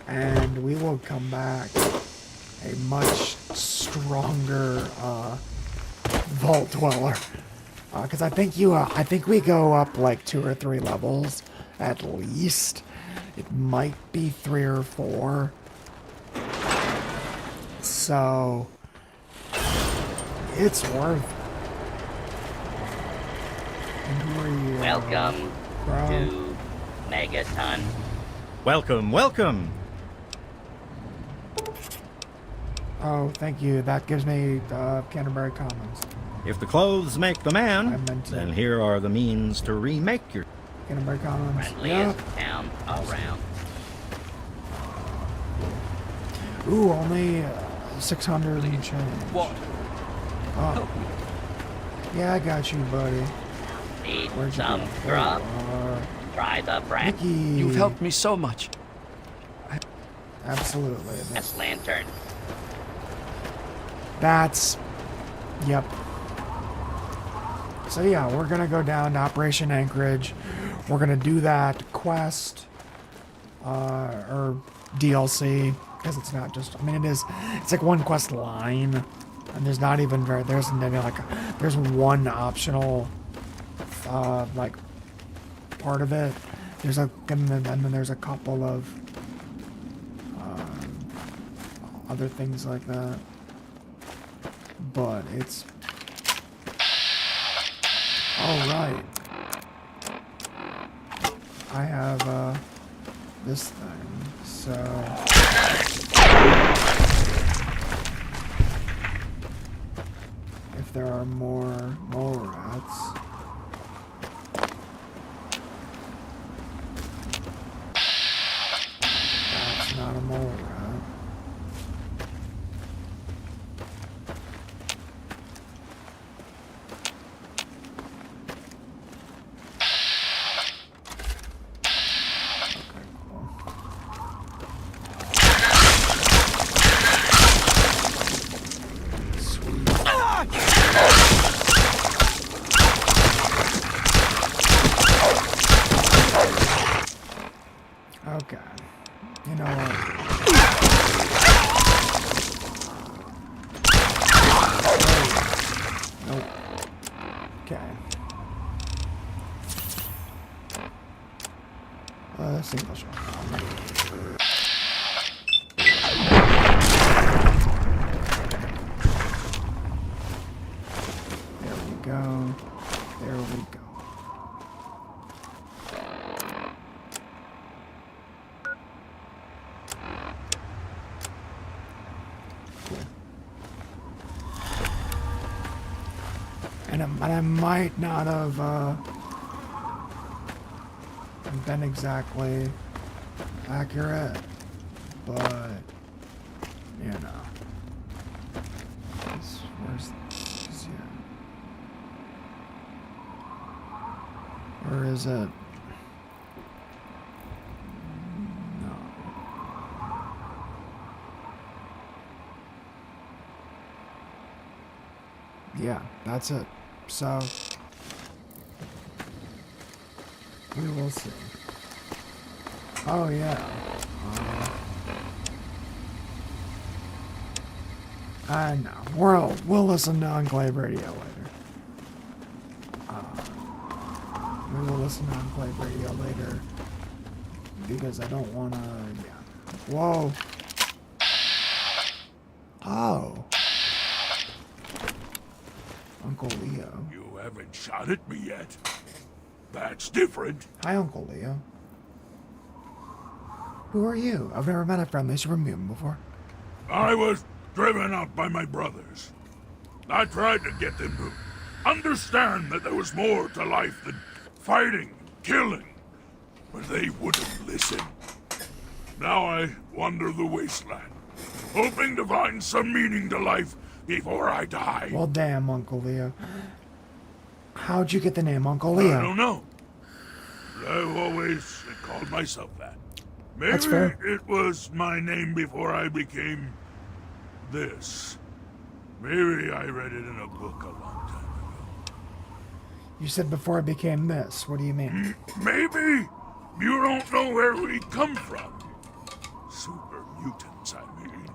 And we will come back a much stronger, Vault Dweller. Because I think we go up like 2 or 3 levels at least. It might be 3 or 4. So it's worth it. And who are you? Welcome bro? to Megaton. Welcome, welcome. Oh, thank you. That gives me Canterbury Commons. If the clothes make the man, I meant to. then here are the means to remake your... Canterbury Commons. Friendliest town around. Ooh, only 600 and change. What? Oh. Yeah, I got you, buddy. Need Where'd you some go? grub? Oh, Try the bread. Mickey. You've helped me so much. Absolutely. That's lantern. That's... Yep. So yeah, we're gonna go down to Operation Anchorage. We're gonna do that quest, or DLC, because it's not just, I mean it is, it's like one quest line, and there's not even very, there's maybe like, there's one optional, like, part of it. There's a, and then there's a couple of, other things like that. But it's... Alright. I have, this thing, so... If there are more mole rats... That's not a mole rat. Okay. You know what? Nope. Okay. Single shot. There we go. There we go. And I might not have been exactly accurate, but you know, where's here? Where is it? No. Yeah, that's it. So we will see. Oh yeah. I know. We'll listen to Enclave Radio later. We will listen to Enclave Radio later because I don't want to. Yeah. Whoa. Oh. Uncle Leo. You haven't shot at me yet. That's different. Hi, Uncle Leo. Who are you? I've never met a friendly super mutant before. I was driven out by my brothers. I tried to get them to understand that there was more to life than fighting, killing, but they wouldn't listen. Now I wander the wasteland, hoping to find some meaning to life before I die. Well, damn, Uncle Leo. How'd you get the name Uncle Leo? I don't know. I've always called myself that. Maybe That's fair. it was my name before I became this. Maybe I read it in a book a long time ago. You said before I became this. What do you mean? Maybe you don't know where we come from. Super mutants, I mean.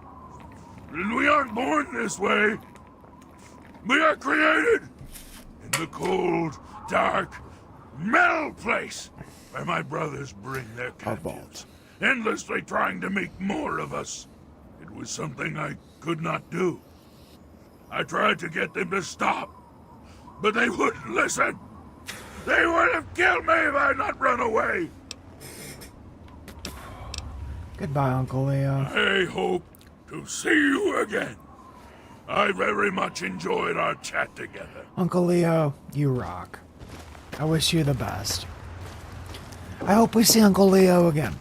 And we aren't born this way. We are created in the cold, dark, metal place where my brothers bring their captives, endlessly trying to make more of us. It was something I could not do. I tried to get them to stop, but they wouldn't listen. They would have killed me if I had not run away. Goodbye, Uncle Leo. I hope to see you again. I very much enjoyed our chat together. Uncle Leo, you rock. I wish you the best. I hope we see Uncle Leo again.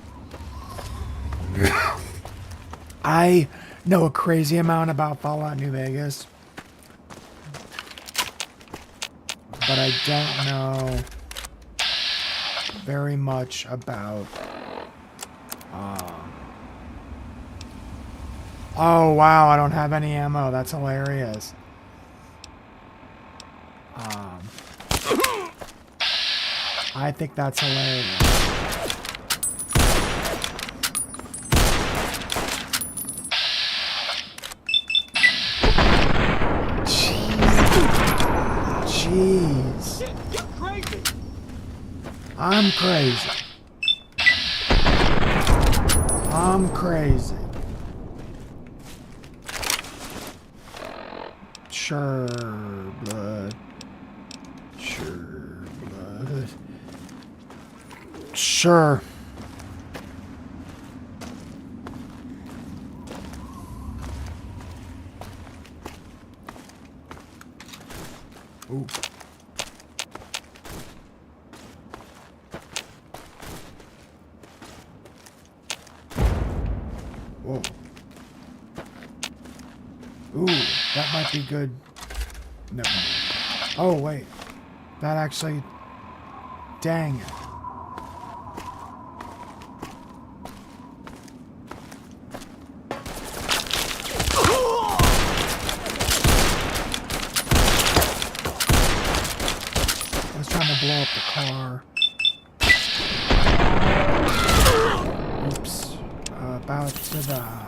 I know a crazy amount about Fallout New Vegas, but I don't know very much about oh wow, I don't have any ammo. That's hilarious. I think that's hilarious. Jeez. You're crazy. I'm crazy. I'm crazy. Sure, blood. Sure, blood. Sure. Ooh. Whoa. Ooh, that might be good. No. Oh, wait. That actually... Dang it. I was trying to blow up the car. Oops. About to die.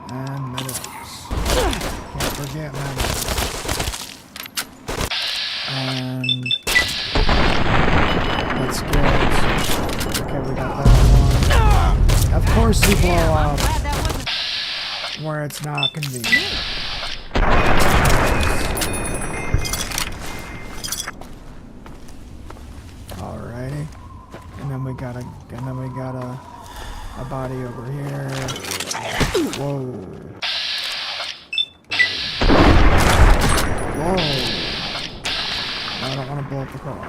And medics. Can't forget medics. And let's go. Okay, we got that one. Of course you blow up where it's not convenient. Alrighty. And then we got a body over here. Whoa. Whoa. I don't want to blow up the car.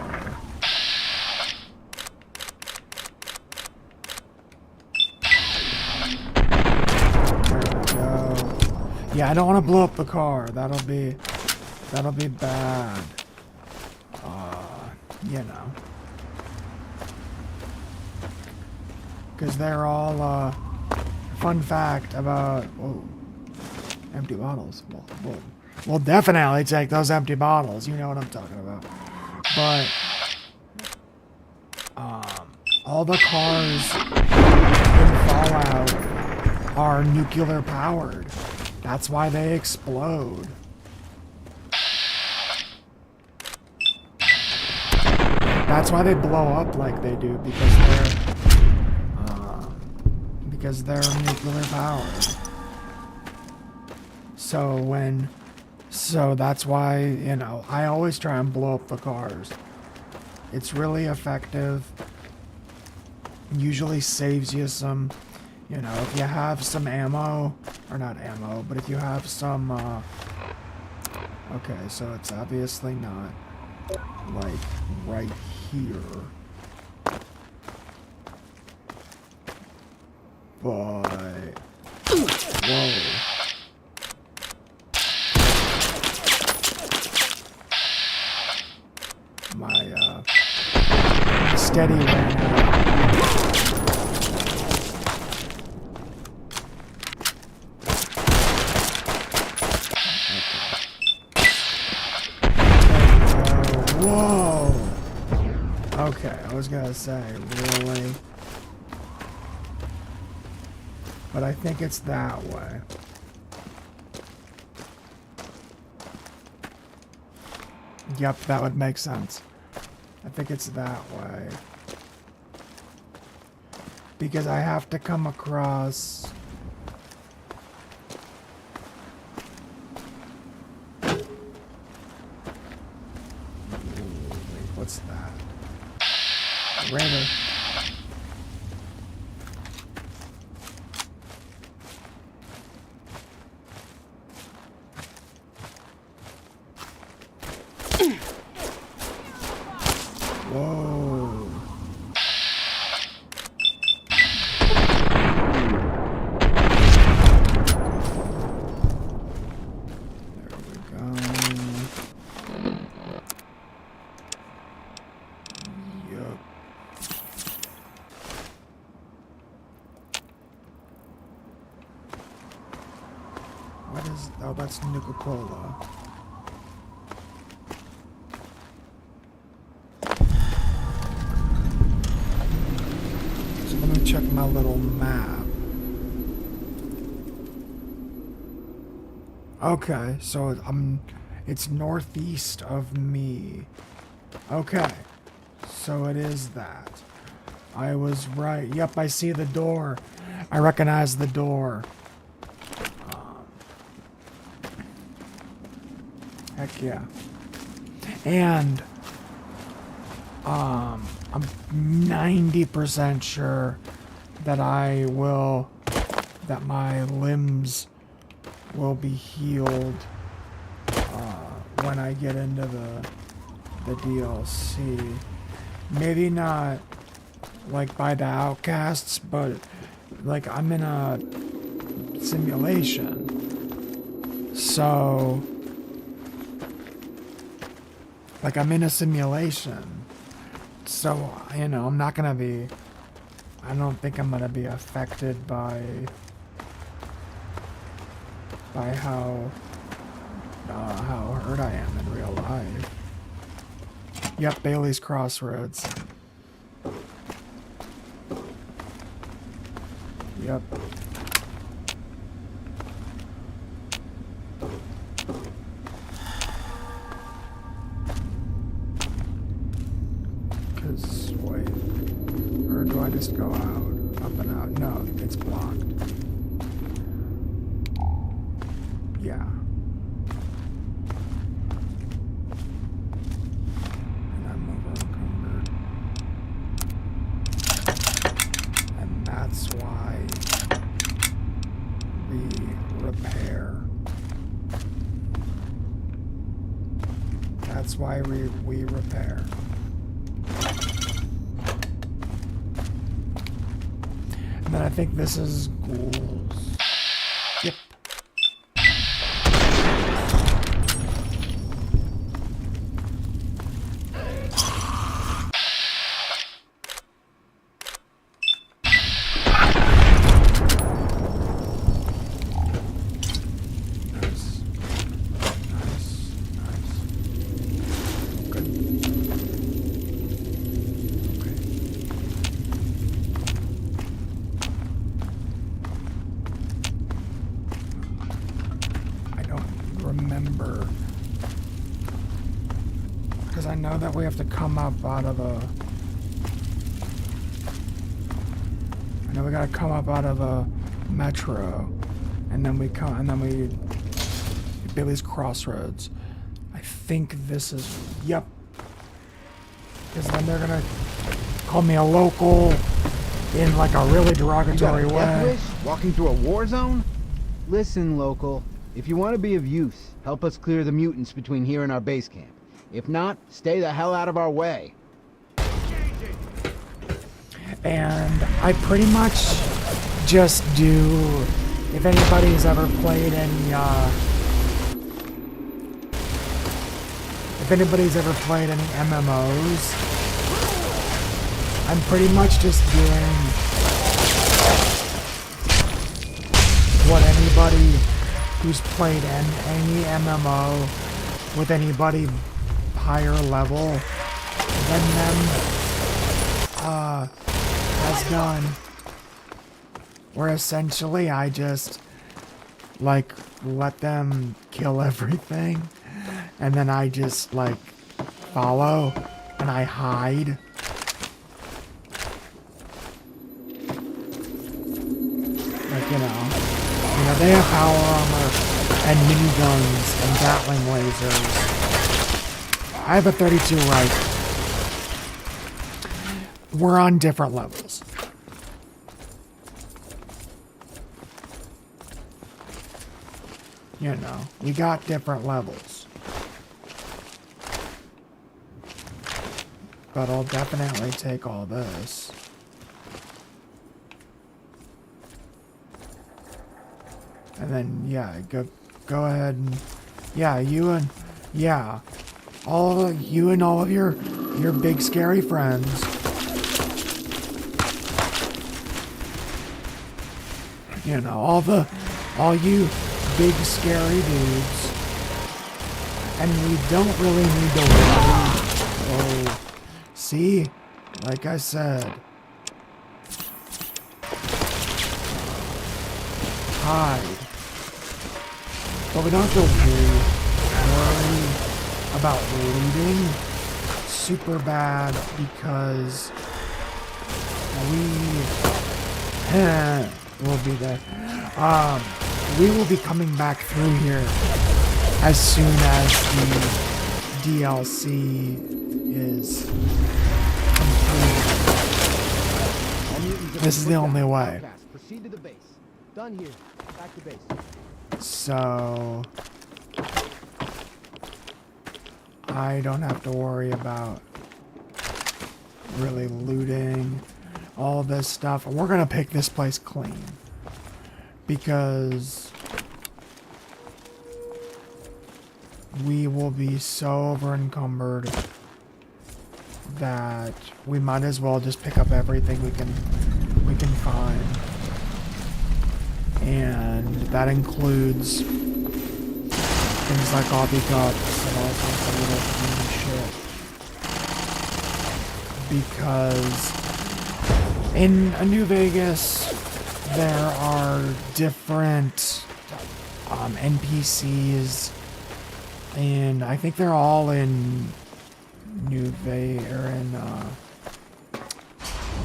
There we go. Yeah, I don't want to blow up the car. That'll be bad. You know. Because they're all, fun fact about, whoa, empty bottles. We'll definitely take those empty bottles. You know what I'm talking about. But, all the cars in Fallout are nuclear powered. That's why they explode. That's why they blow up like they do, because they're nuclear powered. So that's why, you know, I always try and blow up the cars. It's really effective. Usually saves you some, you know, if you have some ammo, or not ammo, but if you have some, okay, so it's obviously not, like, right here. But, whoa. My, steady ran out. Whoa! Okay, I was gonna say, really? But I think it's that way. Yep, that would make sense. I think it's that way. Because I have to come across... Wait, what's that? Raider. Whoa. There we go. Yup. What is... Oh, that's Nuka-Cola. Check my little map. Okay, so it's northeast of me. Okay, so it is that. I was right. Yep, I see the door. I recognize the door. Heck yeah. And I'm 90% sure that that my limbs will be healed when I get into the DLC. Maybe not like by the outcasts, but like I'm in a simulation. So like I'm in a simulation. So, you know, I'm not gonna be... I don't think I'm gonna be affected by how hurt I am in real life. Yep, Bailey's Crossroads. Yep. Wait, or do I just go out, up and out? No, it's blocked. Yeah. And I'm over-encumbered. And that's why we repair. That's why we repair. And then I think this is ghouls. Yep. Remember, because I know that we have to come up out of the. I know we gotta come up out of the metro, and then we come, and then we Billy's Crossroads. I think this is yep. Because then they're gonna call me a local in like a really derogatory You got a death way. wish? Walking through a war zone? Listen, local. If you want to be of use, help us clear the mutants between here and our base camp. If not, stay the hell out of our way. And I pretty much just do, if anybody's ever played any, MMOs, I'm pretty much just doing what anybody who's played any MMO with anybody higher level than them has done. Where essentially I just like let them kill everything and then I just like follow and I hide. Like, you know, they have power armor and miniguns and Gatling lasers. I have a 32 rifle. We're on different levels. You know, we got different levels. But I'll definitely take all this. And then, yeah, go ahead and, yeah, you and all of your big scary friends. You know, all you big scary dudes. And we don't really need to worry. Oh, see, like I said. Hide. But we don't have to worry about looting super bad because we'll be there. We will be coming back through here as soon as the DLC is complete. This is the only way. Proceed to the base. Done here. Back to base. So I don't have to worry about really looting all this stuff. And we're gonna pick this place clean because we will be so over encumbered that we might as well just pick up everything we can find. And that includes things like obby cups and all sorts of little shit. Because in New Vegas, there are different NPCs, and I think they're all in New Vegas or in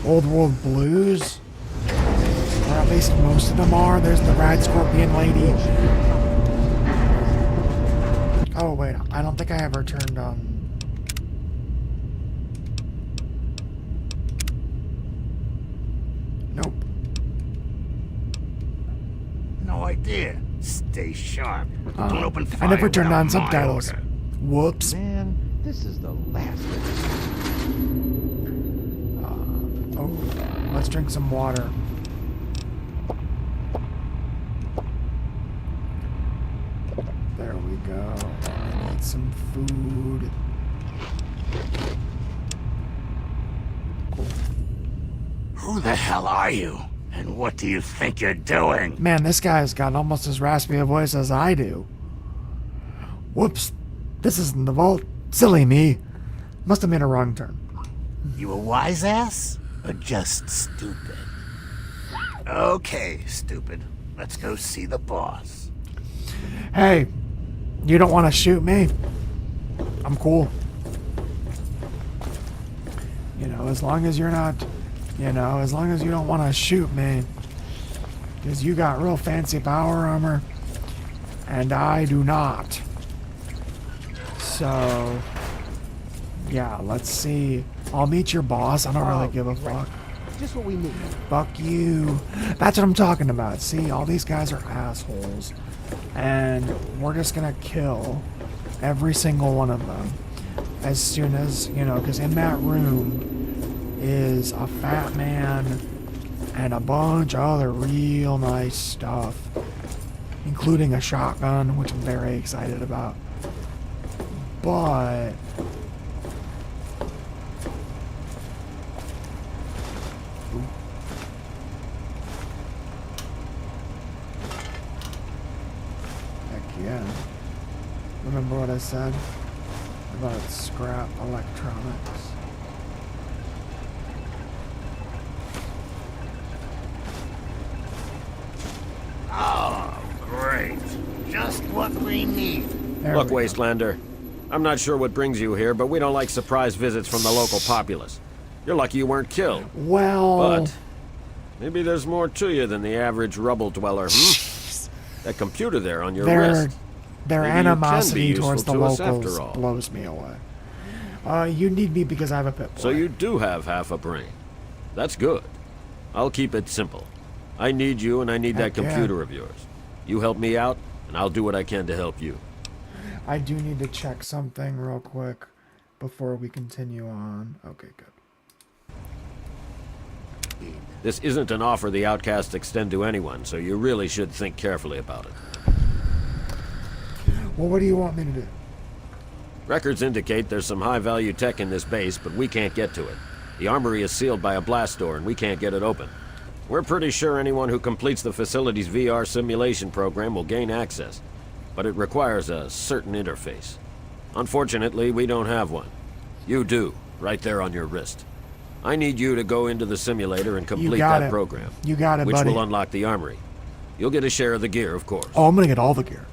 Old World Blues. Or at least most of them are. There's the Rad Scorpion Lady. Oh wait, I don't think I ever turned on. Nope. No idea. Stay sharp. Don't open fire I never turned without on my subtitles. order. Whoops. Man, This is the last of Oh, let's drink some water. There we go. I need some food. Who the hell are you? And what do you think you're doing? Man, this guy's got almost as raspy a voice as I do. Whoops. This isn't the vault. Silly me. Must have made a wrong turn. You a wise ass? Or just stupid? Okay, stupid. Let's go see the boss. Hey, you don't want to shoot me? I'm cool. You know, as long as you're not, as long as you don't want to shoot me. Because you got real fancy power armor, and I do not. So, yeah, let's see. I'll meet your boss. I don't really give a fuck. Just what we need. Fuck you. That's what I'm talking about. See, all these guys are assholes. And we're just gonna kill every single one of them. As soon as, because in that room is a fat man and a bunch of other real nice stuff. Including a shotgun, which I'm very excited about. But... yeah. Remember what I said about scrap electronics? Oh, great. Just what we need. Look, Wastelander, I'm not sure what brings you here, but we don't like surprise visits from the local populace. You're lucky you weren't killed. Well... But maybe there's more to you than the average rubble dweller, That computer there on your wrist. Their Maybe animosity towards the to us locals after all. blows me away. You need me because I have a pit boy. So you do have half a brain. That's good. I'll keep it simple. I need you and I need that computer of yours. You help me out, and I'll do what I can to help you. I do need to check something real quick before we continue on. Okay, good. This isn't an offer the outcasts extend to anyone, so you really should think carefully about it. Well, what do you want me to do? Records indicate there's some high-value tech in this base, but we can't get to it. The armory is sealed by a blast door, and we can't get it open. We're pretty sure anyone who completes the facility's VR simulation program will gain access, but it requires a certain interface. Unfortunately, we don't have one. You do, right there on your wrist. I need you to go into the simulator and complete that program. You got it, which buddy. will unlock the armory. You'll get a share of the gear, of course. Oh, I'm gonna get all the gear.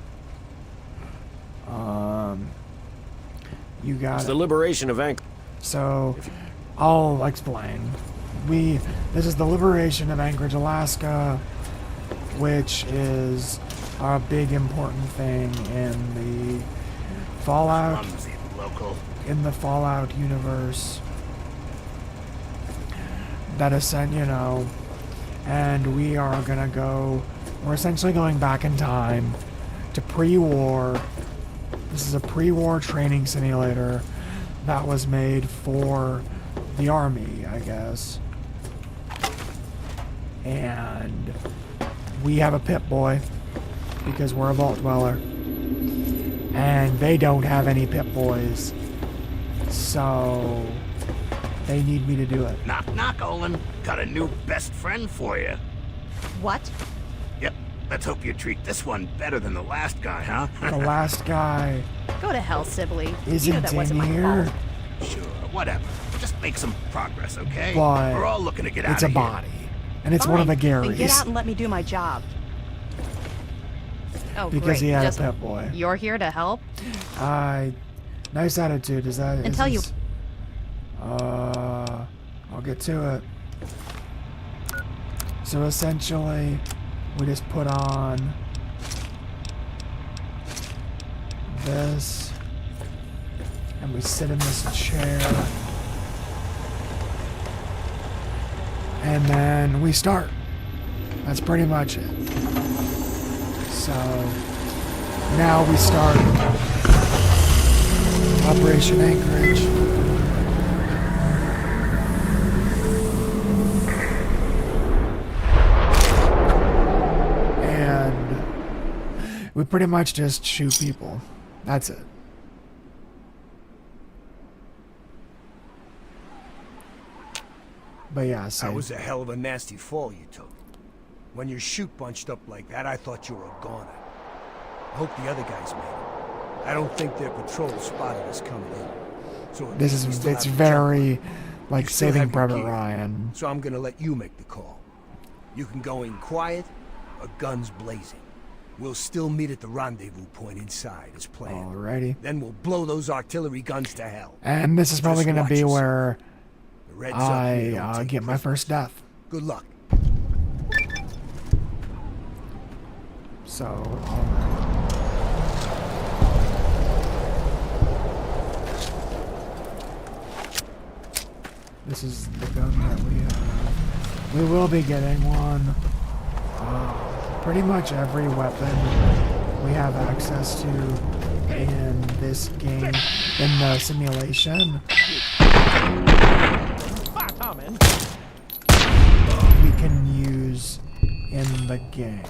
You got It's it. the liberation of Anchorage. So, I'll explain. This is the liberation of Anchorage, Alaska, which is a big important thing in the Fallout. In the Fallout universe. That is, and we're essentially going back in time to pre-war. This is a pre-war training simulator that was made for the army, I guess. And we have a pit boy because we're a vault dweller. And they don't have any pit boys. So they need me to do it. Knock, knock, Olin. Got a new best friend for you. What? Yep. Let's hope you treat this one better than the last guy, huh? The last guy Go to hell, Sibley. isn't You know that wasn't in my here, fault. Sure, whatever. Just make some progress, okay? but We're all looking to get out it's of a here. body. And it's one of the Fine, then get Garys. out and let me do my job. Oh, Because great. he had Just- a pit boy. You're here to help? Nice attitude. Is that? Until you... I'll get to it. So essentially, we just put on this, and we sit in this chair, and then we start. That's pretty much it. So now we start. Operation Anchorage. And we pretty much just shoot people. That's it. But yeah, so That was a hell of a nasty fall you took. When your chute bunched up like that, I thought you were a goner. I hope the other guys made it. I don't think their patrol spotted us coming in. So this is, it's very like Saving Private Ryan. So I'm gonna let you make the call. You can go in quiet or guns blazing. We'll still meet at the rendezvous point inside as planned. Alrighty. Then we'll blow those artillery guns to hell. And this is probably Just going to be watch where Reds up here, don't I take get my first death. Good luck. So, this is the gun that we have. We will be getting one. Pretty much every weapon we have access to in this game, in the simulation, we can use in the game,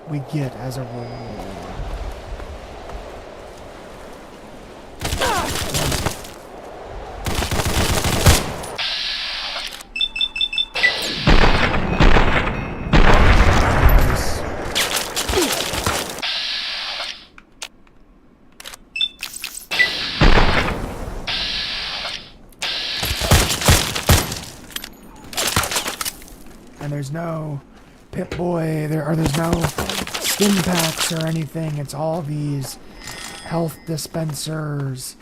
we get as a reward. And there's no Pip-Boy, there's no stim packs or anything. It's all these health dispensers,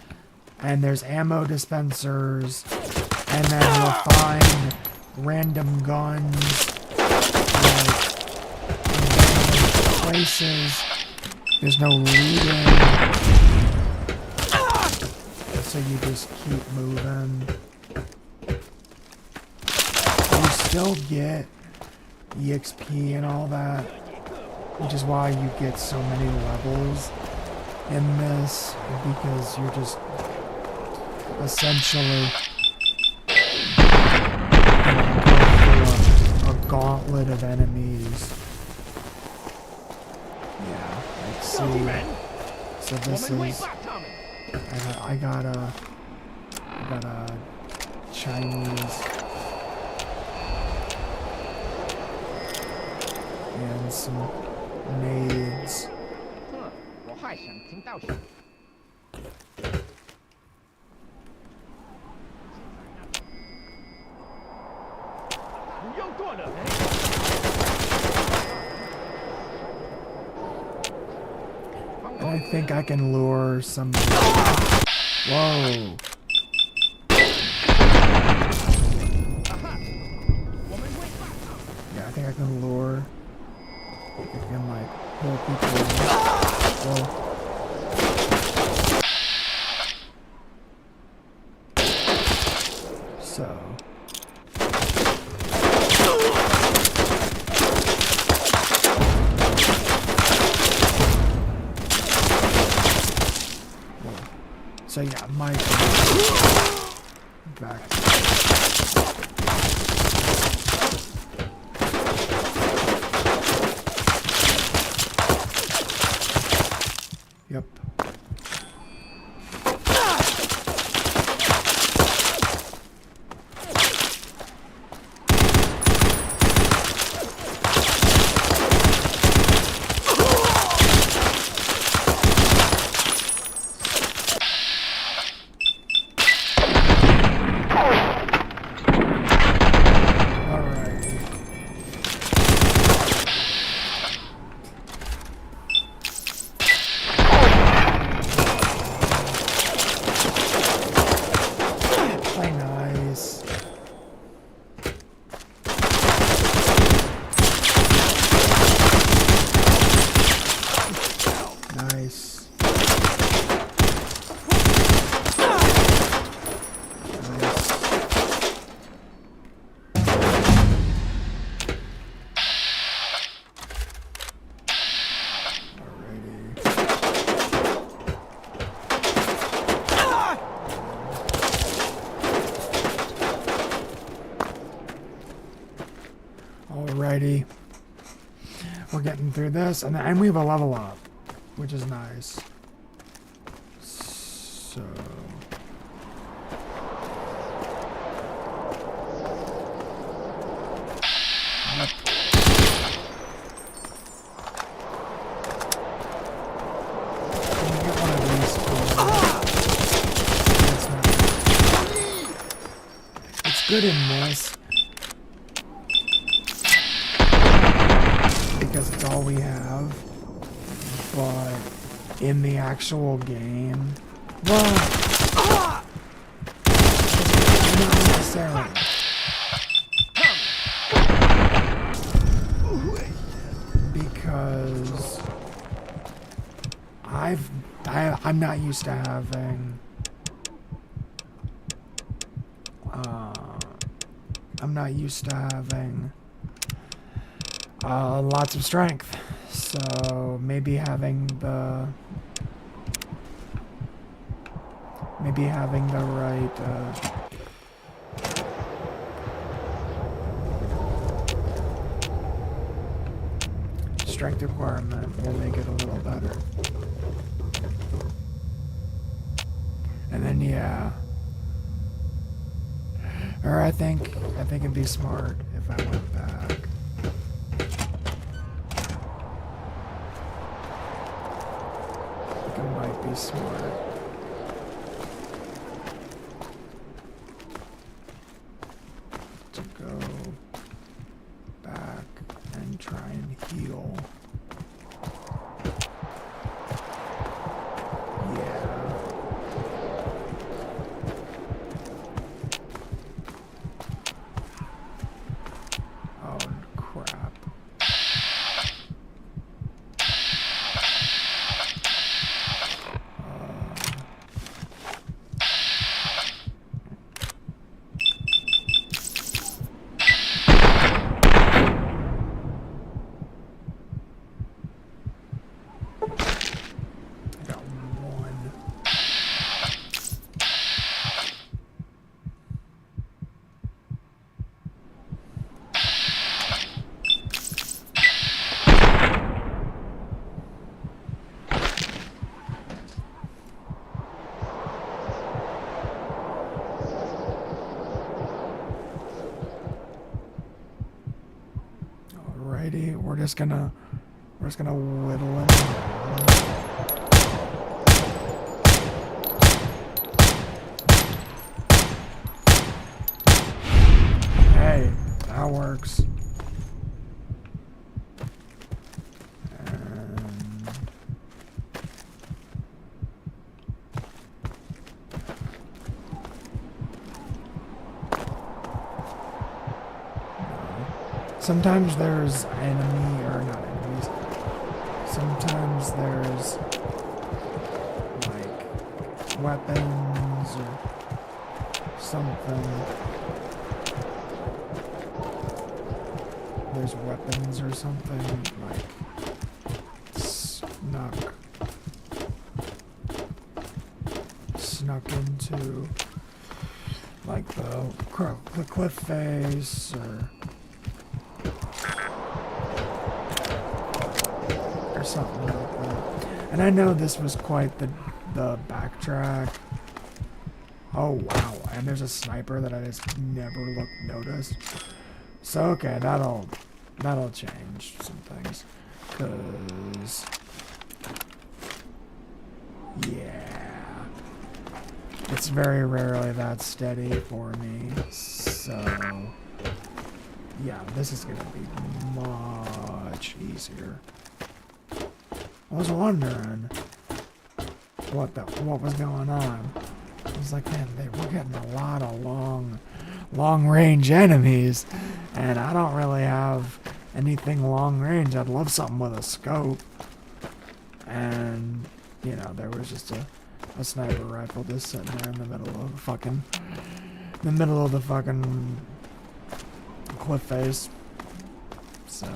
and there's ammo dispensers, and then you'll find random guns, like, in places. There's no looting, so you just keep moving. You still get EXP and all that, which is why you get so many levels in this, because you're just essentially going through a gauntlet of enemies. Yeah, let's see. So this is, I got a Chinese and some nades. And I think I can lure some. Whoa. Yeah, I think I can lure. I can like pull people in. Whoa. So. So yeah, Mike. Back. Yep. Alrighty. We're getting through this, and we have a level up, which is nice. So... It's good in this because it's all we have, but in the actual game, well, not necessarily. Because I'm not used to having lots of strength, so maybe having the right strength requirement will make it a little better. And then yeah. Or I think it'd be smart if I went back. I think it might be smart. To go back and try and heal. We're just gonna whittle it down. Hey, that works. Sometimes there's not enemies. Sometimes there's like weapons or something. There's weapons or something like snuck into like the cliff face or something like that. And I know this was quite the backtrack. Oh wow, and there's a sniper that I just never noticed. So okay, that'll change some things. 'Cause yeah, it's very rarely that steady for me. So yeah, this is gonna be much easier. I was wondering what was going on. I was like, man, we're getting a lot of long range enemies, and I don't really have anything long range. I'd love something with a scope. And you know, there was just a sniper rifle just sitting there in the middle of the fucking cliff face. So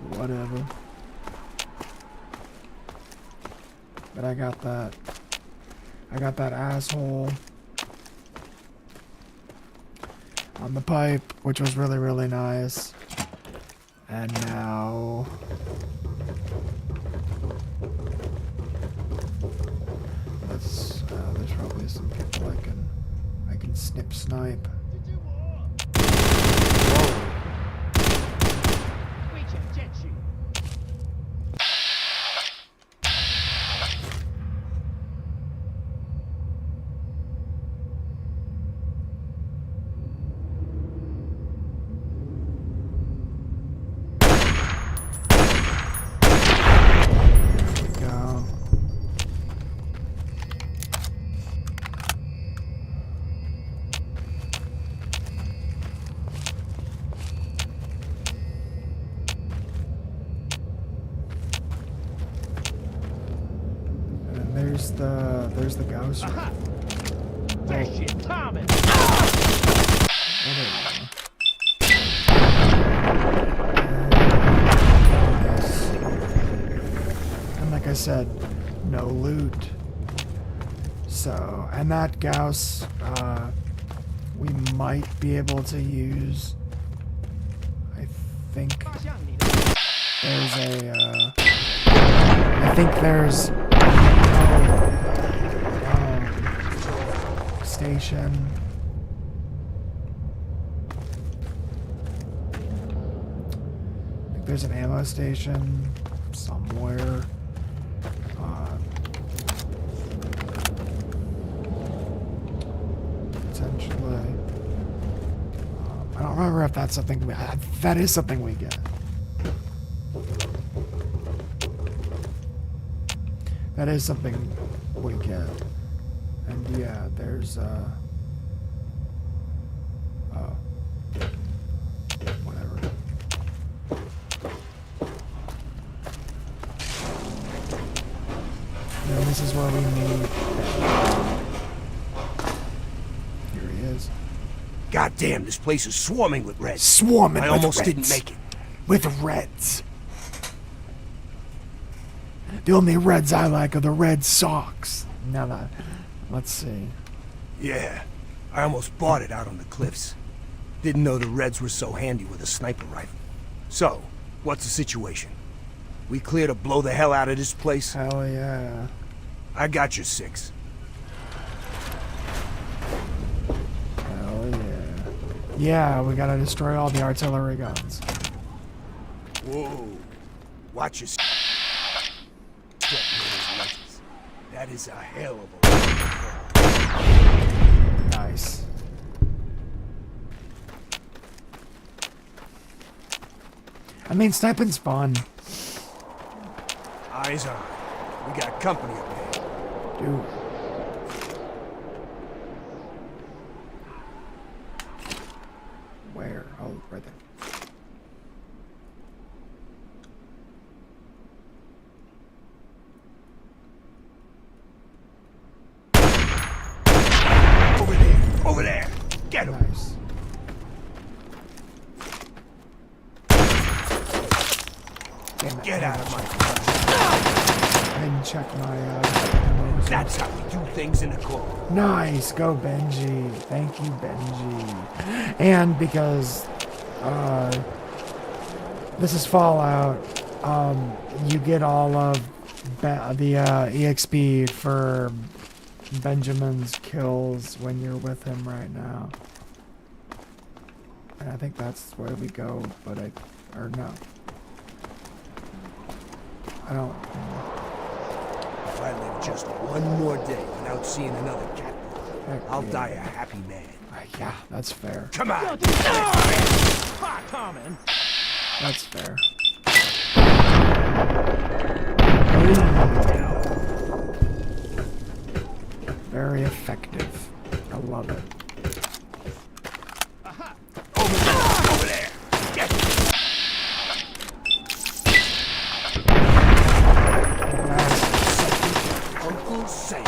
whatever. But I got that asshole. on the pipe, which was really, really nice. And now... there's probably some people I can snip snipe. There's the ghost. That shit, Tommy. And like I said, no loot. So, and that Gauss, we might be able to use. I think there's a. I think there's. Station. I think there's an ammo station somewhere. Potentially. I don't remember if that's something that is something we get. That is something we get. And yeah, there's whatever. And this is where we need. Here he is. God damn, this place is swarming with Reds. Swarming with Reds. I almost didn't make it. With Reds. The only Reds I like are the Red Sox. Now that. Let's see. Yeah, I almost bought it out on the cliffs. Didn't know the Reds were so handy with a sniper rifle. So, what's the situation? We clear to blow the hell out of this place? Hell yeah. I got your 6. Hell yeah. Yeah, we gotta destroy all the artillery guns. Whoa. Watch your That is a hell of a... Nice. I mean, sniping's fun. Eyes on. We got company up there. Dude. Where? Oh, right there. Over there! Get him! Nice. Get out of my I didn't check my, That's how we do things in the club. Nice! Go, Benji. Thank you, Benji. And because, this is Fallout, you get all of the EXP for Benjamin's kills when you're with him right now. And I think that's where we go, but or no. I don't. If I live just one more day without seeing another cat, I'll die a happy man. Yeah, that's fair. Come on! That's fair. Very effective. I love it. Over there! Get it! Uncle Sam.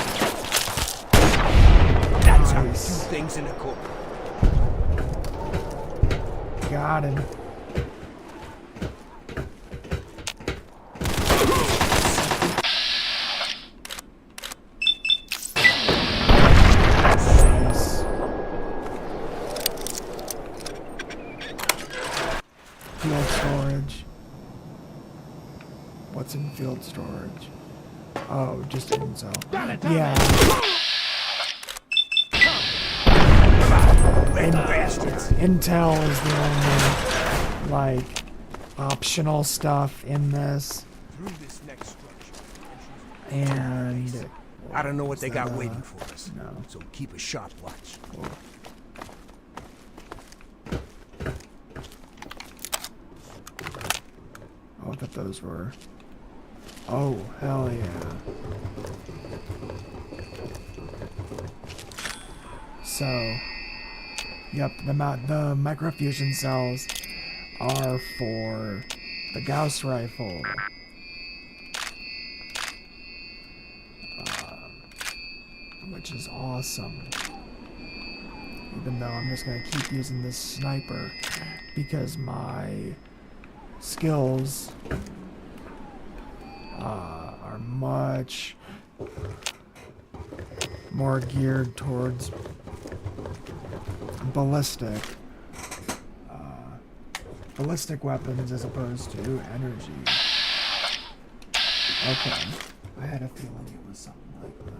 That's how we do things in the court. Got him. field storage. What's in field storage? Oh, just intel. Yeah. Intel is the only, like, optional stuff in this. And I don't know what they got waiting for us. No. So keep a sharp watch. Cool. Oh, I thought those were. Oh, hell yeah. So, yep, the microfusion cells are for the Gauss rifle. Which is awesome. Even though I'm just gonna keep using this sniper because my skills are much more geared towards ballistic weapons as opposed to energy. Okay, I had a feeling it was something like that.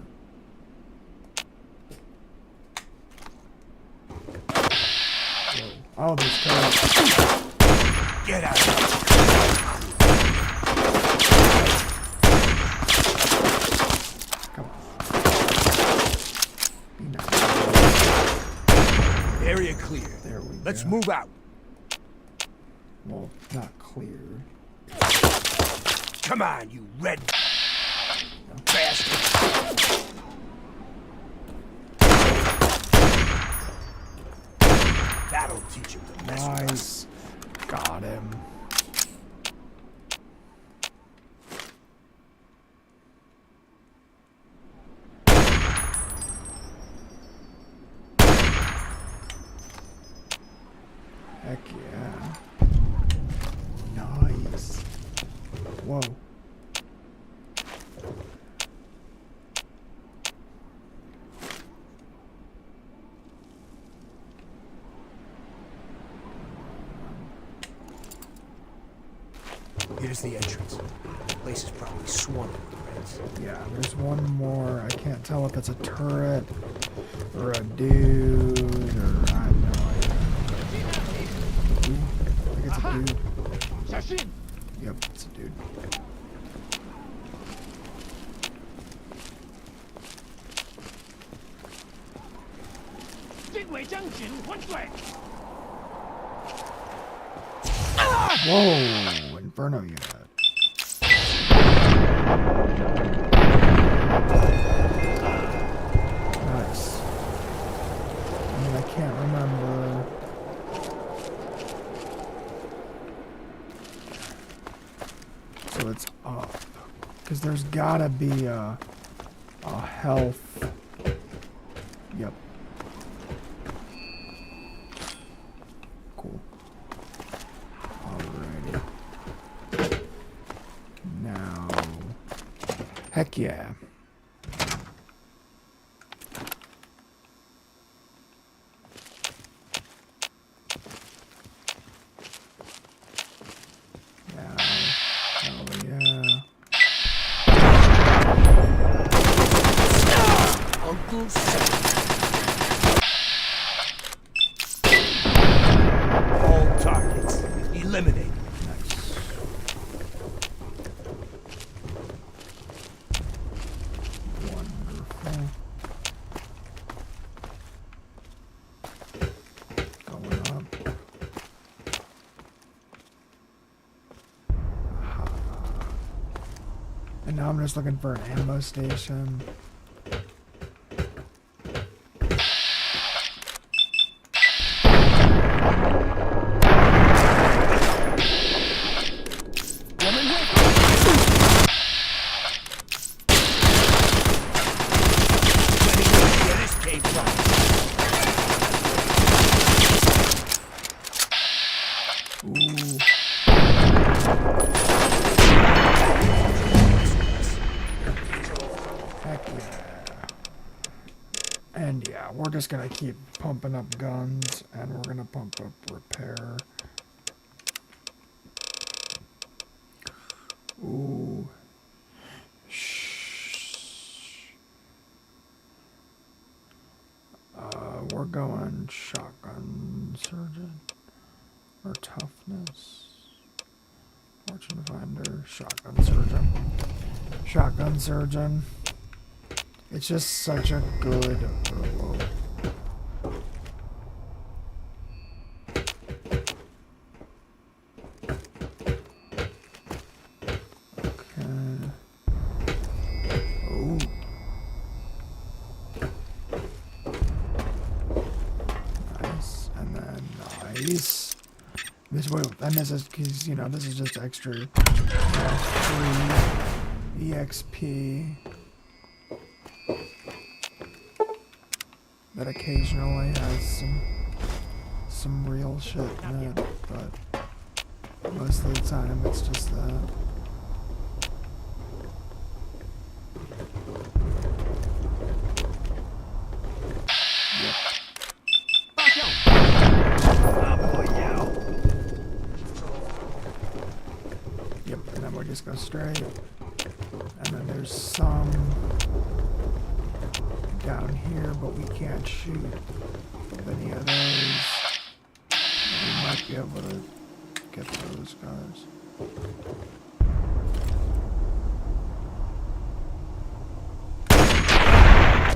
Oh, there's turrets. Get out! Come on. Be nice. Area clear. There we go. Let's move out. Well, not clear. Come on, you red bastard! That'll teach him to mess with us. Got him. Heck yeah. Nice. Whoa. Here's the entrance. The place is probably swarming with reds. Yeah, there's one more. I can't tell if it's a turret or a dude or I have no idea. Ooh, I think it's a dude. Yep, it's a dude. Whoa, Inferno unit. Nice. I mean, I can't remember. So it's up. Because there's gotta be a health. Yep. Cool. Alrighty. Now. Heck yeah. All targets eliminated. Wonderful. Going up. And now I'm just looking for an ammo station. Heck yeah. And yeah, we're just gonna keep pumping up guns, and we're gonna pump up repair. Ooh. We're going shotgun surgeon or toughness. Fortune finder, shotgun surgeon. Shotgun surgeon. It's just such a good herbal. And this is because, you know, this is just extra, you know, free EXP that occasionally has some real shit in it, but most of the time it's just that. Just go straight, and then there's some down here, but we can't shoot any of those. We might be able to get those guys.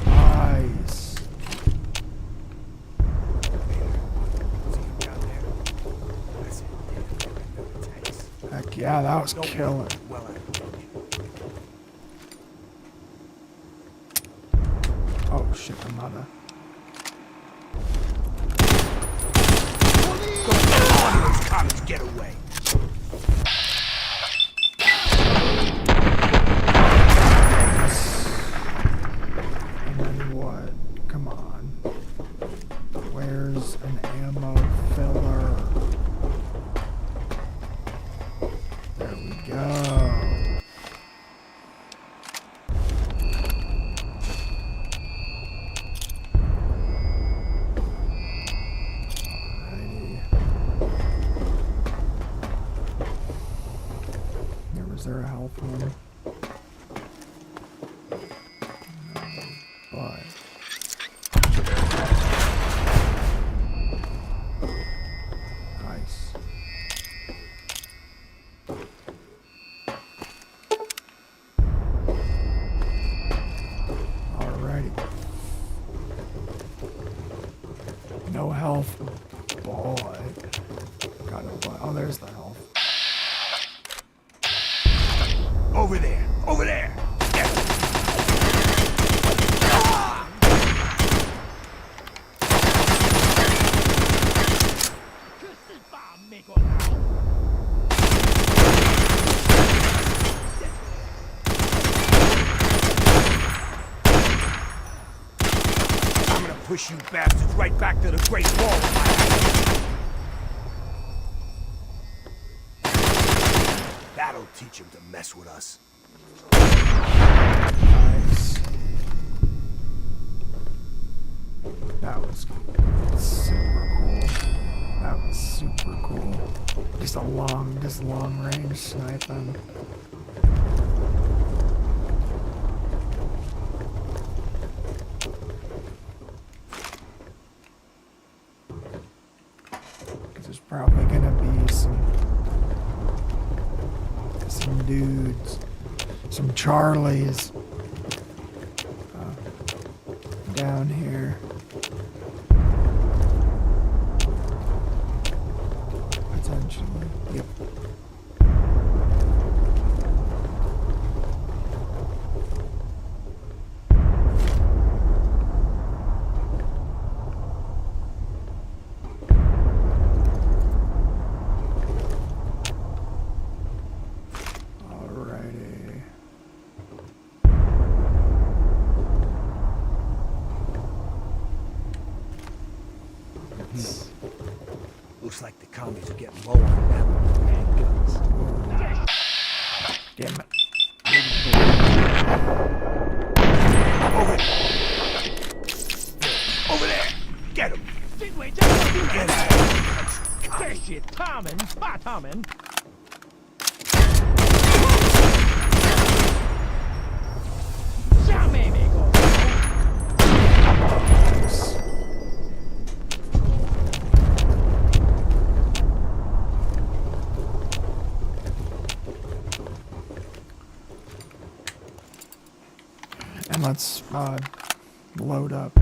Nice. Heck yeah, that was killer. Oh shit, I'm out of... Get away. And then what? Come on. Where's an ammo filler? There we go. Is there a health one? No, but... Nice. Alrighty. No health. Boy. Got it. Oh, there's the health. Over there! Over there! Get him. I'm gonna push you bastards right back to the Great Wall. That'll teach him to mess with us. Nice. That was super cool. That was super cool. Just long range sniping. Because there's probably gonna be some dudes, some Charlies down here. Potentially. Yep. Looks like the commies are getting low on ammo and guns. Damn it. Over there! Get him! Get out! That shit, Tommen, let's load up.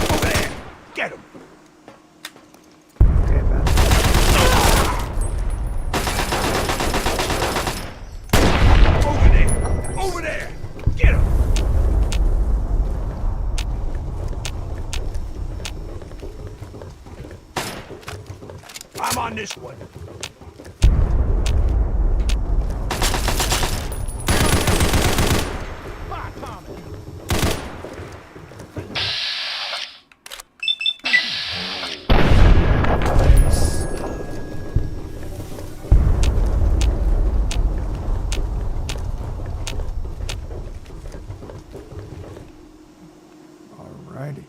Over there! Get him! Okay, Ben. Over there! Over there! Get him! I'm on this one. Alrighty.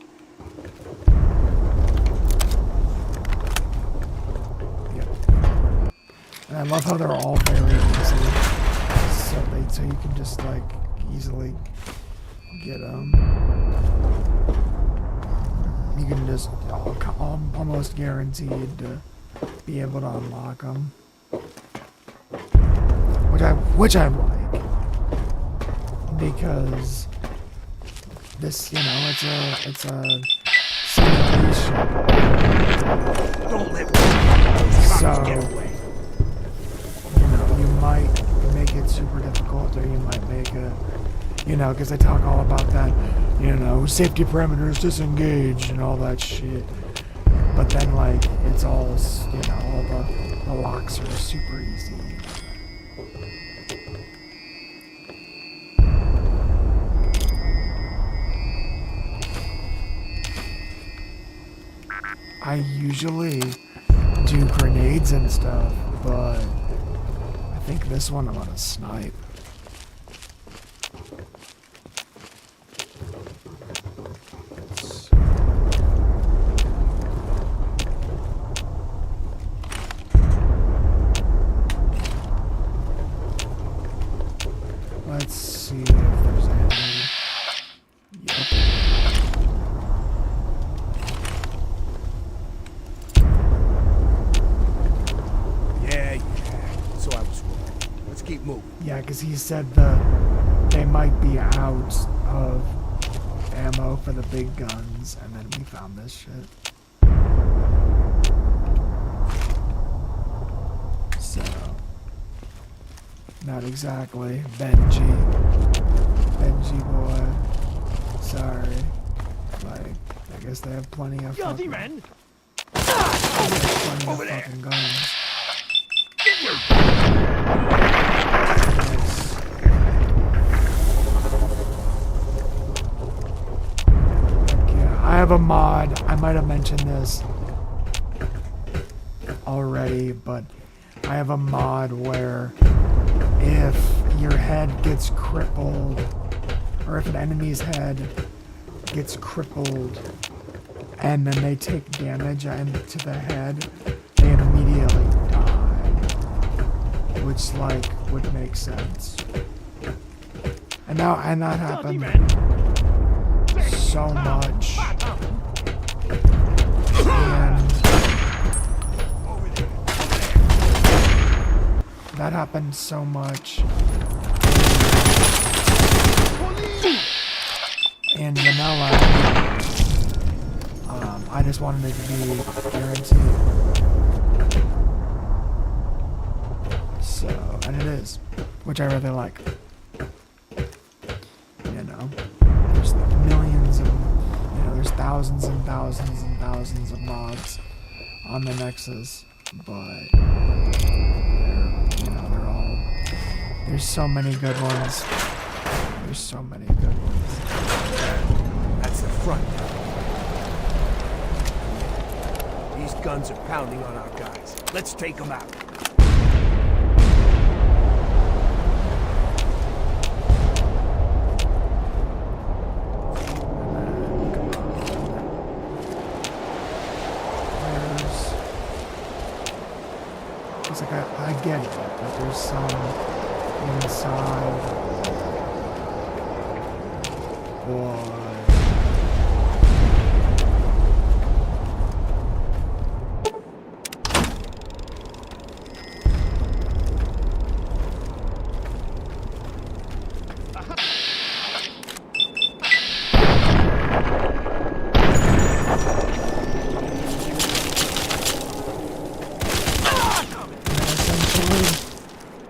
And I love how they're all very easy. So you can just like easily get them. You can just almost guaranteed to be able to unlock them, which I like, because this, you know, it's a simulation. Don't let so get away. You know, you might make it super difficult, or you might make it, you know, because they talk all about that, you know, safety parameters disengaged and all that shit. But then, like, it's all, you know, all the locks are super easy. I usually do grenades and stuff, but I think this one I'm gonna snipe. Let's see if there's any. Yep. Yeah. So I was wrong. Let's keep moving. Yeah, because he said they might be out of ammo for the big guns, and then we found this shit. So, not exactly Benji boy. Sorry. Like, I guess they have plenty of fucking, plenty of fucking guns. I have a mod. I might have mentioned this already, but I have a mod where if your head gets crippled, or if an enemy's head gets crippled and then they take damage to the head, they immediately die, which like would make sense. And that happened so much. And that happened so much in vanilla. I just wanted it to be guaranteed. So, and it is, which I really like. You know, there's millions of, you know, there's thousands and thousands and thousands of mods on the Nexus, but they're all, there's so many good ones. There's so many good ones. That's the front. These guns are pounding on our guys. Let's take them out. It's like I get it, but there's some inside. Boy.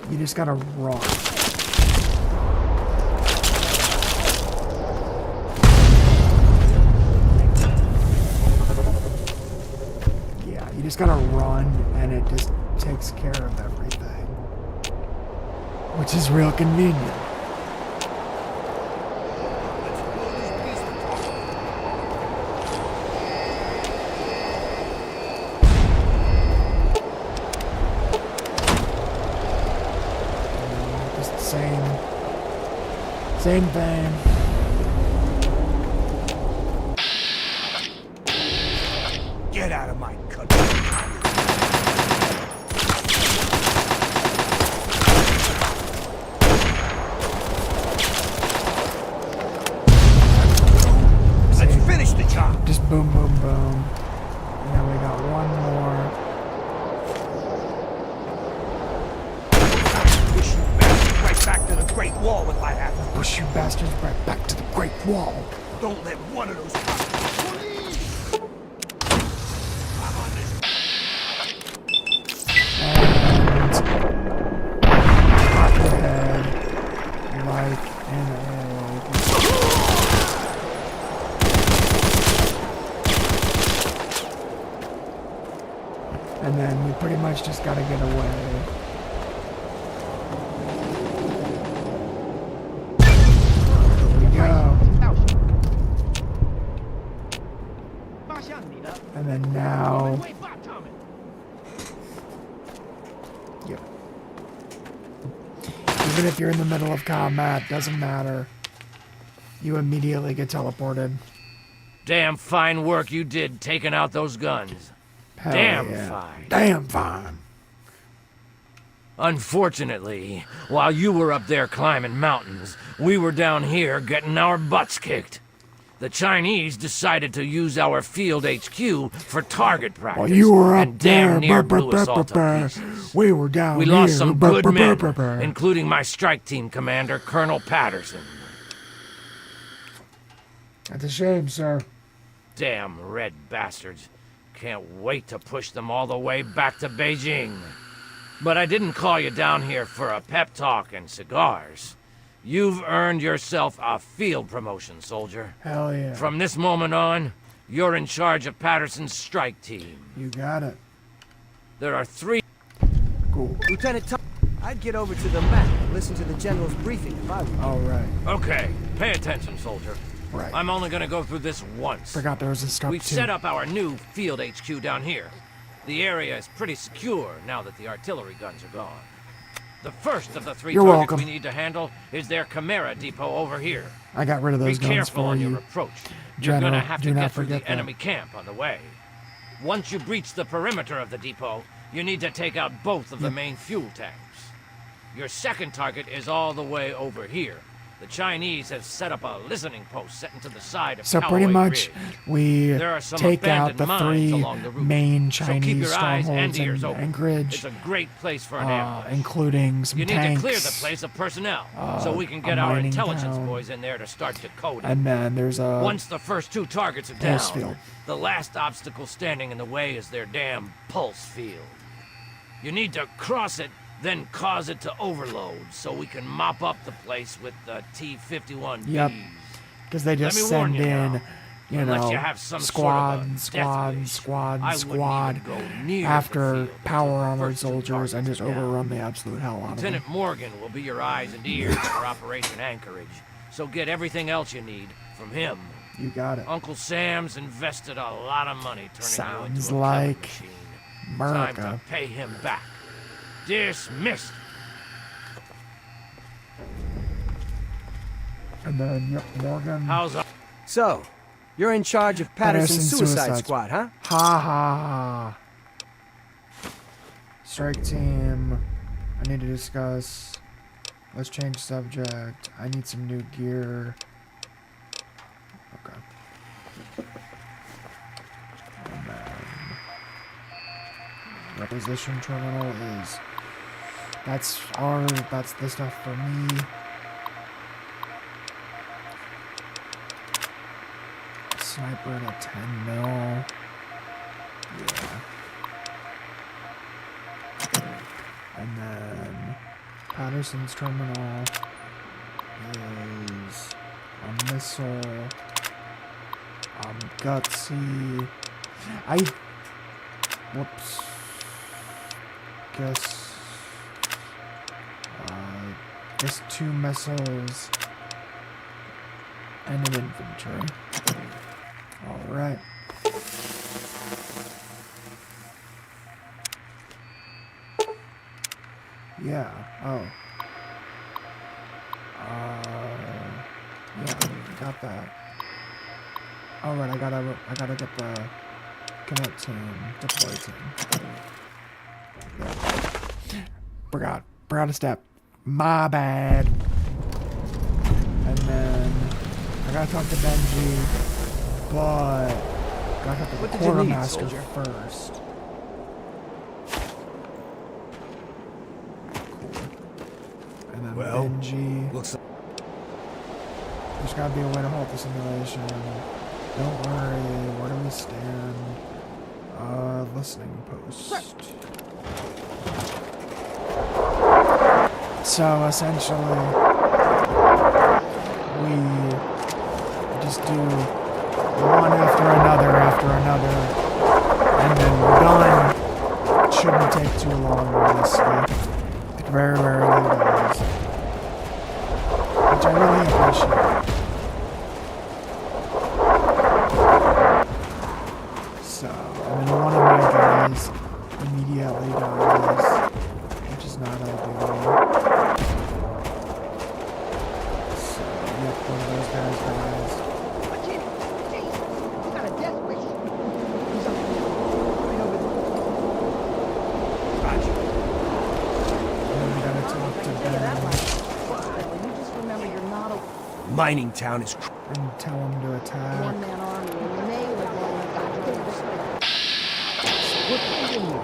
You just gotta run. Yeah, you just gotta run, and it just takes care of everything. Which is real convenient. Same thing. Get out of my country. Let's finish the job. Just boom, boom, boom. And then we got one more. Push you bastards right back to the Great Wall if I have to. Push you bastards right back to the Great Wall. Don't let one of those pop your head like an egg. And then we pretty much just gotta get away. And then now... Yep. Even if you're in the middle of combat, doesn't matter. You immediately get teleported. Damn fine work you did taking out those guns. Hell Damn yeah. fine. Damn fine. Unfortunately, while you were up there climbing mountains, we were down here getting our butts kicked. The Chinese decided to use our field HQ for target practice. While you were up and damn there, near blew us all to pieces. we were down We here. lost some good men, including my strike team commander, Colonel Patterson. That's a shame, sir. Damn red bastards. Can't wait to push them all the way back to Beijing. But I didn't call you down here for a pep talk and cigars. You've earned yourself a field promotion, soldier. Hell yeah. From this moment on, you're in charge of Patterson's strike team. You got it. There are 3... Cool. Lieutenant Tom, I'd get over to the map and listen to the general's briefing if I were you. All right. Okay, pay attention, soldier. Right. I'm only gonna go through this once. Forgot there was a stop We've too. set up our new field HQ down here. The area is pretty secure now that the artillery guns are gone. The first of the 3 You're targets welcome. we need to handle is their Chimera depot over here. I got rid of those Be guns careful for on you. your approach. You're General, gonna have do to not get through the forget that. enemy camp on the way. Once you breach the perimeter of the depot, you need to take out both of the main fuel tanks. Your second target is all the way over here. The Chinese have set up a listening post set into the side of So Callaway pretty much, Ridge. we There are some take out abandoned the mines 3 along the route. main So keep Chinese your eyes and strongholds ears in open. Anchorage, It's a great place for an ambush. including some You need tanks. to clear the place of personnel, so we can a get our mining intelligence town. boys in there to start decoding. And then there's a Once the first 2 targets are pulse down, field. the last obstacle standing in the way is their damn pulse field. You need to cross it, then cause it to overload, so we can mop up the place with the T-51Bs. Yep. Because they just Let me warn send you in, now, you unless know, you have some squad, sort of a squad, death wish, squad, I wouldn't squad, even go near the after field power until the armored first 2 soldiers and just targets are down. overrun the absolute hell out of them. Lieutenant Morgan will be your eyes and ears for Operation Anchorage, so get everything else you need from him. You got it. Uncle Sam's invested a lot of money turning Sounds you into a like killing machine. America. Time to pay him back. Dismissed. And then, yep, Morgan. How's up? So, you're in charge of Patterson's Suicide Squad, huh? Ha ha ha. Strike team. I need to discuss. Let's change subject. I need some new gear. Okay. And then requisition terminal is that's the stuff for me. Sniper and a 10 mil. Yeah. And then Patterson's terminal is a missile. Gutsy. Whoops. Guess 2 missiles and an infantry. Alright. Yeah, oh. Yeah, got that. Alright, I gotta get the connect team, deploy team. Yeah. Forgot a step. My bad. And then I gotta talk to Benji, but gotta talk to the quartermaster first. Cool. And then Benji. There's gotta be a way to halt the simulation. Don't worry, where do we stand? Listening post. So essentially, we just do one after another, and then we're done. It shouldn't take too long, honestly. It very rarely does. Which I really appreciate. So, and then one of my guys immediately dies, which is not ideal. So, yep, one of those guys dies. He's got a death wish. And then we gotta talk to Ben. You just remember you're not a Mining town is and tell him to attack. one-man army, and they would want to What are you doing?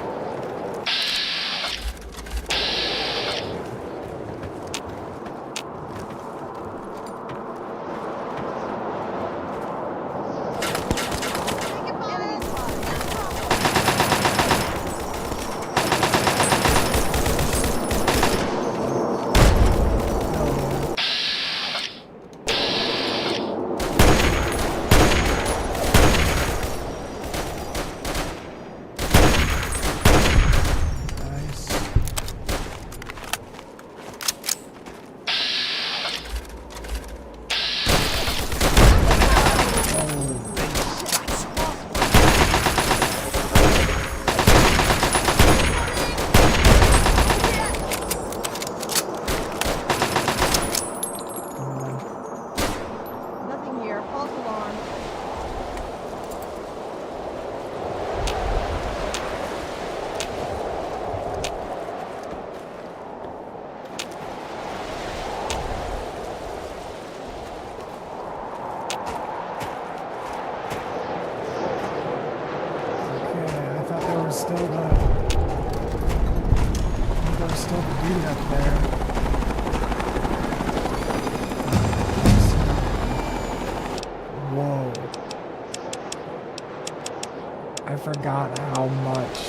I forgot how much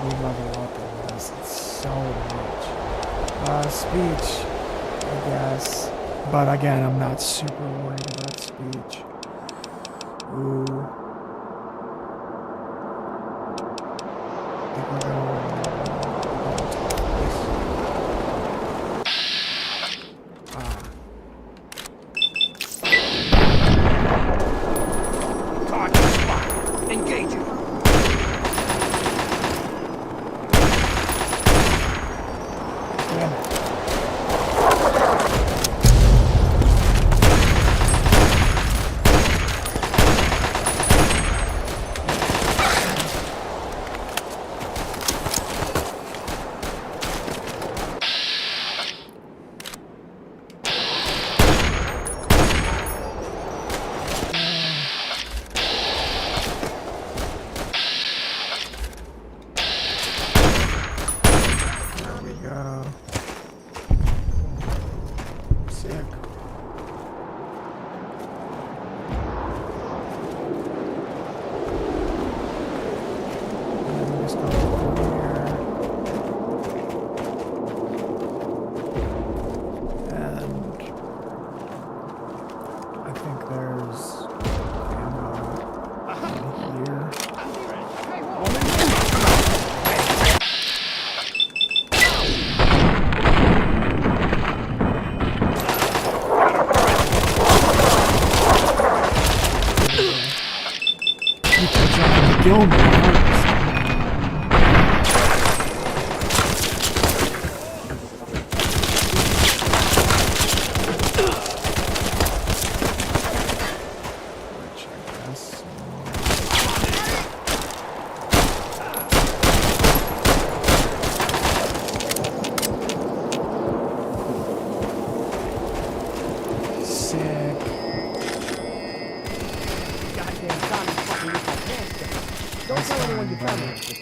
we level up in this. It's so much. Speech, I guess. But again, I'm not super worried about speech. Ooh. I think we're gonna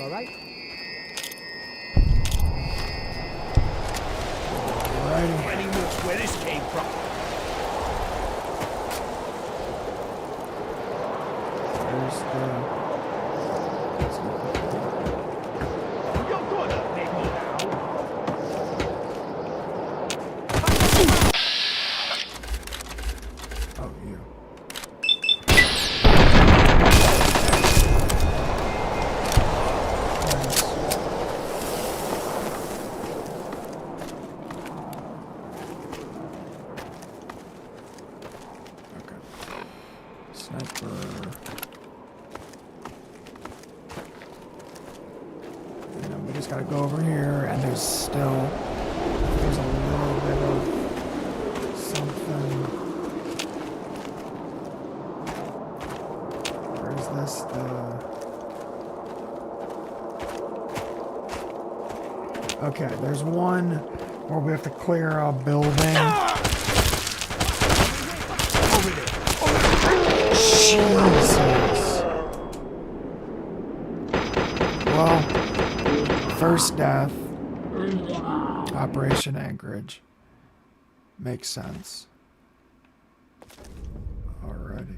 all right? Any looks where this came from. There's the... You're gonna make me now. Oh, you. Sniper. And then we just gotta go over here, and there's a little bit of something. Where is this? Okay, there's one where we have to clear a building. Jesus. Well, first death. Operation Anchorage. Makes sense. Alrighty.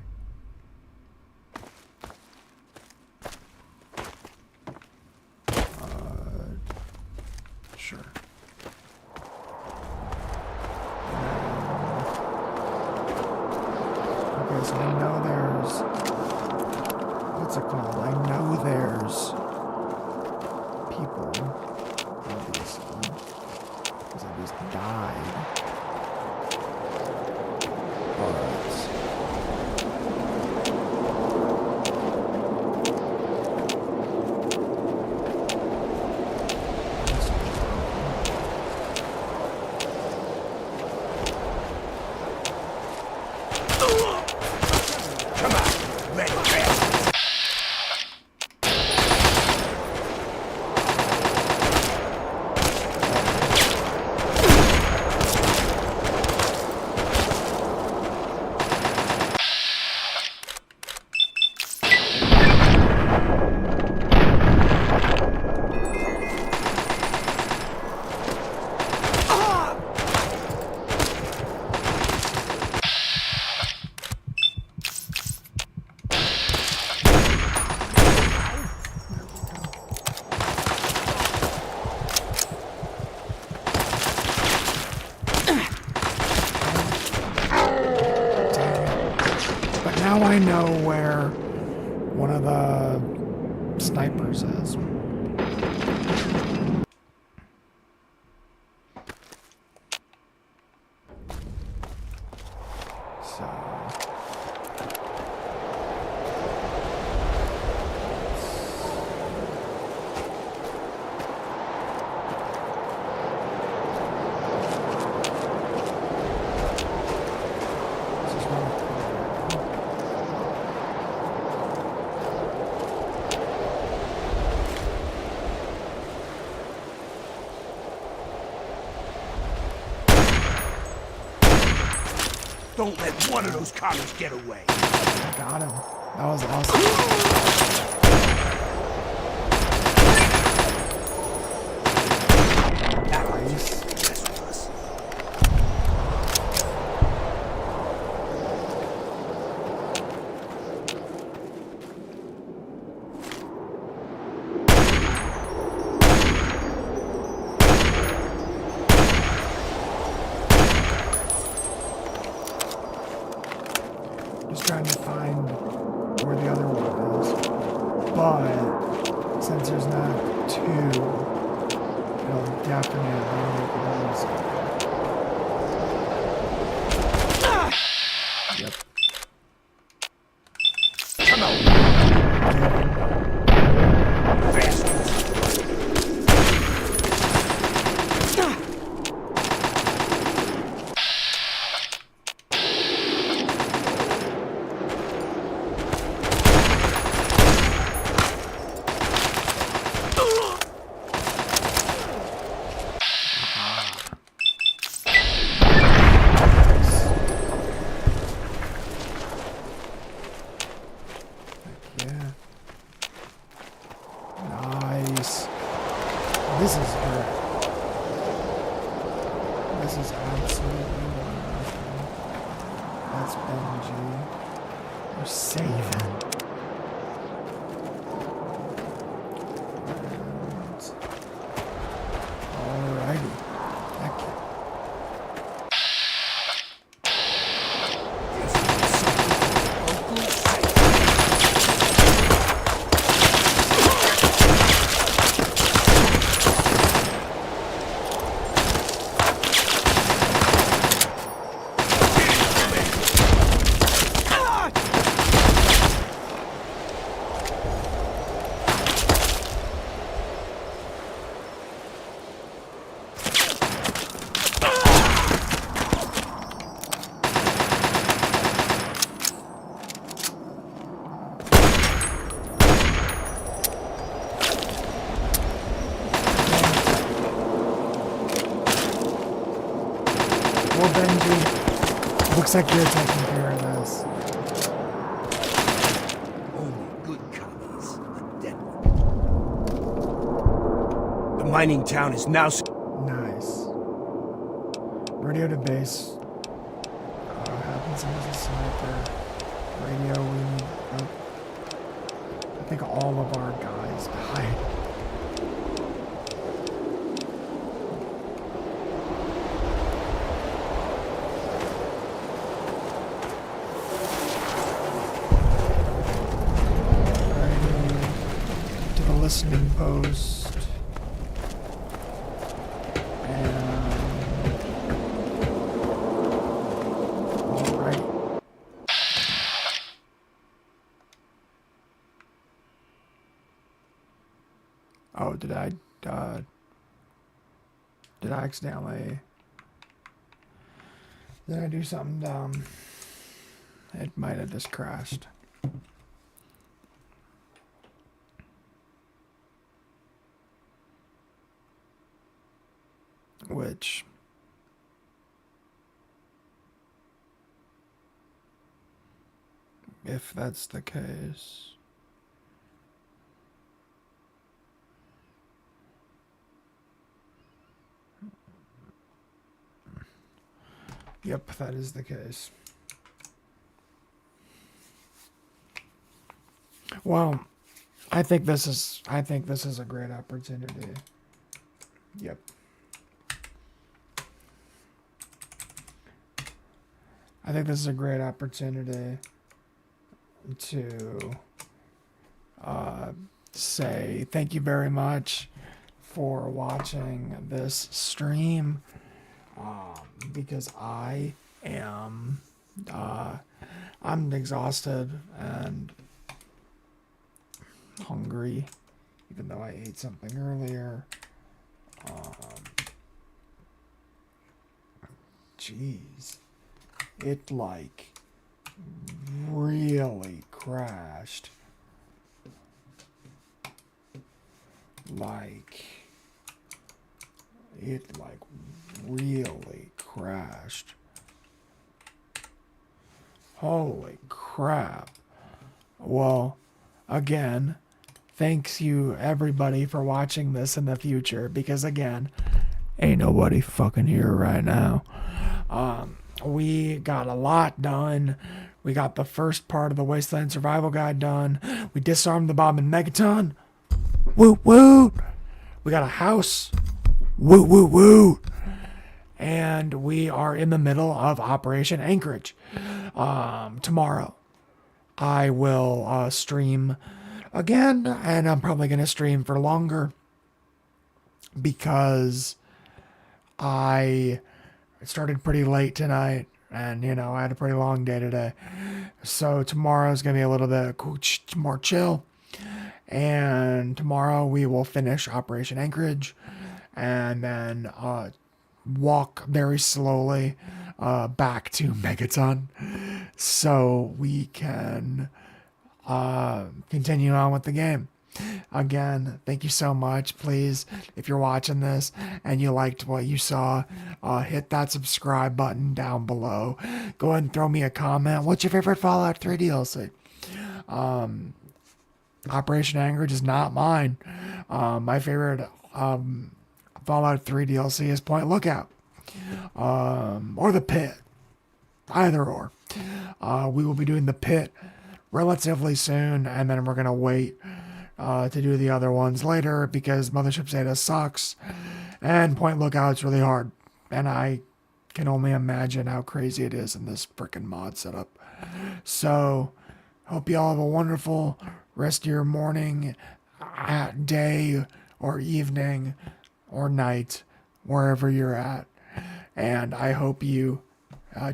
Sure. Okay, so I know there's... What's it called? I know there's people, obviously, because I just died. Now I know where one of the snipers is. Don't let one of those commies get away. I got him. That was awesome. Nice. Just trying to find where the other one is. But since there's not two, it'll definitely make it easier. Yep. Come on. This is absolutely wonderful. That's Benji. We're saving. Alrighty. Heck yeah. Well, Benji, looks like you're taking care of this. Only good commies, a dead one. The mining town is now... Nice. Radio to base. Happens as a sniper. Radio, we need... I think all of our guys died. Listening post. Alright. Oh, did I accidentally... Did I do something dumb? It might have just crashed. Which, if that's the case, yep, that is the case. Well, I think this is a great opportunity. Yep. I think this is a great opportunity to say thank you very much for watching this stream, because I am I'm exhausted and hungry, even though I ate something earlier. Jeez. It like really crashed. Like it like really crashed. Holy crap. Well, again, thanks you everybody for watching this in the future, because again, ain't nobody fucking here right now. We got a lot done. We got the first part of the Wasteland Survival Guide done. We disarmed the bomb in Megaton. Woot woot. We got a house. Woot woot woot. And we are in the middle of Operation Anchorage. Tomorrow I will stream again, and I'm probably going to stream for longer because I started pretty late tonight, and you know, I had a pretty long day today. So tomorrow is going to be a little bit more chill, and tomorrow we will finish Operation Anchorage and then walk very slowly back to Megaton so we can continue on with the game. Again, thank you so much. Please, if you're watching this and you liked what you saw, hit that subscribe button down below. Go ahead and throw me a comment. What's your favorite Fallout 3 DLC? Operation Anchorage is not mine. My favorite Fallout 3 DLC is Point Lookout. or the pit. Either or. We will be doing the pit relatively soon, and then we're going to wait to do the other ones later because Mothership Zeta sucks and Point Lookout's really hard. And I can only imagine how crazy it is in this frickin' mod setup. So, hope you all have a wonderful rest of your morning, day, or evening, or night, wherever you're at. And I hope you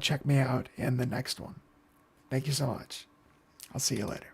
check me out in the next one. Thank you so much. I'll see you later.